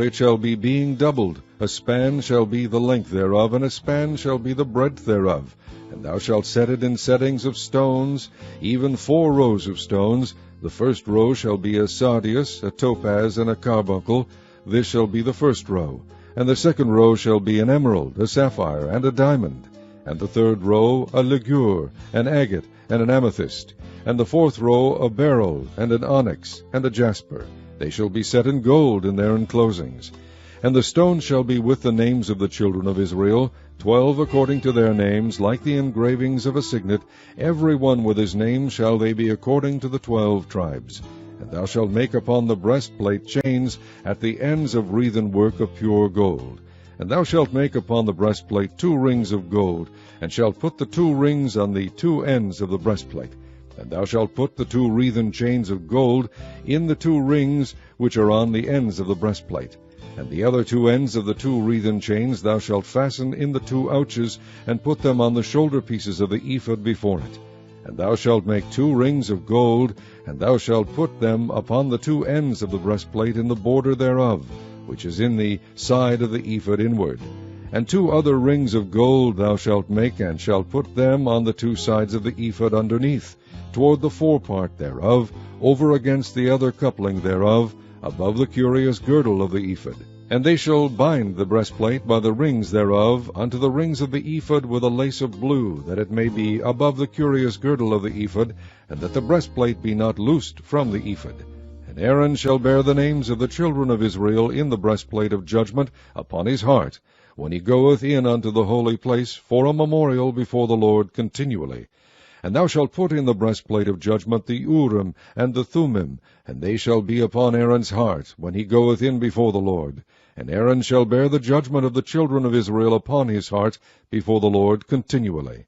Speaker 1: it shall be, being doubled. A span shall be the length thereof, and a span shall be the breadth thereof. And thou shalt set it in settings of stones, even 4 rows of stones. The first row shall be a sardius, a topaz, and a carbuncle. This shall be the first row. And the second row shall be an emerald, a sapphire, and a diamond. And the third row a ligure, an agate, and an amethyst. And the 4th row a beryl, and an onyx, and a jasper. They shall be set in gold in their enclosings. And the stones shall be with the names of the children of Israel, 12 according to their names, like the engravings of a signet. Every one with his name shall they be according to the 12 tribes. And thou shalt make upon the breastplate chains at the ends of wreathen work of pure gold. And thou shalt make upon the breastplate 2 rings of gold, and shalt put the 2 rings on the 2 ends of the breastplate. And thou shalt put the 2 wreathen chains of gold in the 2 rings which are on the ends of the breastplate. And the other 2 ends of the 2 wreathen chains thou shalt fasten in the 2 ouches, and put them on the shoulder pieces of the ephod before it. And thou shalt make 2 rings of gold, and thou shalt put them upon the 2 ends of the breastplate in the border thereof, which is in the side of the ephod inward. And 2 other rings of gold thou shalt make, and shalt put them on the 2 sides of the ephod underneath, toward the forepart thereof, over against the other coupling thereof, above the curious girdle of the ephod. And they shall bind the breastplate by the rings thereof unto the rings of the ephod with a lace of blue, that it may be above the curious girdle of the ephod, and that the breastplate be not loosed from the ephod. And Aaron shall bear the names of the children of Israel in the breastplate of judgment upon his heart, when he goeth in unto the holy place, for a memorial before the Lord continually. And thou shalt put in the breastplate of judgment the Urim and the Thummim, and they shall be upon Aaron's heart, when he goeth in before the Lord. And Aaron shall bear the judgment of the children of Israel upon his heart before the Lord continually.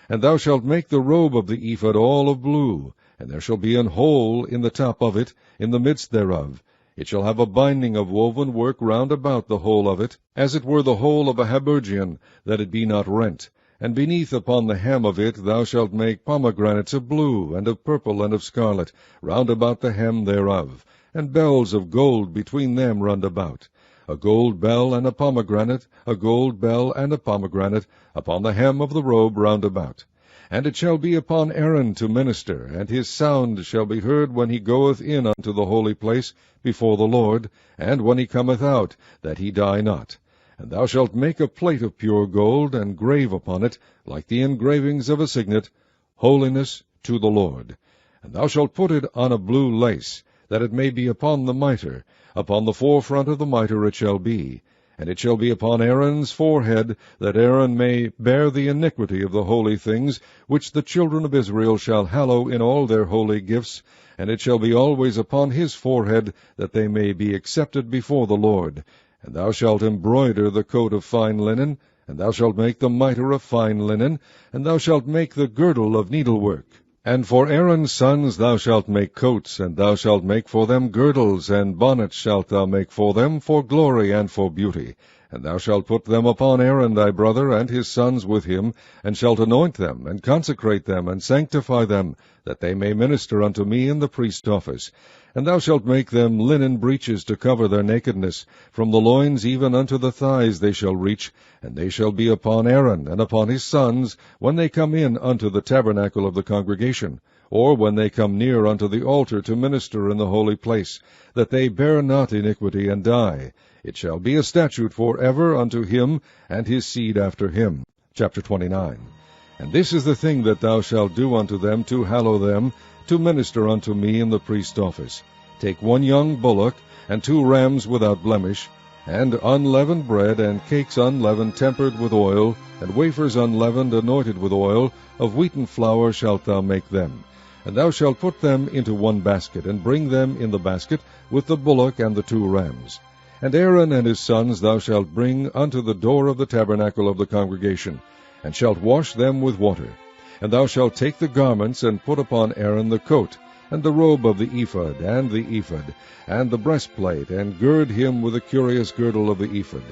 Speaker 1: And thou shalt make the robe of the ephod all of blue, and there shall be an hole in the top of it, in the midst thereof. It shall have a binding of woven work round about the hole of it, as it were the hole of a habergeon, that it be not rent. And beneath upon the hem of it thou shalt make pomegranates of blue, and of purple, and of scarlet, round about the hem thereof, and bells of gold between them round about. A gold bell and a pomegranate, a gold bell and a pomegranate, upon the hem of the robe round about. And it shall be upon Aaron to minister, and his sound shall be heard when he goeth in unto the holy place before the Lord, and when he cometh out, that he die not. And thou shalt make a plate of pure gold, and grave upon it, like the engravings of a signet, Holiness to the Lord. And thou shalt put it on a blue lace, that it may be upon the mitre. Upon the forefront of the mitre it shall be. And it shall be upon Aaron's forehead, that Aaron may bear the iniquity of the holy things, which the children of Israel shall hallow in all their holy gifts. And it shall be always upon his forehead, that they may be accepted before the Lord. And thou shalt embroider the coat of fine linen, and thou shalt make the mitre of fine linen, and thou shalt make the girdle of needlework. And for Aaron's sons thou shalt make coats, and thou shalt make for them girdles, and bonnets shalt thou make for them, for glory and for beauty. And thou shalt put them upon Aaron thy brother, and his sons with him, and shalt anoint them, and consecrate them, and sanctify them, that they may minister unto me in the priest's office. And thou shalt make them linen breeches to cover their nakedness. From the loins even unto the thighs they shall reach, and they shall be upon Aaron and upon his sons, when they come in unto the tabernacle of the congregation, or when they come near unto the altar to minister in the holy place, that they bear not iniquity and die. It shall be a statute for ever unto him and his seed after him. Chapter 29. And this is the thing that thou shalt do unto them to hallow them, to minister unto me in the priest's office. Take 1 young bullock, and 2 rams without blemish, and unleavened bread, and cakes unleavened tempered with oil, and wafers unleavened anointed with oil, of wheaten flour shalt thou make them. And thou shalt put them into 1 basket, and bring them in the basket with the bullock and the 2 rams. And Aaron and his sons thou shalt bring unto the door of the tabernacle of the congregation, and shalt wash them with water. And thou shalt take the garments, and put upon Aaron the coat, and the robe of the ephod, and the ephod, and the breastplate, and gird him with the curious girdle of the ephod.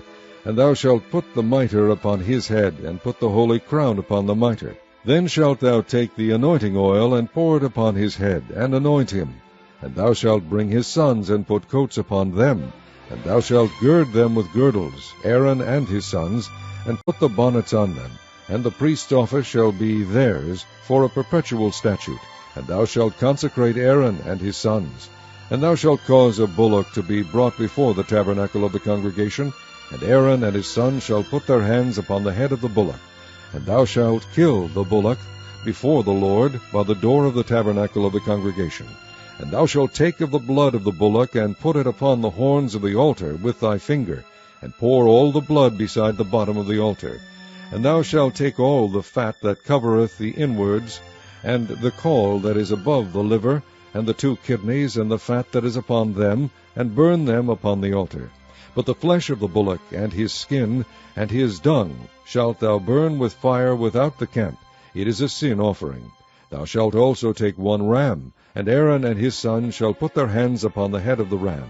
Speaker 1: And thou shalt put the mitre upon his head, and put the holy crown upon the mitre. Then shalt thou take the anointing oil, and pour it upon his head, and anoint him. And thou shalt bring his sons, and put coats upon them. And thou shalt gird them with girdles, Aaron and his sons, and put the bonnets on them. And the priest's office shall be theirs for a perpetual statute. And thou shalt consecrate Aaron and his sons. And thou shalt cause a bullock to be brought before the tabernacle of the congregation, and Aaron and his sons shall put their hands upon the head of the bullock. And thou shalt kill the bullock before the Lord by the door of the tabernacle of the congregation. And thou shalt take of the blood of the bullock, and put it upon the horns of the altar with thy finger, and pour all the blood beside the bottom of the altar. And thou shalt take all the fat that covereth the inwards, and the caul that is above the liver, and the 2 kidneys, and the fat that is upon them, and burn them upon the altar. But the flesh of the bullock, and his skin, and his dung, shalt thou burn with fire without the camp. It is a sin offering. Thou shalt also take 1 ram, and Aaron and his sons shall put their hands upon the head of the ram.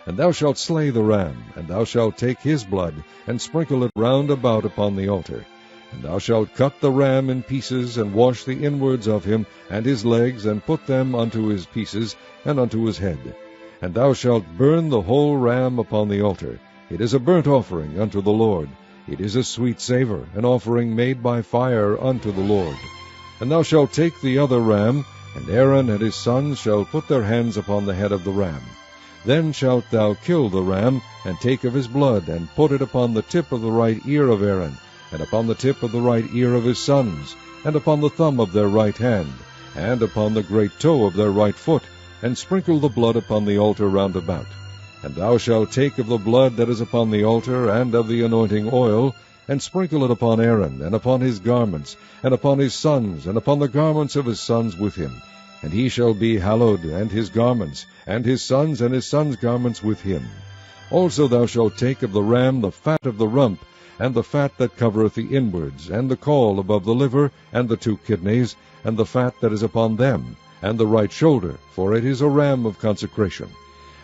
Speaker 1: And thou shalt slay the ram, and thou shalt take his blood, and sprinkle it round about upon the altar. And thou shalt cut the ram in pieces, and wash the inwards of him, and his legs, and put them unto his pieces, and unto his head. And thou shalt burn the whole ram upon the altar. It is a burnt offering unto the Lord. It is a sweet savour, an offering made by fire unto the Lord. And thou shalt take the other ram, and Aaron and his sons shall put their hands upon the head of the ram. Then shalt thou kill the ram, and take of his blood, and put it upon the tip of the right ear of Aaron, and upon the tip of the right ear of his sons, and upon the thumb of their right hand, and upon the great toe of their right foot, and sprinkle the blood upon the altar round about. And thou shalt take of the blood that is upon the altar, and of the anointing oil, and sprinkle it upon Aaron, and upon his garments, and upon his sons, and upon the garments of his sons with him. And he shall be hallowed, and his garments, and his sons' garments with him. Also thou shalt take of the ram the fat of the rump, and the fat that covereth the inwards, and the caul above the liver, and the 2 kidneys, and the fat that is upon them, and the right shoulder, for it is a ram of consecration.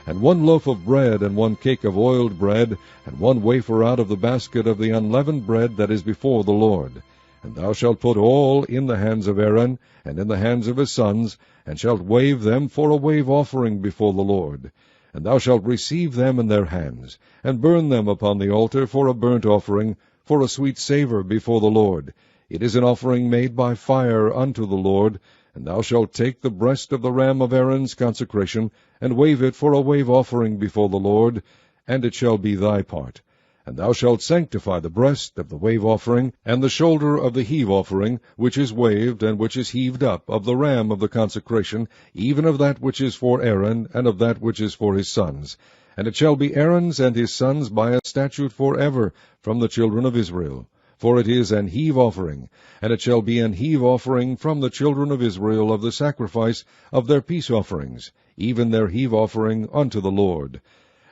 Speaker 1: And 1 loaf of bread, and 1 cake of oiled bread, and 1 wafer out of the basket of the unleavened bread that is before the Lord. And thou shalt put all in the hands of Aaron, and in the hands of his sons, and shalt wave them for a wave offering before the Lord. And thou shalt receive them in their hands, and burn them upon the altar for a burnt offering, for a sweet savour before the Lord. It is an offering made by fire unto the Lord. And thou shalt take the breast of the ram of Aaron's consecration, and wave it for a wave offering before the Lord, and it shall be thy part. And thou shalt sanctify the breast of the wave offering, and the shoulder of the heave offering, which is waved, and which is heaved up, of the ram of the consecration, even of that which is for Aaron, and of that which is for his sons. And it shall be Aaron's and his sons by a statute forever from the children of Israel. For it is an heave offering, and it shall be an heave offering from the children of Israel of the sacrifice of their peace offerings, even their heave offering unto the Lord.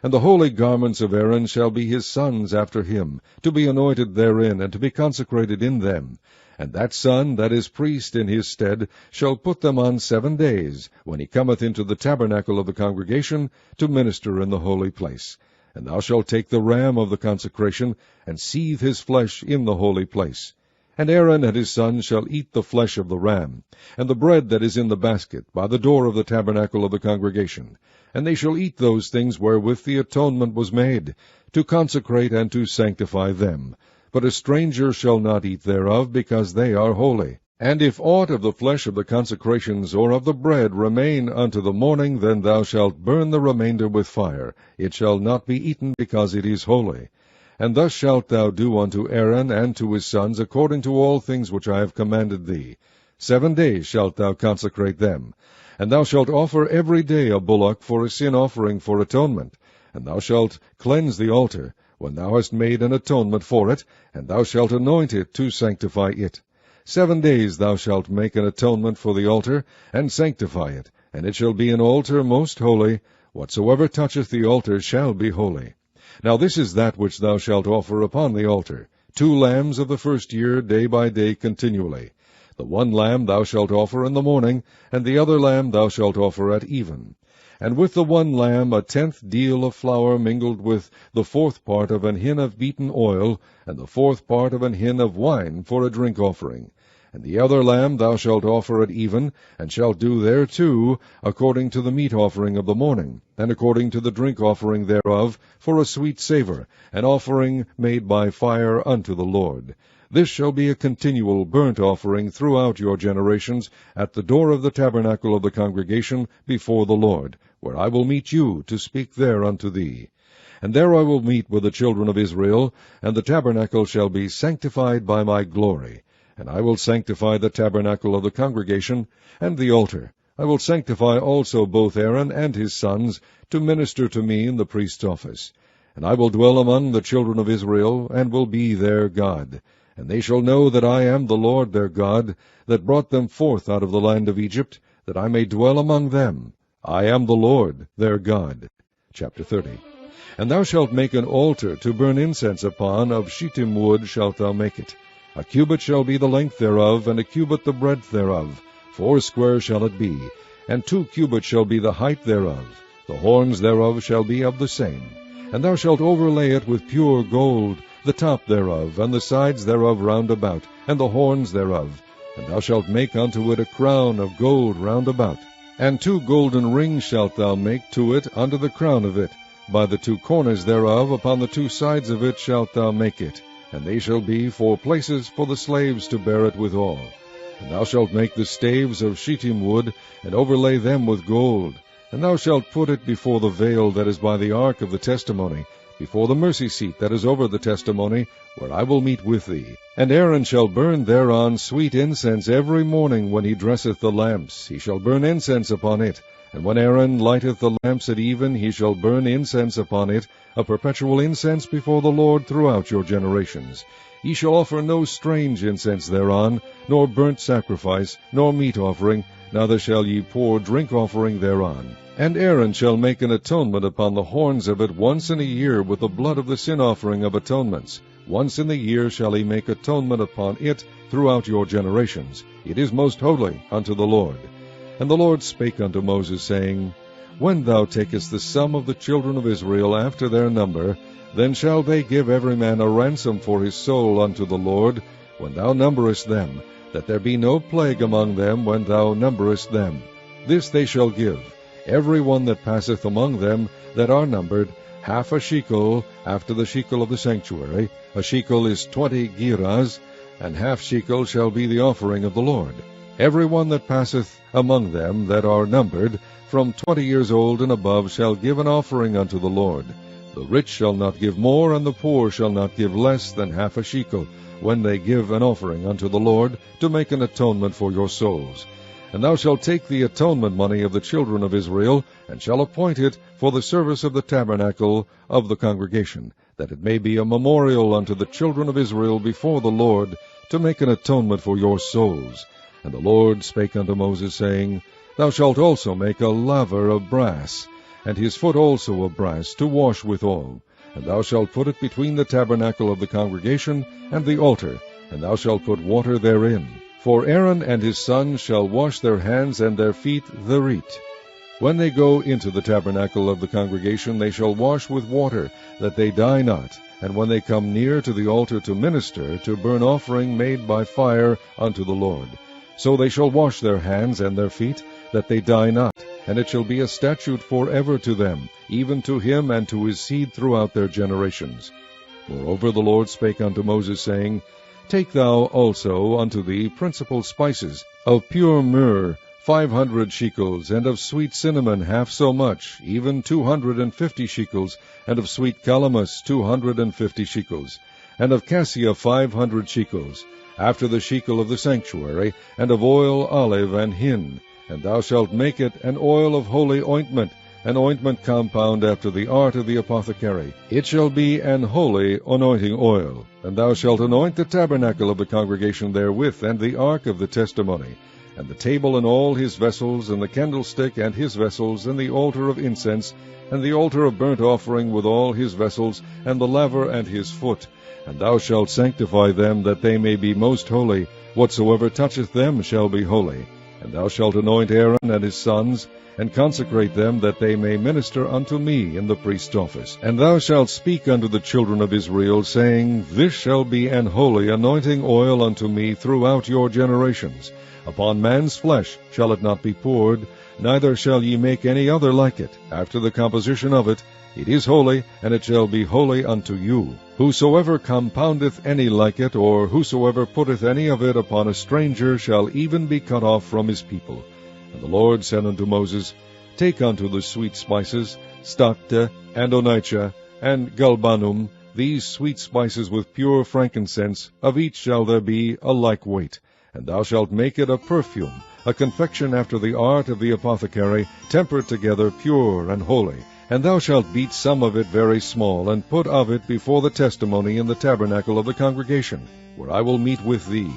Speaker 1: And the holy garments of Aaron shall be his sons after him, to be anointed therein, and to be consecrated in them. And that son that is priest in his stead shall put them on 7 days, when he cometh into the tabernacle of the congregation, to minister in the holy place. And thou shalt take the ram of the consecration, and seethe his flesh in the holy place. And Aaron and his sons shall eat the flesh of the ram, and the bread that is in the basket, by the door of the tabernacle of the congregation. And they shall eat those things wherewith the atonement was made, to consecrate and to sanctify them. But a stranger shall not eat thereof, because they are holy. And if aught of the flesh of the consecrations or of the bread remain unto the morning, then thou shalt burn the remainder with fire. It shall not be eaten, because it is holy. And thus shalt thou do unto Aaron and to his sons, according to all things which I have commanded thee. 7 days shalt thou consecrate them. And thou shalt offer every day a bullock for a sin offering for atonement. And thou shalt cleanse the altar, when thou hast made an atonement for it, and thou shalt anoint it to sanctify it. 7 days thou shalt make an atonement for the altar, and sanctify it, and it shall be an altar most holy. Whatsoever toucheth the altar shall be holy. Now this is that which thou shalt offer upon the altar, 2 lambs of the first year, day by day continually. The one lamb thou shalt offer in the morning, and the other lamb thou shalt offer at even. And with the one lamb 1/10 deal of flour mingled with the 4th part of an hin of beaten oil, and the 4th part of an hin of wine for a drink offering. And the other lamb thou shalt offer at even, and shalt do thereto according to the meat offering of the morning, and according to the drink offering thereof, for a sweet savour, an offering made by fire unto the Lord. This shall be a continual burnt offering throughout your generations, at the door of the tabernacle of the congregation before the Lord, where I will meet you to speak there unto thee. And there I will meet with the children of Israel, and the tabernacle shall be sanctified by my glory. And I will sanctify the tabernacle of the congregation, and the altar. I will sanctify also both Aaron and his sons, to minister to me in the priest's office. And I will dwell among the children of Israel, and will be their God. And they shall know that I am the Lord their God, that brought them forth out of the land of Egypt, that I may dwell among them. I am the Lord their God. Chapter 30. And thou shalt make an altar to burn incense upon, of shittim wood shalt thou make it. A cubit shall be the length thereof, and a cubit the breadth thereof. foursquare shall it be, and 2 cubits shall be the height thereof. The horns thereof shall be of the same. And thou shalt overlay it with pure gold, the top thereof, and the sides thereof round about, and the horns thereof. And thou shalt make unto it a crown of gold round about. And 2 golden rings shalt thou make to it under the crown of it. By the 2 corners thereof, upon the 2 sides of it shalt thou make it. And they shall be for places for the slaves to bear it withal. And thou shalt make the staves of shittim wood, and overlay them with gold. And thou shalt put it before the veil that is by the ark of the testimony, before the mercy seat that is over the testimony, where I will meet with thee. And Aaron shall burn thereon sweet incense every morning when he dresseth the lamps. He shall burn incense upon it. And when Aaron lighteth the lamps at even, he shall burn incense upon it, a perpetual incense before the Lord throughout your generations. Ye shall offer no strange incense thereon, nor burnt sacrifice, nor meat offering, neither shall ye pour drink offering thereon. And Aaron shall make an atonement upon the horns of it once in a year with the blood of the sin offering of atonements. Once in the year shall he make atonement upon it throughout your generations. It is most holy unto the Lord. And the Lord spake unto Moses, saying, When thou takest the sum of the children of Israel after their number, then shall they give every man a ransom for his soul unto the Lord, when thou numberest them, that there be no plague among them when thou numberest them. This they shall give, every one that passeth among them that are numbered, half a shekel after the shekel of the sanctuary. A shekel is 20 gerahs, and half shekel shall be the offering of the Lord. Every one that passeth among them that are numbered, from 20 years old and above, shall give an offering unto the Lord. The rich shall not give more, and the poor shall not give less than half a shekel, when they give an offering unto the Lord, to make an atonement for your souls. And thou shalt take the atonement money of the children of Israel, and shall appoint it for the service of the tabernacle of the congregation, that it may be a memorial unto the children of Israel before the Lord, to make an atonement for your souls. And the Lord spake unto Moses, saying, Thou shalt also make a laver of brass, and his foot also of brass, to wash withal. And thou shalt put it between the tabernacle of the congregation and the altar, and thou shalt put water therein. For Aaron and his sons shall wash their hands and their feet thereat. When they go into the tabernacle of the congregation, they shall wash with water, that they die not. And when they come near to the altar to minister, to burn offering made by fire unto the Lord, so they shall wash their hands and their feet, that they die not. And it shall be a statute forever to them, even to him and to his seed throughout their generations. Moreover the Lord spake unto Moses, saying, Take thou also unto thee principal spices, of pure myrrh 500 shekels, and of sweet cinnamon half so much, even 250 shekels, and of sweet calamus 250 shekels, and of cassia 500 shekels, after the shekel of the sanctuary, and of oil, olive, and hin. And thou shalt make it an oil of holy ointment, an ointment compound after the art of the apothecary. It shall be an holy anointing oil. And thou shalt anoint the tabernacle of the congregation therewith, and the ark of the testimony, and the table and all his vessels, and the candlestick and his vessels, and the altar of incense, and the altar of burnt offering with all his vessels, and the laver and his foot. And thou shalt sanctify them, that they may be most holy. Whatsoever toucheth them shall be holy. And thou shalt anoint Aaron and his sons, and consecrate them, that they may minister unto me in the priest's office. And thou shalt speak unto the children of Israel, saying, This shall be an holy anointing oil unto me throughout your generations. Upon man's flesh shall it not be poured, neither shall ye make any other like it. After the composition of it, it is holy, and it shall be holy unto you. Whosoever compoundeth any like it, or whosoever putteth any of it upon a stranger, shall even be cut off from his people. And the Lord said unto Moses, Take unto the sweet spices, stacte, and onycha, and galbanum, these sweet spices with pure frankincense, of each shall there be a like weight. And thou shalt make it a perfume, a confection after the art of the apothecary, tempered together, pure and holy. And thou shalt beat some of it very small, and put of it before the testimony in the tabernacle of the congregation, where I will meet with thee.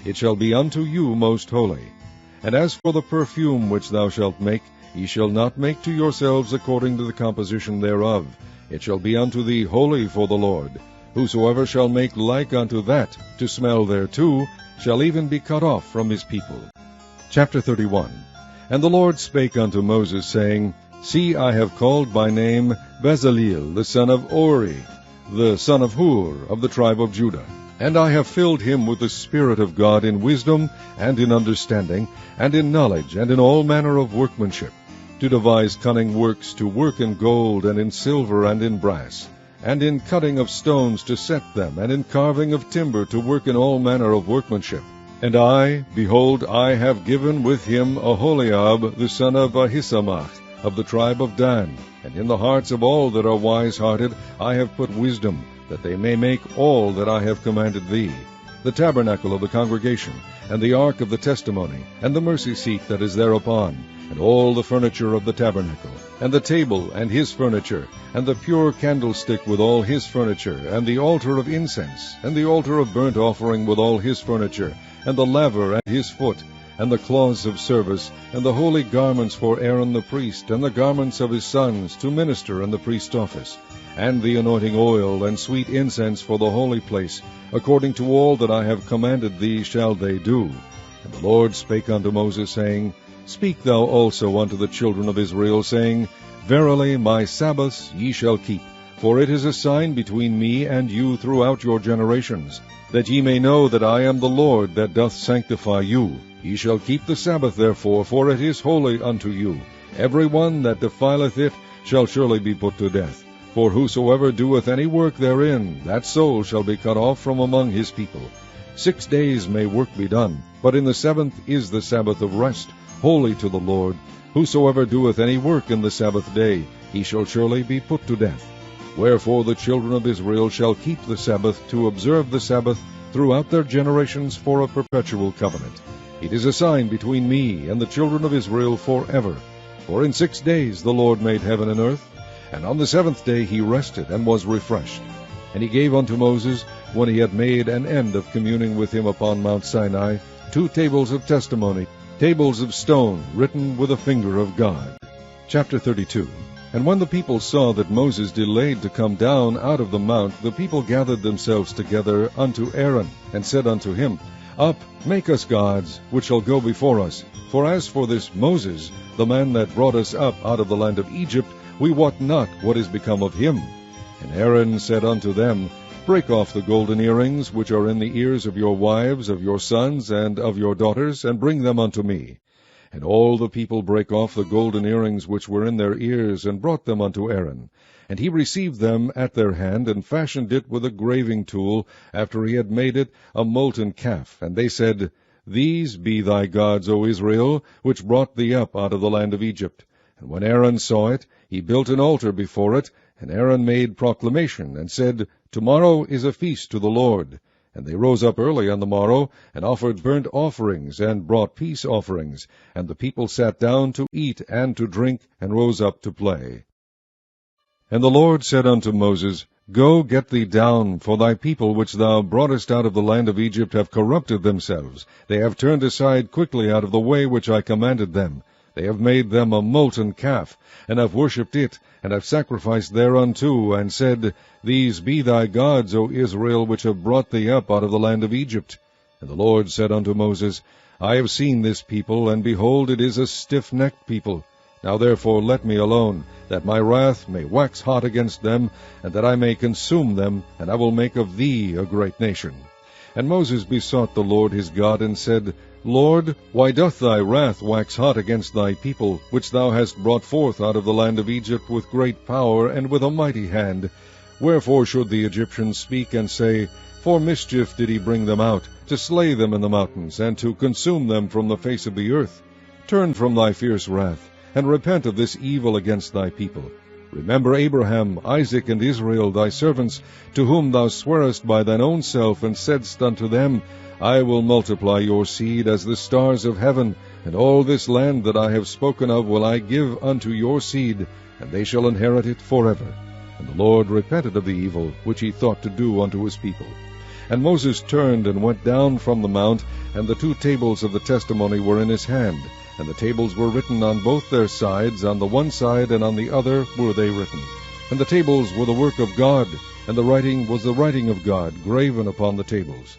Speaker 1: It shall be unto you most holy. And as for the perfume which thou shalt make, ye shall not make to yourselves according to the composition thereof. It shall be unto thee holy for the Lord. Whosoever shall make like unto that, to smell thereto, shall even be cut off from his people. Chapter 31. And the Lord spake unto Moses, saying, See, I have called by name Bezaleel, the son of Uri, the son of Hur, of the tribe of Judah. And I have filled him with the Spirit of God in wisdom, and in understanding, and in knowledge, and in all manner of workmanship, to devise cunning works, to work in gold, and in silver, and in brass, and in cutting of stones to set them, and in carving of timber, to work in all manner of workmanship. And I, behold, I have given with him Aholiab, the son of Ahisamach, of the tribe of Dan. And in the hearts of all that are wise-hearted I have put wisdom, that they may make all that I have commanded thee, the tabernacle of the congregation, and the ark of the testimony, and the mercy seat that is thereupon, and all the furniture of the tabernacle, and the table and his furniture, and the pure candlestick with all his furniture, and the altar of incense, and the altar of burnt offering with all his furniture, and the laver and his foot, and the cloths of service, and the holy garments for Aaron the priest, and the garments of his sons, to minister in the priest's office, and the anointing oil, and sweet incense for the holy place, according to all that I have commanded thee shall they do. And the Lord spake unto Moses, saying, Speak thou also unto the children of Israel, saying, Verily my Sabbaths ye shall keep, for it is a sign between me and you throughout your generations, that ye may know that I am the Lord that doth sanctify you. Ye shall keep the Sabbath therefore, for it is holy unto you. Every one that defileth it shall surely be put to death. For whosoever doeth any work therein, that soul shall be cut off from among his people. 6 days may work be done, but in the 7th is the Sabbath of rest, holy to the Lord. Whosoever doeth any work in the Sabbath day, he shall surely be put to death. Wherefore the children of Israel shall keep the Sabbath, to observe the Sabbath throughout their generations for a perpetual covenant. It is a sign between me and the children of Israel forever. For in 6 days the Lord made heaven and earth, and on the 7th day he rested and was refreshed. And he gave unto Moses, when he had made an end of communing with him upon Mount Sinai, 2 tables of testimony, tables of stone, written with a finger of God. Chapter 32. And when the people saw that Moses delayed to come down out of the mount, the people gathered themselves together unto Aaron, and said unto him, Up, make us gods, which shall go before us. For as for this Moses, the man that brought us up out of the land of Egypt, we wot not what is become of him. And Aaron said unto them, Break off the golden earrings which are in the ears of your wives, of your sons, and of your daughters, and bring them unto me. And all the people brake off the golden earrings which were in their ears, and brought them unto Aaron. And he received them at their hand, and fashioned it with a graving tool, after he had made it a molten calf. And they said, These be thy gods, O Israel, which brought thee up out of the land of Egypt. And when Aaron saw it, he built an altar before it, and Aaron made proclamation, and said, Tomorrow is a feast to the Lord. And they rose up early on the morrow, and offered burnt offerings, and brought peace offerings. And the people sat down to eat and to drink, and rose up to play. And the Lord said unto Moses, Go, get thee down, for thy people which thou broughtest out of the land of Egypt have corrupted themselves. They have turned aside quickly out of the way which I commanded them. They have made them a molten calf, and have worshipped it, and have sacrificed thereunto, and said, These be thy gods, O Israel, which have brought thee up out of the land of Egypt. And the Lord said unto Moses, I have seen this people, and behold, it is a stiff-necked people. Now therefore let me alone, that my wrath may wax hot against them, and that I may consume them, and I will make of thee a great nation. And Moses besought the Lord his God, and said, Lord, why doth thy wrath wax hot against thy people, which thou hast brought forth out of the land of Egypt with great power and with a mighty hand? Wherefore should the Egyptians speak and say, For mischief did he bring them out, to slay them in the mountains, and to consume them from the face of the earth? Turn from thy fierce wrath, and repent of this evil against thy people. Remember Abraham, Isaac, and Israel thy servants, to whom thou swarest by thine own self, and saidst unto them, I will multiply your seed as the stars of heaven, and all this land that I have spoken of will I give unto your seed, and they shall inherit it forever. And the Lord repented of the evil which he thought to do unto his people. And Moses turned and went down from the mount, and the 2 tables of the testimony were in his hand, and the tables were written on both their sides, on the one side and on the other were they written. And the tables were the work of God, and the writing was the writing of God, graven upon the tables.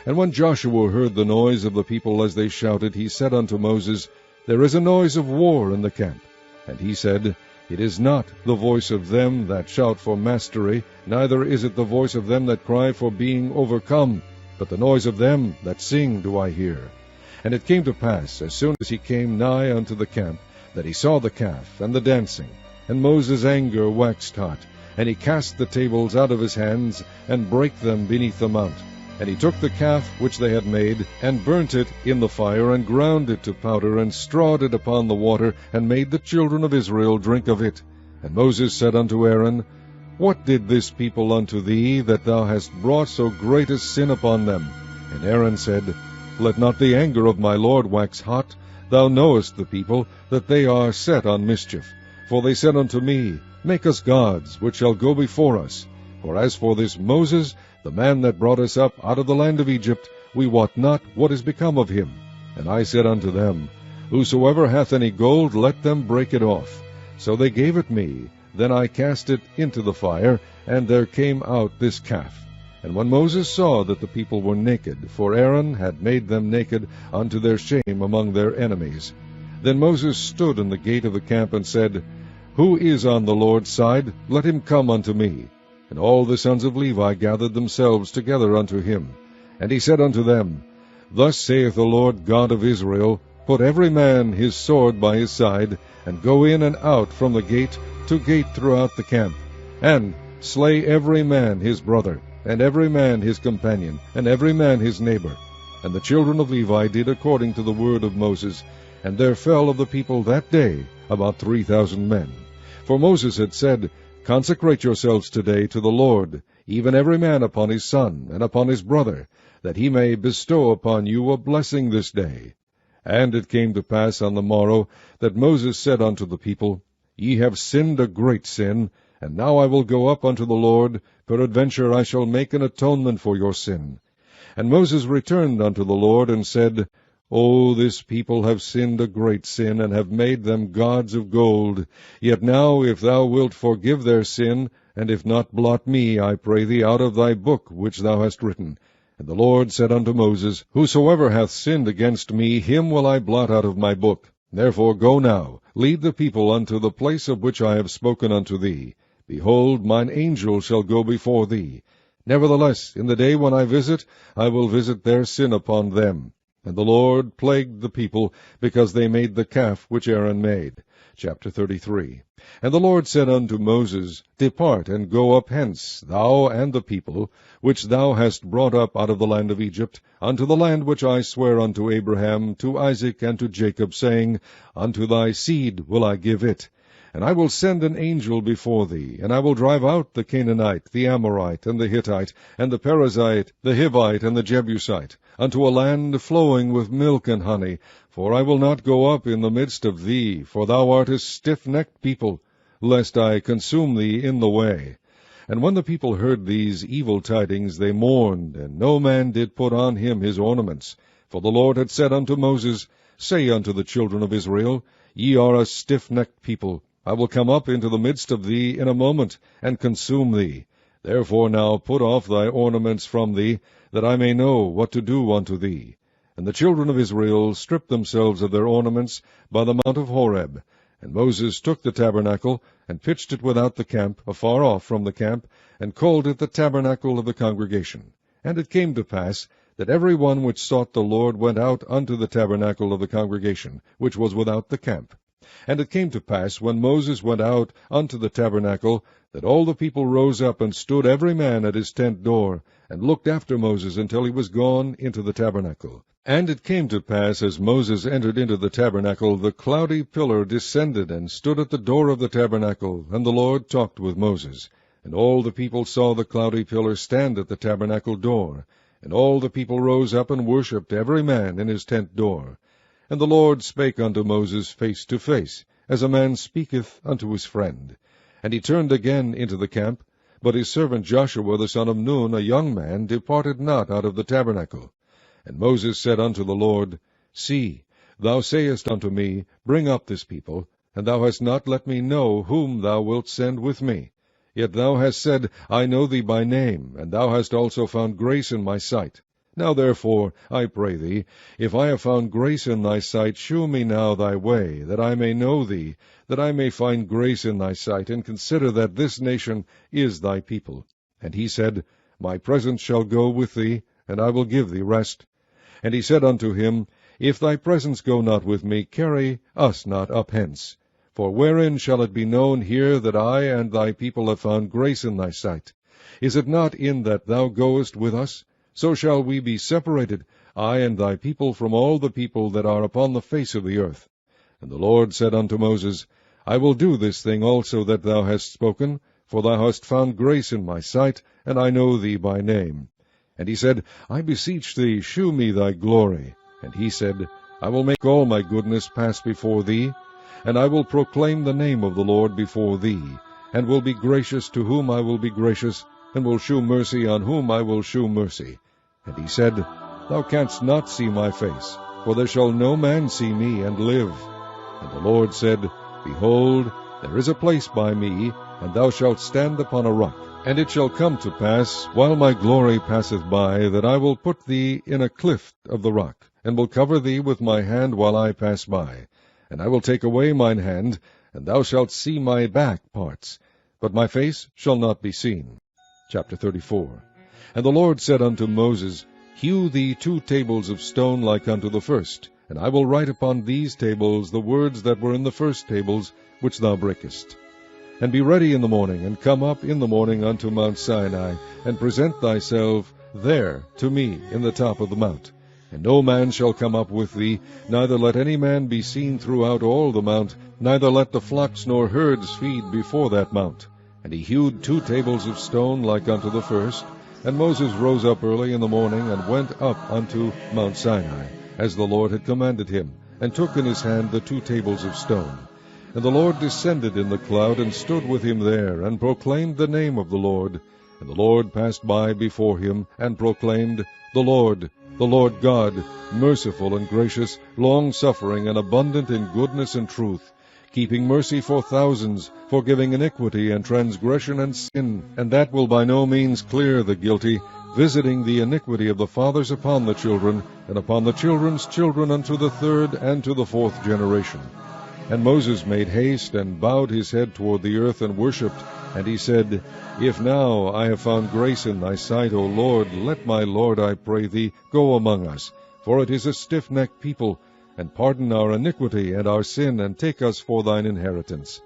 Speaker 1: And when Joshua heard the noise of the people as they shouted, he said unto Moses, There is a noise of war in the camp. And he said, It is not the voice of them that shout for mastery, neither is it the voice of them that cry for being overcome, but the noise of them that sing do I hear. And it came to pass, as soon as he came nigh unto the camp, that he saw the calf and the dancing. And Moses' anger waxed hot, and he cast the tables out of his hands, and brake them beneath the mount. And he took the calf which they had made, and burnt it in the fire, and ground it to powder, and strawed it upon the water, and made the children of Israel drink of it. And Moses said unto Aaron, What did this people unto thee, that thou hast brought so great a sin upon them? And Aaron said, Let not the anger of my Lord wax hot. Thou knowest the people, that they are set on mischief. For they said unto me, Make us gods, which shall go before us. For as for this Moses, the man that brought us up out of the land of Egypt, we wot not what is become of him. And I said unto them, Whosoever hath any gold, let them break it off. So they gave it me. Then I cast it into the fire, and there came out this calf. And when Moses saw that the people were naked, for Aaron had made them naked unto their shame among their enemies, then Moses stood in the gate of the camp, and said, Who is on the Lord's side? Let him come unto me. And all the sons of Levi gathered themselves together unto him. And he said unto them, Thus saith the Lord God of Israel, Put every man his sword by his side, and go in and out from the gate to gate throughout the camp, and slay every man his brother, and every man his companion, and every man his neighbor. And the children of Levi did according to the word of Moses, and there fell of the people that day about 3,000 men. For Moses had said, Consecrate yourselves today to the Lord, even every man upon his son, and upon his brother, that he may bestow upon you a blessing this day. And it came to pass on the morrow, that Moses said unto the people, Ye have sinned a great sin, and now I will go up unto the Lord, peradventure I shall make an atonement for your sin. And Moses returned unto the Lord, and said, O this people have sinned a great sin, and have made them gods of gold. Yet now, if thou wilt forgive their sin, and if not, blot me, I pray thee, out of thy book which thou hast written. And the Lord said unto Moses, Whosoever hath sinned against me, him will I blot out of my book. Therefore go now, lead the people unto the place of which I have spoken unto thee. Behold, mine angel shall go before thee. Nevertheless, in the day when I will visit their sin upon them. And the Lord plagued the people, because they made the calf which Aaron made. Chapter 33. And the Lord said unto Moses, Depart, and go up hence, thou and the people, which thou hast brought up out of the land of Egypt, unto the land which I sware unto Abraham, to Isaac, and to Jacob, saying, Unto thy seed will I give it. And I will send an angel before thee, and I will drive out the Canaanite, the Amorite, and the Hittite, and the Perizzite, the Hivite, and the Jebusite, unto a land flowing with milk and honey. For I will not go up in the midst of thee, for thou art a stiff-necked people, lest I consume thee in the way. And when the people heard these evil tidings, they mourned, and no man did put on him his ornaments. For the Lord had said unto Moses, Say unto the children of Israel, Ye are a stiff-necked people. I will come up into the midst of thee in a moment, and consume thee. Therefore now put off thy ornaments from thee, that I may know what to do unto thee. And the children of Israel stripped themselves of their ornaments by the mount of Horeb. And Moses took the tabernacle, and pitched it without the camp, afar off from the camp, and called it the tabernacle of the congregation. And it came to pass, that every one which sought the Lord went out unto the tabernacle of the congregation, which was without the camp. And it came to pass, when Moses went out unto the tabernacle, that all the people rose up, and stood every man at his tent door, and looked after Moses until he was gone into the tabernacle. And it came to pass, as Moses entered into the tabernacle, the cloudy pillar descended, and stood at the door of the tabernacle, and the Lord talked with Moses. And all the people saw the cloudy pillar stand at the tabernacle door. And all the people rose up and worshipped, every man in his tent door. And the Lord spake unto Moses face to face, as a man speaketh unto his friend. And he turned again into the camp, but his servant Joshua the son of Nun, a young man, departed not out of the tabernacle. And Moses said unto the Lord, See, thou sayest unto me, Bring up this people, and thou hast not let me know whom thou wilt send with me. Yet thou hast said, I know thee by name, and thou hast also found grace in my sight. Now therefore, I pray thee, if I have found grace in thy sight, shew me now thy way, that I may know thee, that I may find grace in thy sight, and consider that this nation is thy people. And he said, My presence shall go with thee, and I will give thee rest. And he said unto him, If thy presence go not with me, carry us not up hence. For wherein shall it be known here that I and thy people have found grace in thy sight? Is it not in that thou goest with us? So shall we be separated, I and thy people, from all the people that are upon the face of the earth. And the Lord said unto Moses, I will do this thing also that thou hast spoken, for thou hast found grace in my sight, and I know thee by name. And he said, I beseech thee, shew me thy glory. And he said, I will make all my goodness pass before thee, and I will proclaim the name of the Lord before thee, and will be gracious to whom I will be gracious, and will shew mercy on whom I will shew mercy. And he said, Thou canst not see my face, for there shall no man see me and live. And the Lord said, Behold, there is a place by me, and thou shalt stand upon a rock. And it shall come to pass, while my glory passeth by, that I will put thee in a clift of the rock, and will cover thee with my hand while I pass by. And I will take away mine hand, and thou shalt see my back parts, but my face shall not be seen. Chapter 34. And the Lord said unto Moses, Hew thee 2 tables of stone like unto the first, and I will write upon these tables the words that were in the first tables, which thou breakest. And be ready in the morning, and come up in the morning unto Mount Sinai, and present thyself there to me in the top of the mount. And no man shall come up with thee, neither let any man be seen throughout all the mount, neither let the flocks nor herds feed before that mount. And he hewed 2 tables of stone like unto the first. And Moses rose up early in the morning, and went up unto Mount Sinai, as the Lord had commanded him, and took in his hand the 2 tables of stone. And the Lord descended in the cloud, and stood with him there, and proclaimed the name of the Lord. And the Lord passed by before him, and proclaimed, the Lord God, merciful and gracious, long-suffering, and abundant in goodness and truth, keeping mercy for thousands, forgiving iniquity and transgression and sin, and that will by no means clear the guilty, visiting the iniquity of the fathers upon the children, and upon the children's children unto the 3rd and to the 4th generation. And Moses made haste, and bowed his head toward the earth, and worshipped. And he said, If now I have found grace in thy sight, O Lord, let my Lord, I pray thee, go among us, for it is a stiff-necked people, and pardon our iniquity and our sin, and take us for thine inheritance.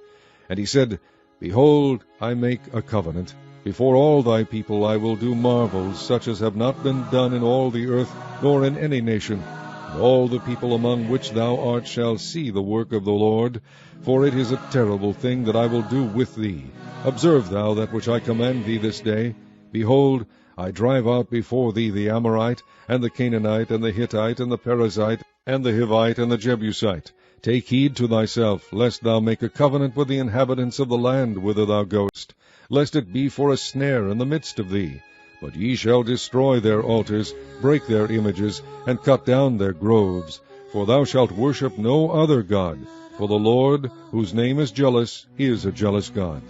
Speaker 1: And he said, Behold, I make a covenant. Before all thy people I will do marvels, such as have not been done in all the earth, nor in any nation. And all the people among which thou art shall see the work of the Lord, for it is a terrible thing that I will do with thee. Observe thou that which I command thee this day. Behold, I drive out before thee the Amorite, and the Canaanite, and the Hittite, and the Perizzite, and the Hivite, and the Jebusite. Take heed to thyself, lest thou make a covenant with the inhabitants of the land whither thou goest, lest it be for a snare in the midst of thee. But ye shall destroy their altars, break their images, and cut down their groves. For thou shalt worship no other God, for the Lord, whose name is jealous, is a jealous God.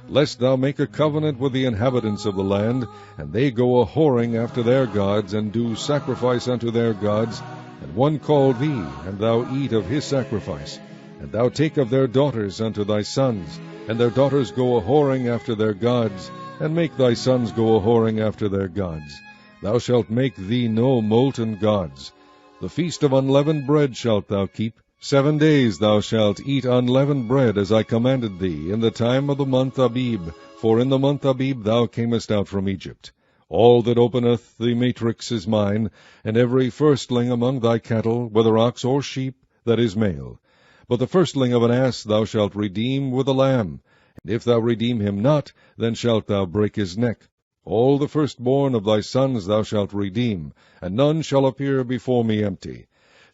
Speaker 1: Lest thou make a covenant with the inhabitants of the land, and they go a-whoring after their gods, and do sacrifice unto their gods, and one call thee, and thou eat of his sacrifice, and thou take of their daughters unto thy sons, and their daughters go a-whoring after their gods, and make thy sons go a-whoring after their gods. Thou shalt make thee no molten gods. The feast of unleavened bread shalt thou keep. 7 days thou shalt eat unleavened bread, as I commanded thee, in the time of the month Abib, for in the month Abib thou camest out from Egypt. All that openeth the matrix is mine, and every firstling among thy cattle, whether ox or sheep, that is male. But the firstling of an ass thou shalt redeem with a lamb, and if thou redeem him not, then shalt thou break his neck. All the firstborn of thy sons thou shalt redeem, and none shall appear before me empty.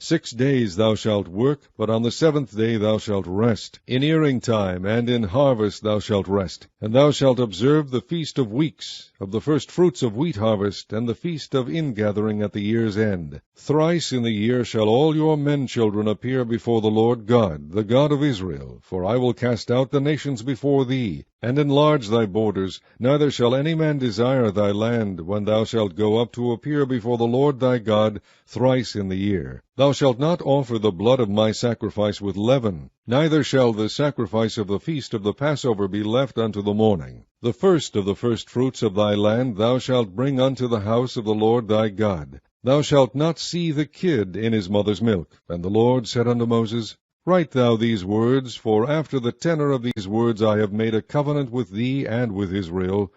Speaker 1: 6 days thou shalt work, but on the 7th day thou shalt rest. In earing time and in harvest thou shalt rest. And thou shalt observe the feast of weeks, of the first fruits of wheat harvest, and the feast of ingathering at the year's end. Thrice in the year shall all your men children appear before the Lord God, the God of Israel. For I will cast out the nations before thee, and enlarge thy borders, neither shall any man desire thy land, when thou shalt go up to appear before the Lord thy God thrice in the year. Thou shalt not offer the blood of my sacrifice with leaven, neither shall the sacrifice of the feast of the Passover be left unto the morning. The first of the firstfruits of thy land thou shalt bring unto the house of the Lord thy God. Thou shalt not see the kid in his mother's milk. And the Lord said unto Moses, Write thou these words, for after the tenor of these words I have made a covenant with thee and with Israel.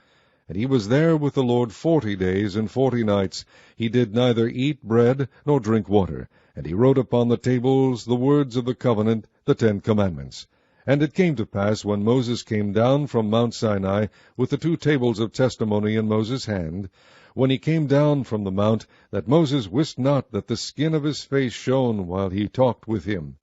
Speaker 1: And he was there with the Lord 40 days and 40 nights. He did neither eat bread nor drink water. And he wrote upon the tables the words of the covenant, the 10 commandments. And it came to pass, when Moses came down from Mount Sinai, with the 2 tables of testimony in Moses' hand, when he came down from the mount, that Moses wist not that the skin of his face shone while he talked with him.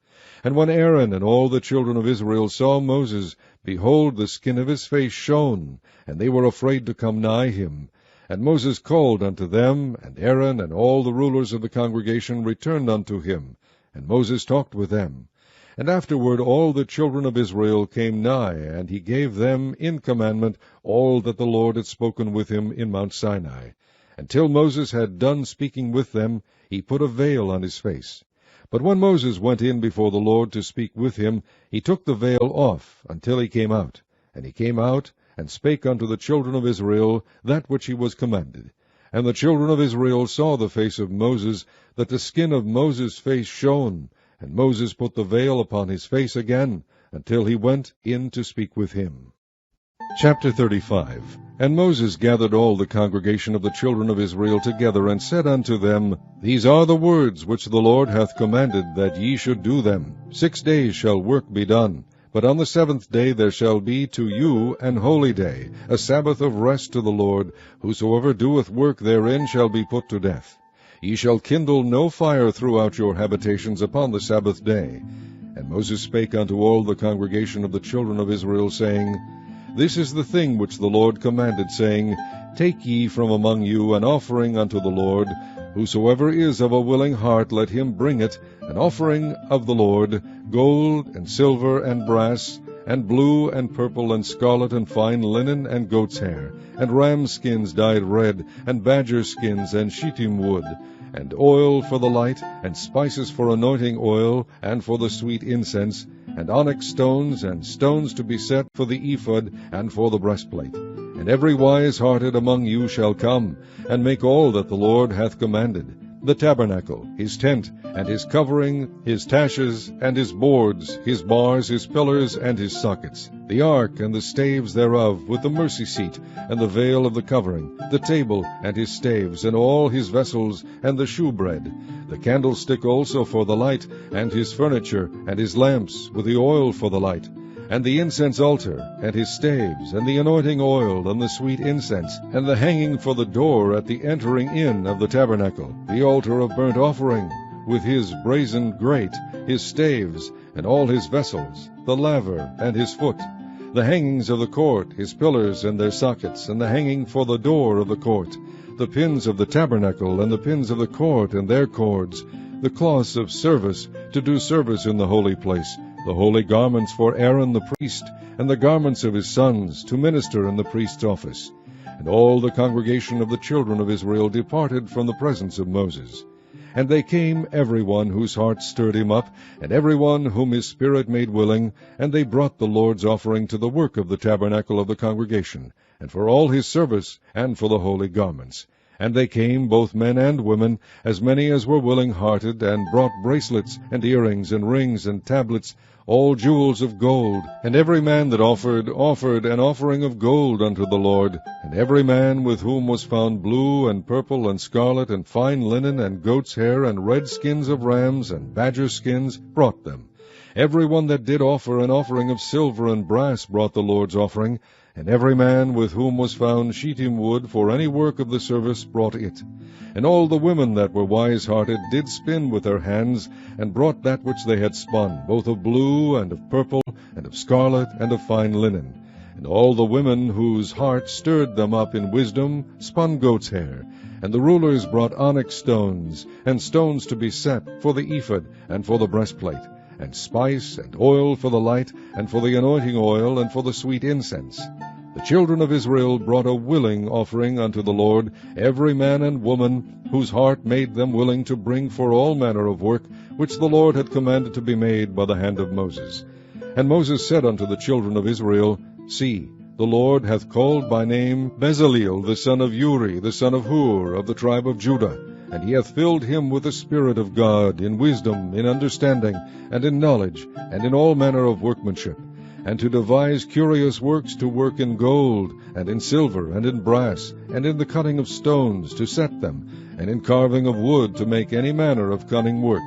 Speaker 1: And when Aaron and all the children of Israel saw Moses, behold, the skin of his face shone, and they were afraid to come nigh him. And Moses called unto them, and Aaron and all the rulers of the congregation returned unto him. And Moses talked with them. And afterward all the children of Israel came nigh, and he gave them in commandment all that the Lord had spoken with him in Mount Sinai. Until Moses had done speaking with them, he put a veil on his face. But when Moses went in before the Lord to speak with him, he took the veil off until he came out. And he came out, and spake unto the children of Israel that which he was commanded. And the children of Israel saw the face of Moses, that the skin of Moses' face shone. And Moses put the veil upon his face again, until he went in to speak with him. Chapter 35. And Moses gathered all the congregation of the children of Israel together, and said unto them, These are the words which the Lord hath commanded, that ye should do them. 6 days shall work be done. But on the 7th day there shall be to you an holy day, a Sabbath of rest to the Lord. Whosoever doeth work therein shall be put to death. Ye shall kindle no fire throughout your habitations upon the Sabbath day. And Moses spake unto all the congregation of the children of Israel, saying, This is the thing which the Lord commanded, saying, Take ye from among you an offering unto the Lord. Whosoever is of a willing heart, let him bring it, an offering of the Lord, gold and silver and brass, and blue and purple and scarlet and fine linen and goat's hair, and ram skins dyed red, and badger skins and shittim wood, and oil for the light, and spices for anointing oil, and for the sweet incense, and onyx stones, and stones to be set for the ephod, and for the breastplate. And every wise-hearted among you shall come, and make all that the Lord hath commanded. the tabernacle, his tent, and his covering, his taches, and his boards, his bars, his pillars, and his sockets, the ark and the staves thereof, with the mercy seat, and the veil of the covering, the table and his staves, and all his vessels, and the shewbread, the candlestick also for the light, and his furniture, and his lamps, with the oil for the light, and the incense altar, and his staves, and the anointing oil, and the sweet incense, and the hanging for the door at the entering in of the tabernacle, the altar of burnt offering, with his brazen grate, his staves, and all his vessels, the laver, and his foot, the hangings of the court, his pillars and their sockets, and the hanging for the door of the court, the pins of the tabernacle, and the pins of the court and their cords, the cloths of service, to do service in the holy place, the holy garments for Aaron the priest, and the garments of his sons, to minister in the priest's office. And all the congregation of the children of Israel departed from the presence of Moses. And they came, every one whose heart stirred him up, and every one whom his spirit made willing, and they brought the Lord's offering to the work of the tabernacle of the congregation, and for all his service, and for the holy garments. And they came, both men and women, as many as were willing-hearted, and brought bracelets, and earrings, and rings, and tablets, all jewels of gold. And every man that offered an offering of gold unto the Lord. And every man with whom was found blue, and purple, and scarlet, and fine linen, and goat's hair, and red skins of rams, and badger skins, brought them. Every one that did offer an offering of silver and brass brought the Lord's offering. And every man with whom was found shittim wood for any work of the service brought it. And all the women that were wise-hearted did spin with their hands, and brought that which they had spun, both of blue, and of purple, and of scarlet, and of fine linen. And all the women whose heart stirred them up in wisdom spun goat's hair. And the rulers brought onyx stones, and stones to be set for the ephod, and for the breastplate, and spice, and oil for the light, and for the anointing oil, and for the sweet incense. The children of Israel brought a willing offering unto the Lord, every man and woman, whose heart made them willing to bring for all manner of work, which the Lord had commanded to be made by the hand of Moses. And Moses said unto the children of Israel, See, the Lord hath called by name Bezaleel the son of Uri, the son of Hur, of the tribe of Judah, and he hath filled him with the Spirit of God, in wisdom, in understanding, and in knowledge, and in all manner of workmanship, and to devise curious works, to work in gold, and in silver, and in brass, and in the cutting of stones, to set them, and in carving of wood, to make any manner of cunning work.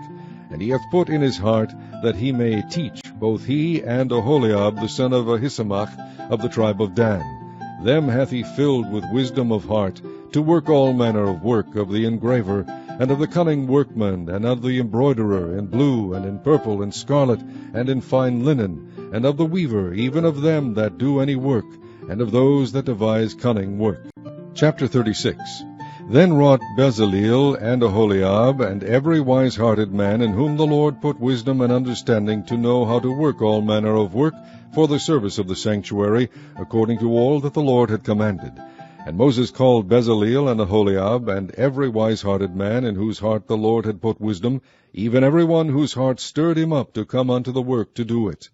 Speaker 1: And he hath put in his heart that he may teach, both he and Oholiab the son of Ahisamach, of the tribe of Dan. Them hath he filled with wisdom of heart, to work all manner of work of the engraver, and of the cunning workman, and of the embroiderer, in blue, and in purple, and scarlet, and in fine linen, and of the weaver, even of them that do any work, and of those that devise cunning work. Chapter 36. Then wrought Bezaleel and Oholiab, and every wise-hearted man, in whom the Lord put wisdom and understanding, to know how to work all manner of work for the service of the sanctuary, according to all that the Lord had commanded. And Moses called Bezaleel and Oholiab, and every wise-hearted man, in whose heart the Lord had put wisdom, even every one whose heart stirred him up to come unto the work to do it.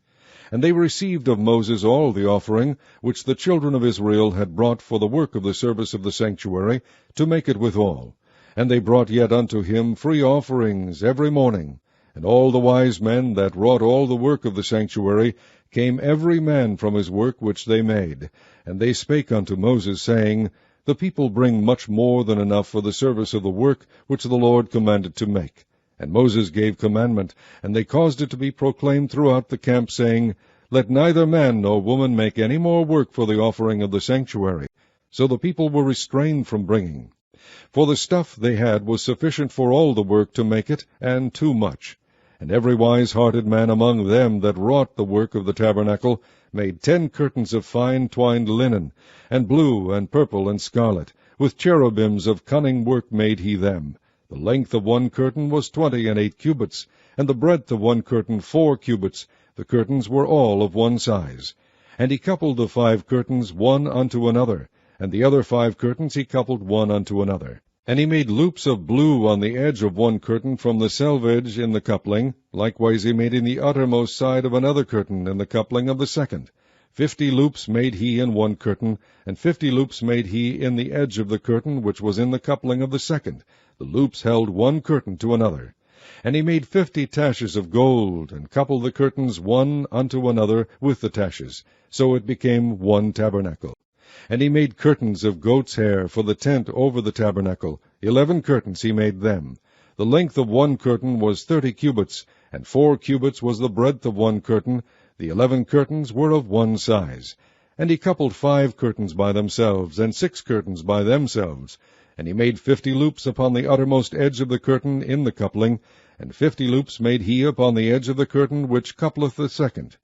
Speaker 1: And they received of Moses all the offering which the children of Israel had brought for the work of the service of the sanctuary, to make it withal. And they brought yet unto him free offerings every morning. And all the wise men that wrought all the work of the sanctuary came every man from his work which they made. And they spake unto Moses, saying, The people bring much more than enough for the service of the work which the Lord commanded to make. And Moses gave commandment, and they caused it to be proclaimed throughout the camp, saying, Let neither man nor woman make any more work for the offering of the sanctuary. So the people were restrained from bringing. For the stuff they had was sufficient for all the work to make it, and too much. And every wise-hearted man among them that wrought the work of the tabernacle made 10 curtains of fine twined linen, and blue, and purple, and scarlet. With cherubims of cunning work made he them. The length of one curtain was 28 cubits, and the breadth of one curtain 4 cubits. The curtains were all of one size. And he coupled the 5 curtains one unto another, and the other 5 curtains he coupled one unto another. And he made loops of blue on the edge of one curtain from the selvedge in the coupling. Likewise he made in the uttermost side of another curtain in the coupling of the second. 50 loops made he in one curtain, and 50 loops made he in the edge of the curtain which was in the coupling of the second. The loops held one curtain to another. And he made 50 taches of gold, and coupled the curtains one unto another with the taches. So it became one tabernacle. And he made curtains of goat's hair for the tent over the tabernacle. 11 curtains he made them. The length of one curtain was 30 cubits, and 4 cubits was the breadth of one curtain. The 11 curtains were of one size. And he coupled 5 curtains by themselves, and 6 curtains by themselves. And he made 50 loops upon the uttermost edge of the curtain in the coupling, and 50 loops made he upon the edge of the curtain which coupleth the second.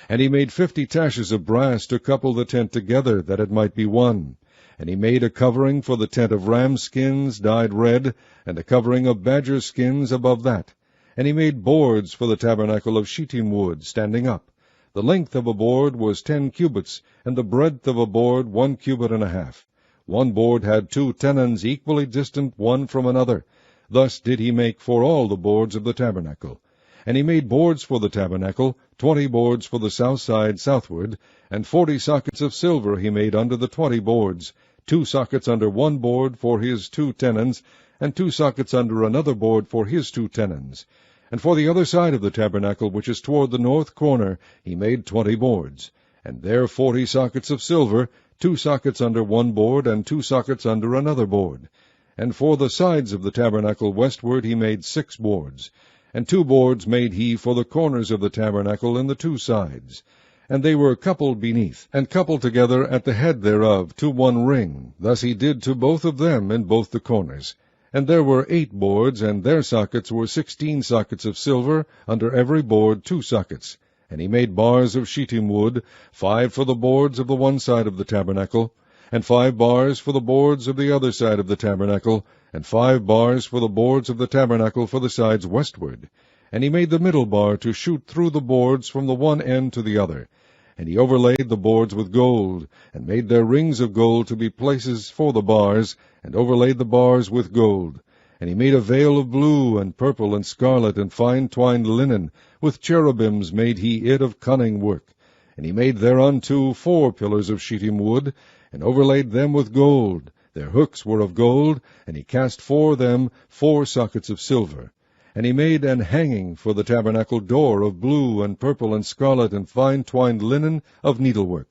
Speaker 1: And he made 50 taches of brass to couple the tent together, that it might be one. And he made a covering for the tent of ram skins dyed red, and a covering of badger skins above that. And he made boards for the tabernacle of shittim wood, standing up. The length of a board was 10 cubits, and the breadth of a board 1 cubit and a half. One board had 2 tenons equally distant one from another. Thus did he make for all the boards of the tabernacle. And he made boards for the tabernacle, 20 boards for the south side southward, and 40 sockets of silver he made under the 20 boards, 2 sockets under one board for his 2 tenons, and 2 sockets under another board for his 2 tenons. And for the other side of the tabernacle, which is toward the north corner, he made 20 boards, and there 40 sockets of silver, 2 sockets under one board, and 2 sockets under another board. And for the sides of the tabernacle westward he made 6 boards. And 2 boards made he for the corners of the tabernacle in the 2 sides. And they were coupled beneath, and coupled together at the head thereof to one ring. Thus he did to both of them in both the corners. And there were 8 boards, and their sockets were 16 sockets of silver, under every board 2 sockets. And he made bars of shittim wood, 5 for the boards of the one side of the tabernacle, and 5 bars for the boards of the other side of the tabernacle, and 5 bars for the boards of the tabernacle for the sides westward. And he made the middle bar to shoot through the boards from the one end to the other. And he overlaid the boards with gold, and made their rings of gold to be places for the bars, and overlaid the bars with gold. And he made a veil of blue, and purple, and scarlet, and fine twined linen. With cherubims made he it of cunning work. And he made thereunto 4 pillars of shittim wood, and overlaid them with gold. Their hooks were of gold, and he cast for them 4 sockets of silver. And he made an hanging for the tabernacle door of blue, and purple, and scarlet, and fine twined linen of needlework,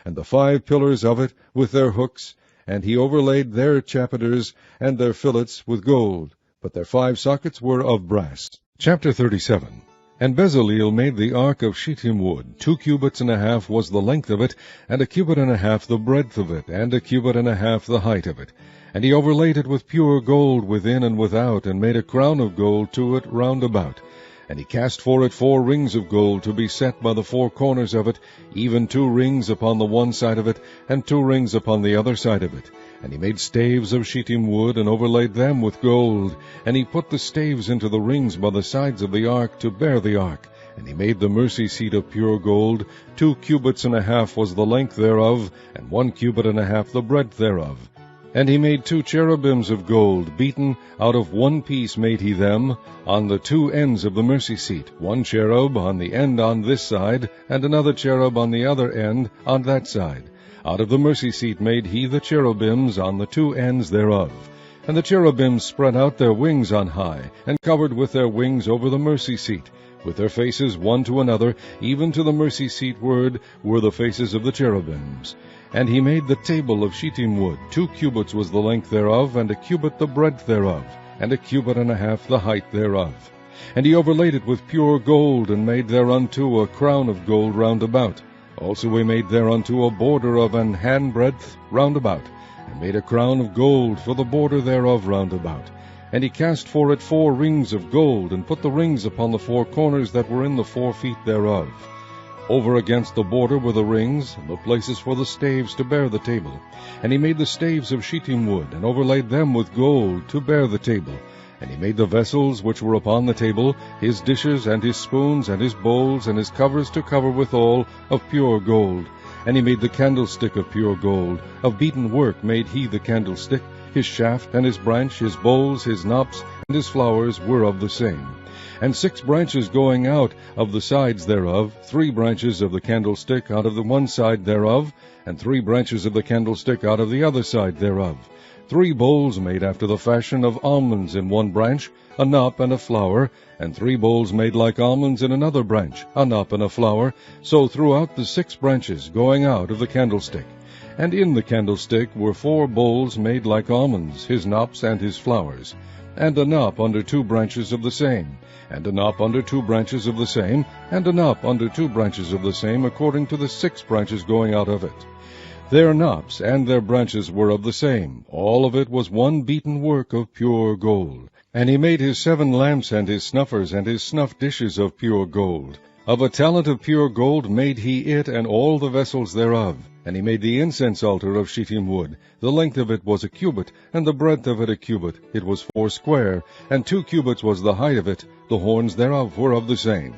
Speaker 1: and the 5 pillars of it with their hooks, and he overlaid their chapiters and their fillets with gold, but their 5 sockets were of brass. Chapter 37. And Bezaleel made the ark of shittim wood. 2 cubits and a half was the length of it, and 1 cubit and a half the breadth of it, and 1 cubit and a half the height of it. And he overlaid it with pure gold within and without, and made a crown of gold to it round about. And he cast for it 4 rings of gold to be set by the 4 corners of it, even 2 rings upon the one side of it, and 2 rings upon the other side of it. And he made staves of shittim wood, and overlaid them with gold. And he put the staves into the rings by the sides of the ark to bear the ark. And he made the mercy seat of pure gold. 2 cubits and a half was the length thereof, and 1 cubit and a half the breadth thereof. And he made 2 cherubims of gold, beaten out of one piece made he them, on the 2 ends of the mercy seat, 1 cherub on the end on this side, and another cherub on the other end on that side. Out of the mercy seat made he the cherubims on the 2 ends thereof. And the cherubims spread out their wings on high, and covered with their wings over the mercy seat. With their faces one to another, even to the mercy seat ward, were the faces of the cherubims. And he made the table of shittim wood. 2 cubits was the length thereof, and 1 cubit the breadth thereof, and 1 cubit and a half the height thereof. And he overlaid it with pure gold, and made thereunto a crown of gold round about. Also he made thereunto a border of an handbreadth round about, and made a crown of gold for the border thereof round about. And he cast for it 4 rings of gold, and put the rings upon the 4 corners that were in the 4 feet thereof. Over against the border were the rings, and the places for the staves to bear the table. And he made the staves of shittim wood, and overlaid them with gold to bear the table. And he made the vessels which were upon the table, his dishes, and his spoons, and his bowls, and his covers to cover withal, of pure gold. And he made the candlestick of pure gold. Of beaten work made he the candlestick. His shaft, and his branch, his bowls, his knops, and his flowers were of the same. And 6 branches going out of the sides thereof, 3 branches of the candlestick out of the one side thereof, and 3 branches of the candlestick out of the other side thereof. 3 bowls made after the fashion of almonds in one branch, a knop and a flower, and 3 bowls made like almonds in another branch, a knop and a flower, so throughout the 6 branches going out of the candlestick. And in the candlestick were 4 bowls made like almonds, his knops and his flowers, and a knop under 2 branches of the same, and a knop under 2 branches of the same, and a knop under 2 branches of the same, according to the 6 branches going out of it. Their knops and their branches were of the same. All of it was one beaten work of pure gold. And he made his 7 lamps and his snuffers and his snuff dishes of pure gold. Of a talent of pure gold made he it and all the vessels thereof. And he made the incense altar of shittim wood. The length of it was a cubit, and the breadth of it a cubit. It was 4 square, and 2 cubits was the height of it. The horns thereof were of the same.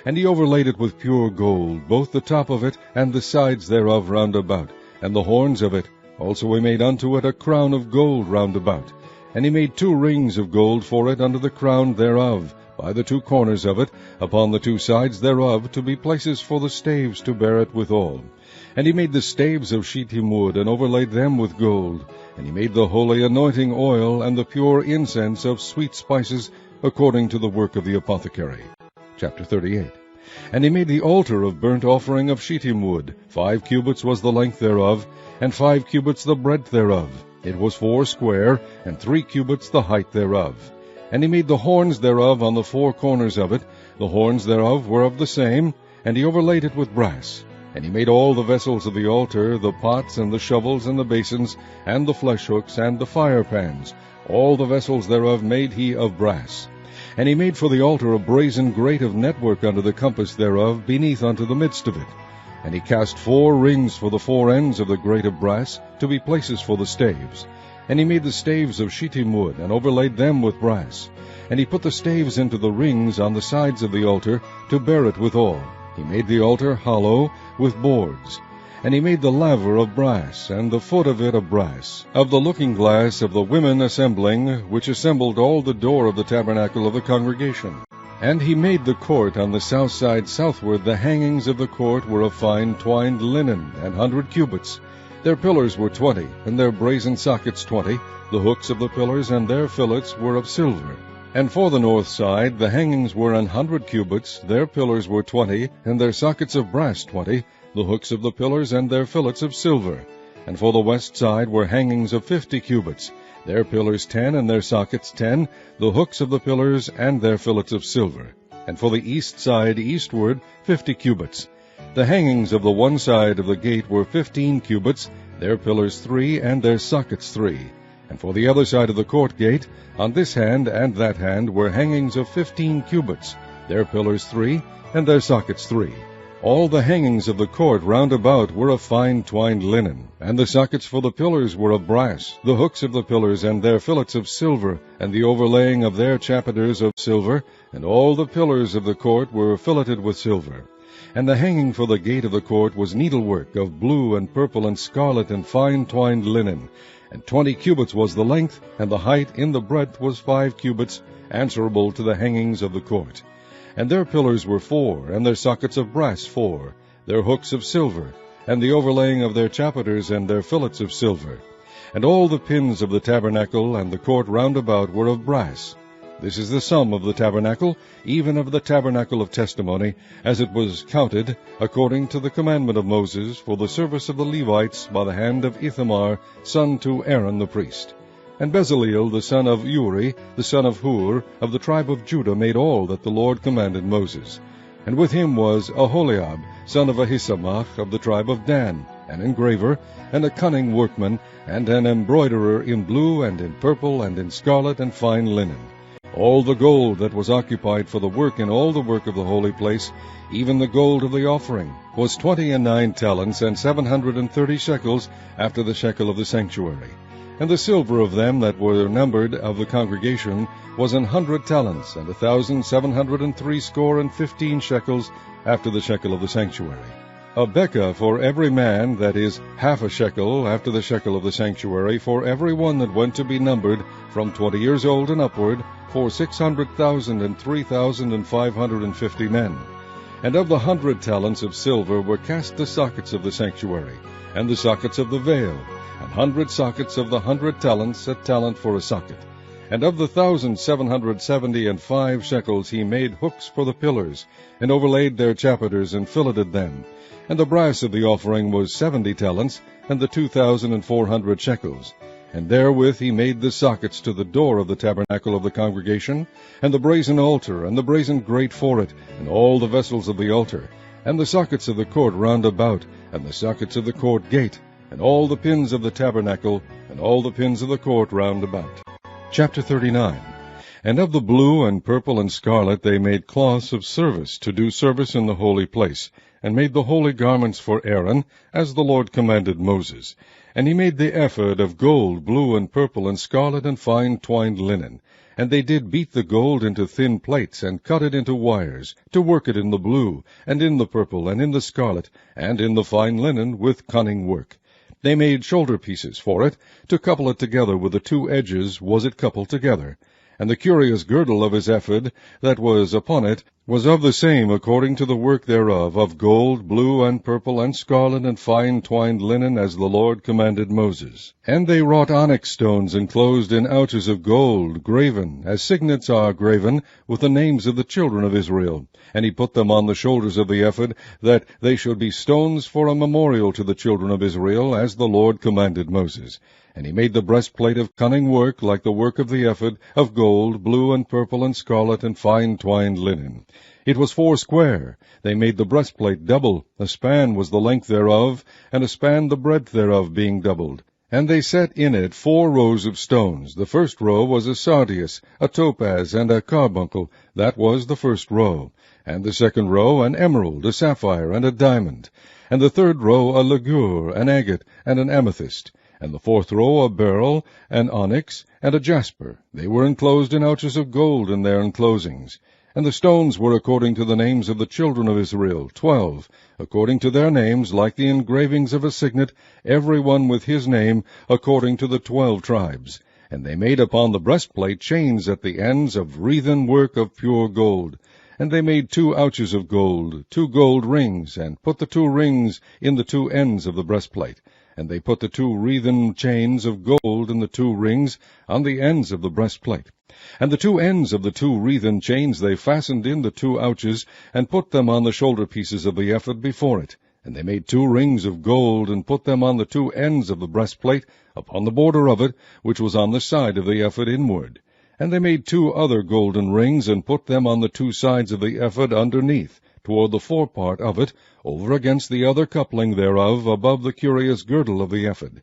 Speaker 1: And he overlaid it with pure gold, both the top of it and the sides thereof round about, and the horns of it. Also he made unto it a crown of gold round about. And he made 2 rings of gold for it under the crown thereof, by the 2 corners of it, upon the 2 sides thereof, to be places for the staves to bear it withal. And he made the staves of shittim wood, and overlaid them with gold. And he made the holy anointing oil, and the pure incense of sweet spices, according to the work of the apothecary. Chapter 38. And he made the altar of burnt offering of shittim wood. 5 cubits was the length thereof, and 5 cubits the breadth thereof. It was 4 square, and 3 cubits the height thereof. And he made the horns thereof on the 4 corners of it. The horns thereof were of the same, and he overlaid it with brass. And he made all the vessels of the altar, the pots, and the shovels, and the basins, and the flesh hooks, and the fire pans. All the vessels thereof made he of brass. And he made for the altar a brazen grate of network under the compass thereof, beneath unto the midst of it. And he cast 4 rings for the 4 ends of the grate of brass, to be places for the staves. And he made the staves of shittim wood, and overlaid them with brass. And he put the staves into the rings on the sides of the altar, to bear it withal. He made the altar hollow, with boards. And he made the laver of brass, and the foot of it of brass, of the looking glass of the women assembling, which assembled all the door of the tabernacle of the congregation. And he made the court on the south side southward. The hangings of the court were of fine twined linen, 100 cubits. Their pillars were 20, and their brazen sockets 20. The hooks of the pillars and their fillets were of silver. And for the north side the hangings were 100 cubits. Their pillars were 20, and their sockets of brass 20. The hooks of the pillars and their fillets of silver. And for the west side were hangings of 50 cubits. Their pillars 10, and their sockets 10. The hooks of the pillars and their fillets of silver. And for the east side eastward 50 cubits. The hangings of the one side of the gate were 15 cubits. Their pillars 3, and their sockets 3. And for the other side of the court gate, on this hand and that hand, were hangings of 15 cubits. Their pillars 3, and their sockets 3. All the hangings of the court round about were of fine twined linen, and the sockets for the pillars were of brass, the hooks of the pillars and their fillets of silver, and the overlaying of their chapiters of silver, and all the pillars of the court were filleted with silver. And the hanging for the gate of the court was needlework of blue and purple and scarlet and fine twined linen, and 20 cubits was the length, and the height in the breadth was 5 cubits, answerable to the hangings of the court. And their pillars were 4, and their sockets of brass 4, their hooks of silver, and the overlaying of their chapiters and their fillets of silver. And all the pins of the tabernacle and the court round about were of brass. This is the sum of the tabernacle, even of the tabernacle of testimony, as it was counted, according to the commandment of Moses, for the service of the Levites, by the hand of Ithamar, son to Aaron the priest. And Bezaleel the son of Uri, the son of Hur, of the tribe of Judah, made all that the Lord commanded Moses. And with him was Aholiab, son of Ahisamach, of the tribe of Dan, an engraver, and a cunning workman, and an embroiderer in blue, and in purple, and in scarlet, and fine linen. All the gold that was occupied for the work in all the work of the holy place, even the gold of the offering, was 29 talents, and 730 shekels, after the shekel of the sanctuary. And the silver of them that were numbered of the congregation was 100 talents, and 1,760 shekels, after the shekel of the sanctuary. A bekah for every man, that is, half a shekel, after the shekel of the sanctuary, for every one that went to be numbered, from 20 years old and upward, for 600,000 and 3,550 men. And of the 100 talents of silver were cast the sockets of the sanctuary, and the sockets of the veil, 100 sockets of the 100 talents, a talent for a socket. And of the 1,775 shekels he made hooks for the pillars, and overlaid their chapiters, and filleted them. And the brass of the offering was 70 talents, and the 2,400 shekels. And therewith he made the sockets to the door of the tabernacle of the congregation, and the brazen altar, and the brazen grate for it, and all the vessels of the altar, and the sockets of the court round about, and the sockets of the court gate, and all the pins of the tabernacle, and all the pins of the court round about. Chapter 39. And of the blue and purple and scarlet they made cloths of service, to do service in the holy place, and made the holy garments for Aaron, as the Lord commanded Moses. And he made the ephod of gold, blue and purple and scarlet and fine twined linen. And they did beat the gold into thin plates, and cut it into wires, to work it in the blue, and in the purple, and in the scarlet, and in the fine linen, with cunning work. They made shoulder pieces for it, to couple it together with the 2 edges was it coupled together. And the curious girdle of his ephod that was upon it was of the same according to the work thereof, of gold, blue, and purple, and scarlet, and fine twined linen, as the Lord commanded Moses. And they wrought onyx stones enclosed in ouches of gold, graven, as signets are graven, with the names of the children of Israel. And he put them on the shoulders of the ephod, that they should be stones for a memorial to the children of Israel, as the Lord commanded Moses. And he made the breastplate of cunning work, like the work of the ephod, of gold, blue, and purple, and scarlet, and fine twined linen. It was 4 square. They made the breastplate double. A span was the length thereof, and a span the breadth thereof, being doubled. And they set in it 4 rows of stones. The first row was a sardius, a topaz, and a carbuncle. That was the first row. And the second row an emerald, a sapphire, and a diamond. And the third row a ligure, an agate, and an amethyst. And the fourth row a beryl, an onyx, and a jasper. They were enclosed in ouches of gold in their enclosings. And the stones were according to the names of the children of Israel, 12, according to their names, like the engravings of a signet, every one with his name, according to the 12 tribes. And they made upon the breastplate chains at the ends of wreathen work of pure gold. And they made 2 ouches of gold, 2 gold rings, and put the 2 rings in the 2 ends of the breastplate. And they put the 2 wreathen chains of gold in the 2 rings on the ends of the breastplate. And the 2 ends of the 2 wreathen chains they fastened in the 2 ouches, and put them on the shoulder pieces of the ephod before it. And they made 2 rings of gold, and put them on the 2 ends of the breastplate, upon the border of it, which was on the side of the ephod inward. And they made 2 other golden rings, and put them on the 2 sides of the ephod underneath, toward the forepart of it, over against the other coupling thereof, above the curious girdle of the ephod.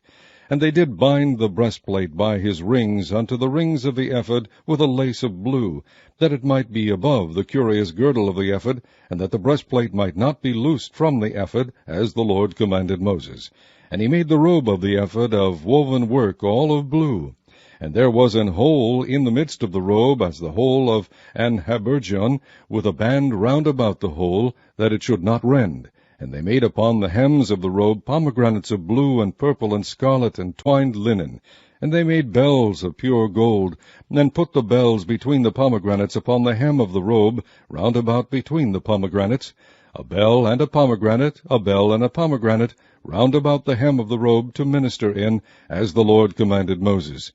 Speaker 1: And they did bind the breastplate by his rings unto the rings of the ephod with a lace of blue, that it might be above the curious girdle of the ephod, and that the breastplate might not be loosed from the ephod, as the Lord commanded Moses. And he made the robe of the ephod of woven work, all of blue. And there was an hole in the midst of the robe, as the hole of an habergeon, with a band round about the hole, that it should not rend. And they made upon the hems of the robe pomegranates of blue and purple and scarlet and twined linen. And they made bells of pure gold, and put the bells between the pomegranates upon the hem of the robe, round about between the pomegranates. A bell and a pomegranate, a bell and a pomegranate, round about the hem of the robe to minister in, as the Lord commanded Moses.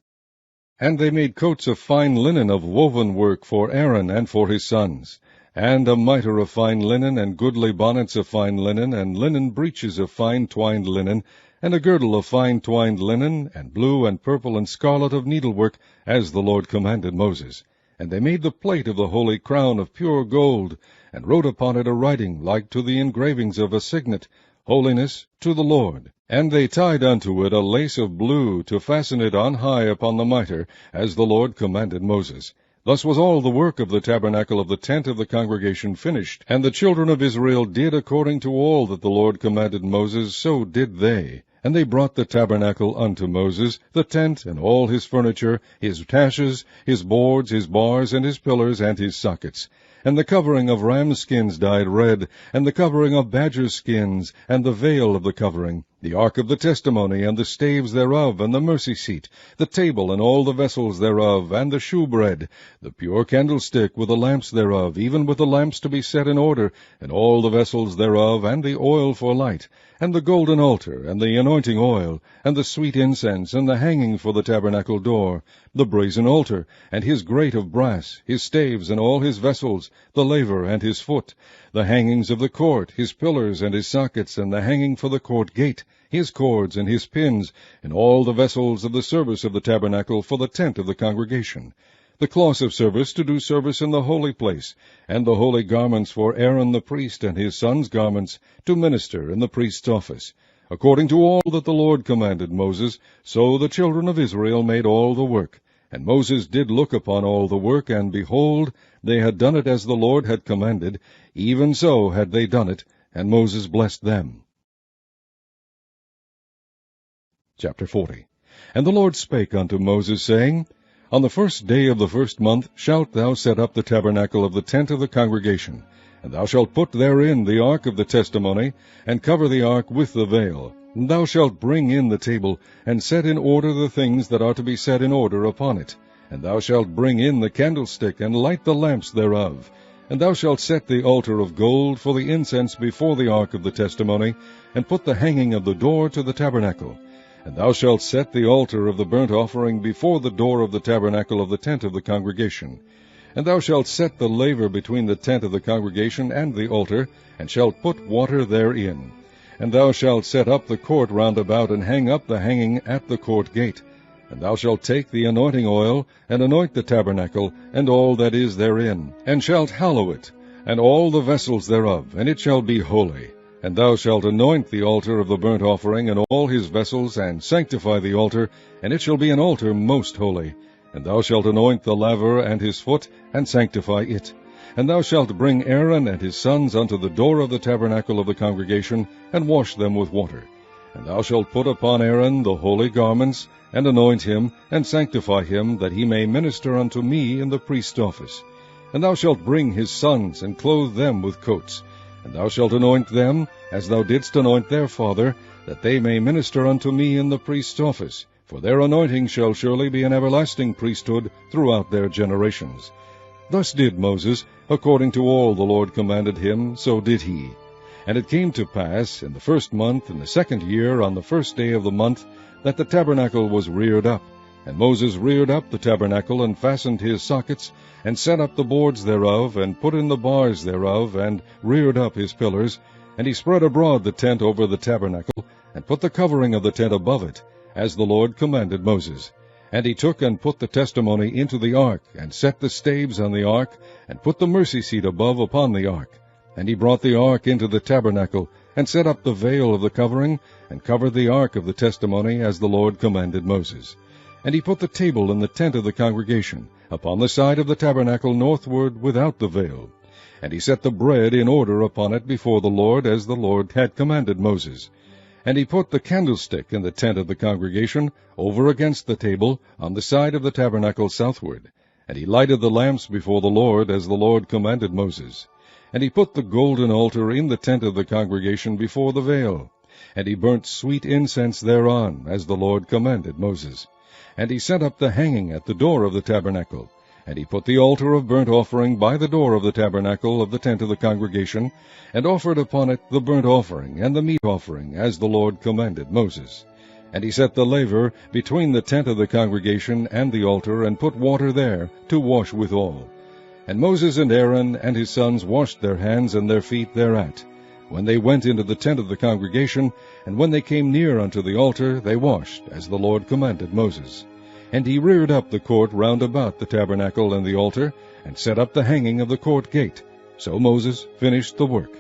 Speaker 1: And they made coats of fine linen of woven work for Aaron and for his sons, and a mitre of fine linen, and goodly bonnets of fine linen, and linen breeches of fine twined linen, and a girdle of fine twined linen, and blue and purple and scarlet of needlework, as the Lord commanded Moses. And they made the plate of the holy crown of pure gold, and wrote upon it a writing like to the engravings of a signet, Holiness to the Lord. And they tied unto it a lace of blue, to fasten it on high upon the mitre, as the Lord commanded Moses. Thus was all the work of the tabernacle of the tent of the congregation finished. And the children of Israel did according to all that the Lord commanded Moses, so did they. And they brought the tabernacle unto Moses, the tent, and all his furniture, his taches, his boards, his bars, and his pillars, and his sockets. And the covering of ram skins dyed red, and the covering of badger skins, and the veil of the covering, the ark of the testimony, and the staves thereof, and the mercy seat, the table, and all the vessels thereof, and the shewbread, the pure candlestick with the lamps thereof, even with the lamps to be set in order, and all the vessels thereof, and the oil for light, and the golden altar, and the anointing oil, and the sweet incense, and the hanging for the tabernacle door, the brazen altar, and his grate of brass, his staves, and all his vessels, the laver and his foot, the hangings of the court, his pillars and his sockets, and the hanging for the court gate, his cords and his pins, and all the vessels of the service of the tabernacle for the tent of the congregation, the cloths of service to do service in the holy place, and the holy garments for Aaron the priest and his sons' garments to minister in the priest's office. According to all that the Lord commanded Moses, so the children of Israel made all the work. And Moses did look upon all the work, and behold, they had done it as the Lord had commanded, even so had they done it, and Moses blessed them. Chapter 40. And the Lord spake unto Moses, saying, On the first day of the first month shalt thou set up the tabernacle of the tent of the congregation, and thou shalt put therein the ark of the testimony, and cover the ark with the veil. And thou shalt bring in the table, and set in order the things that are to be set in order upon it. And thou shalt bring in the candlestick, and light the lamps thereof. And thou shalt set the altar of gold for the incense before the ark of the testimony, and put the hanging of the door to the tabernacle. And thou shalt set the altar of the burnt offering before the door of the tabernacle of the tent of the congregation. And thou shalt set the laver between the tent of the congregation and the altar, and shalt put water therein. And thou shalt set up the court round about, and hang up the hanging at the court gate. And thou shalt take the anointing oil, and anoint the tabernacle, and all that is therein, and shalt hallow it, and all the vessels thereof, and it shall be holy. And thou shalt anoint the altar of the burnt offering, and all his vessels, and sanctify the altar, and it shall be an altar most holy. And thou shalt anoint the laver and his foot, and sanctify it. And thou shalt bring Aaron and his sons unto the door of the tabernacle of the congregation, and wash them with water. And thou shalt put upon Aaron the holy garments, and anoint him, and sanctify him, that he may minister unto me in the priest's office. And thou shalt bring his sons, and clothe them with coats. And thou shalt anoint them, as thou didst anoint their father, that they may minister unto me in the priest's office. For their anointing shall surely be an everlasting priesthood throughout their generations. Thus did Moses, according to all the Lord commanded him, so did he. And it came to pass, in the first month, in the second year, on the first day of the month, that the tabernacle was reared up. And Moses reared up the tabernacle, and fastened his sockets, and set up the boards thereof, and put in the bars thereof, and reared up his pillars. And he spread abroad the tent over the tabernacle, and put the covering of the tent above it, as the Lord commanded Moses. And he took and put the testimony into the ark, and set the staves on the ark, and put the mercy seat above upon the ark. And he brought the ark into the tabernacle, and set up the veil of the covering, and covered the ark of the testimony, as the Lord commanded Moses. And he put the table in the tent of the congregation, upon the side of the tabernacle northward without the veil. And he set the bread in order upon it before the Lord, as the Lord had commanded Moses. And he put the candlestick in the tent of the congregation, over against the table, on the side of the tabernacle southward. And he lighted the lamps before the Lord, as the Lord commanded Moses. And he put the golden altar in the tent of the congregation before the veil. And he burnt sweet incense thereon, as the Lord commanded Moses. And he set up the hanging at the door of the tabernacle. And he put the altar of burnt offering by the door of the tabernacle of the tent of the congregation, and offered upon it the burnt offering and the meat offering, as the Lord commanded Moses. And he set the laver between the tent of the congregation and the altar, and put water there to wash withal. And Moses and Aaron and his sons washed their hands and their feet thereat, when they went into the tent of the congregation, and when they came near unto the altar, they washed, as the Lord commanded Moses. And he reared up the court round about the tabernacle and the altar, and set up the hanging of the court gate. So Moses finished the work.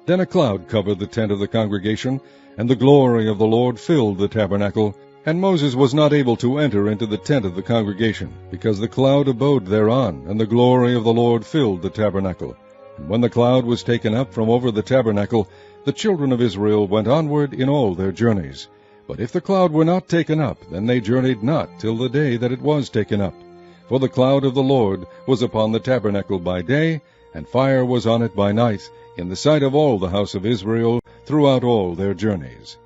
Speaker 1: Then a cloud covered the tent of the congregation, and the glory of the Lord filled the tabernacle. And Moses was not able to enter into the tent of the congregation, because the cloud abode thereon, and the glory of the Lord filled the tabernacle. And when the cloud was taken up from over the tabernacle, the children of Israel went onward in all their journeys. But if the cloud were not taken up, then they journeyed not till the day that it was taken up. For the cloud of the Lord was upon the tabernacle by day, and fire was on it by night, in the sight of all the house of Israel throughout all their journeys.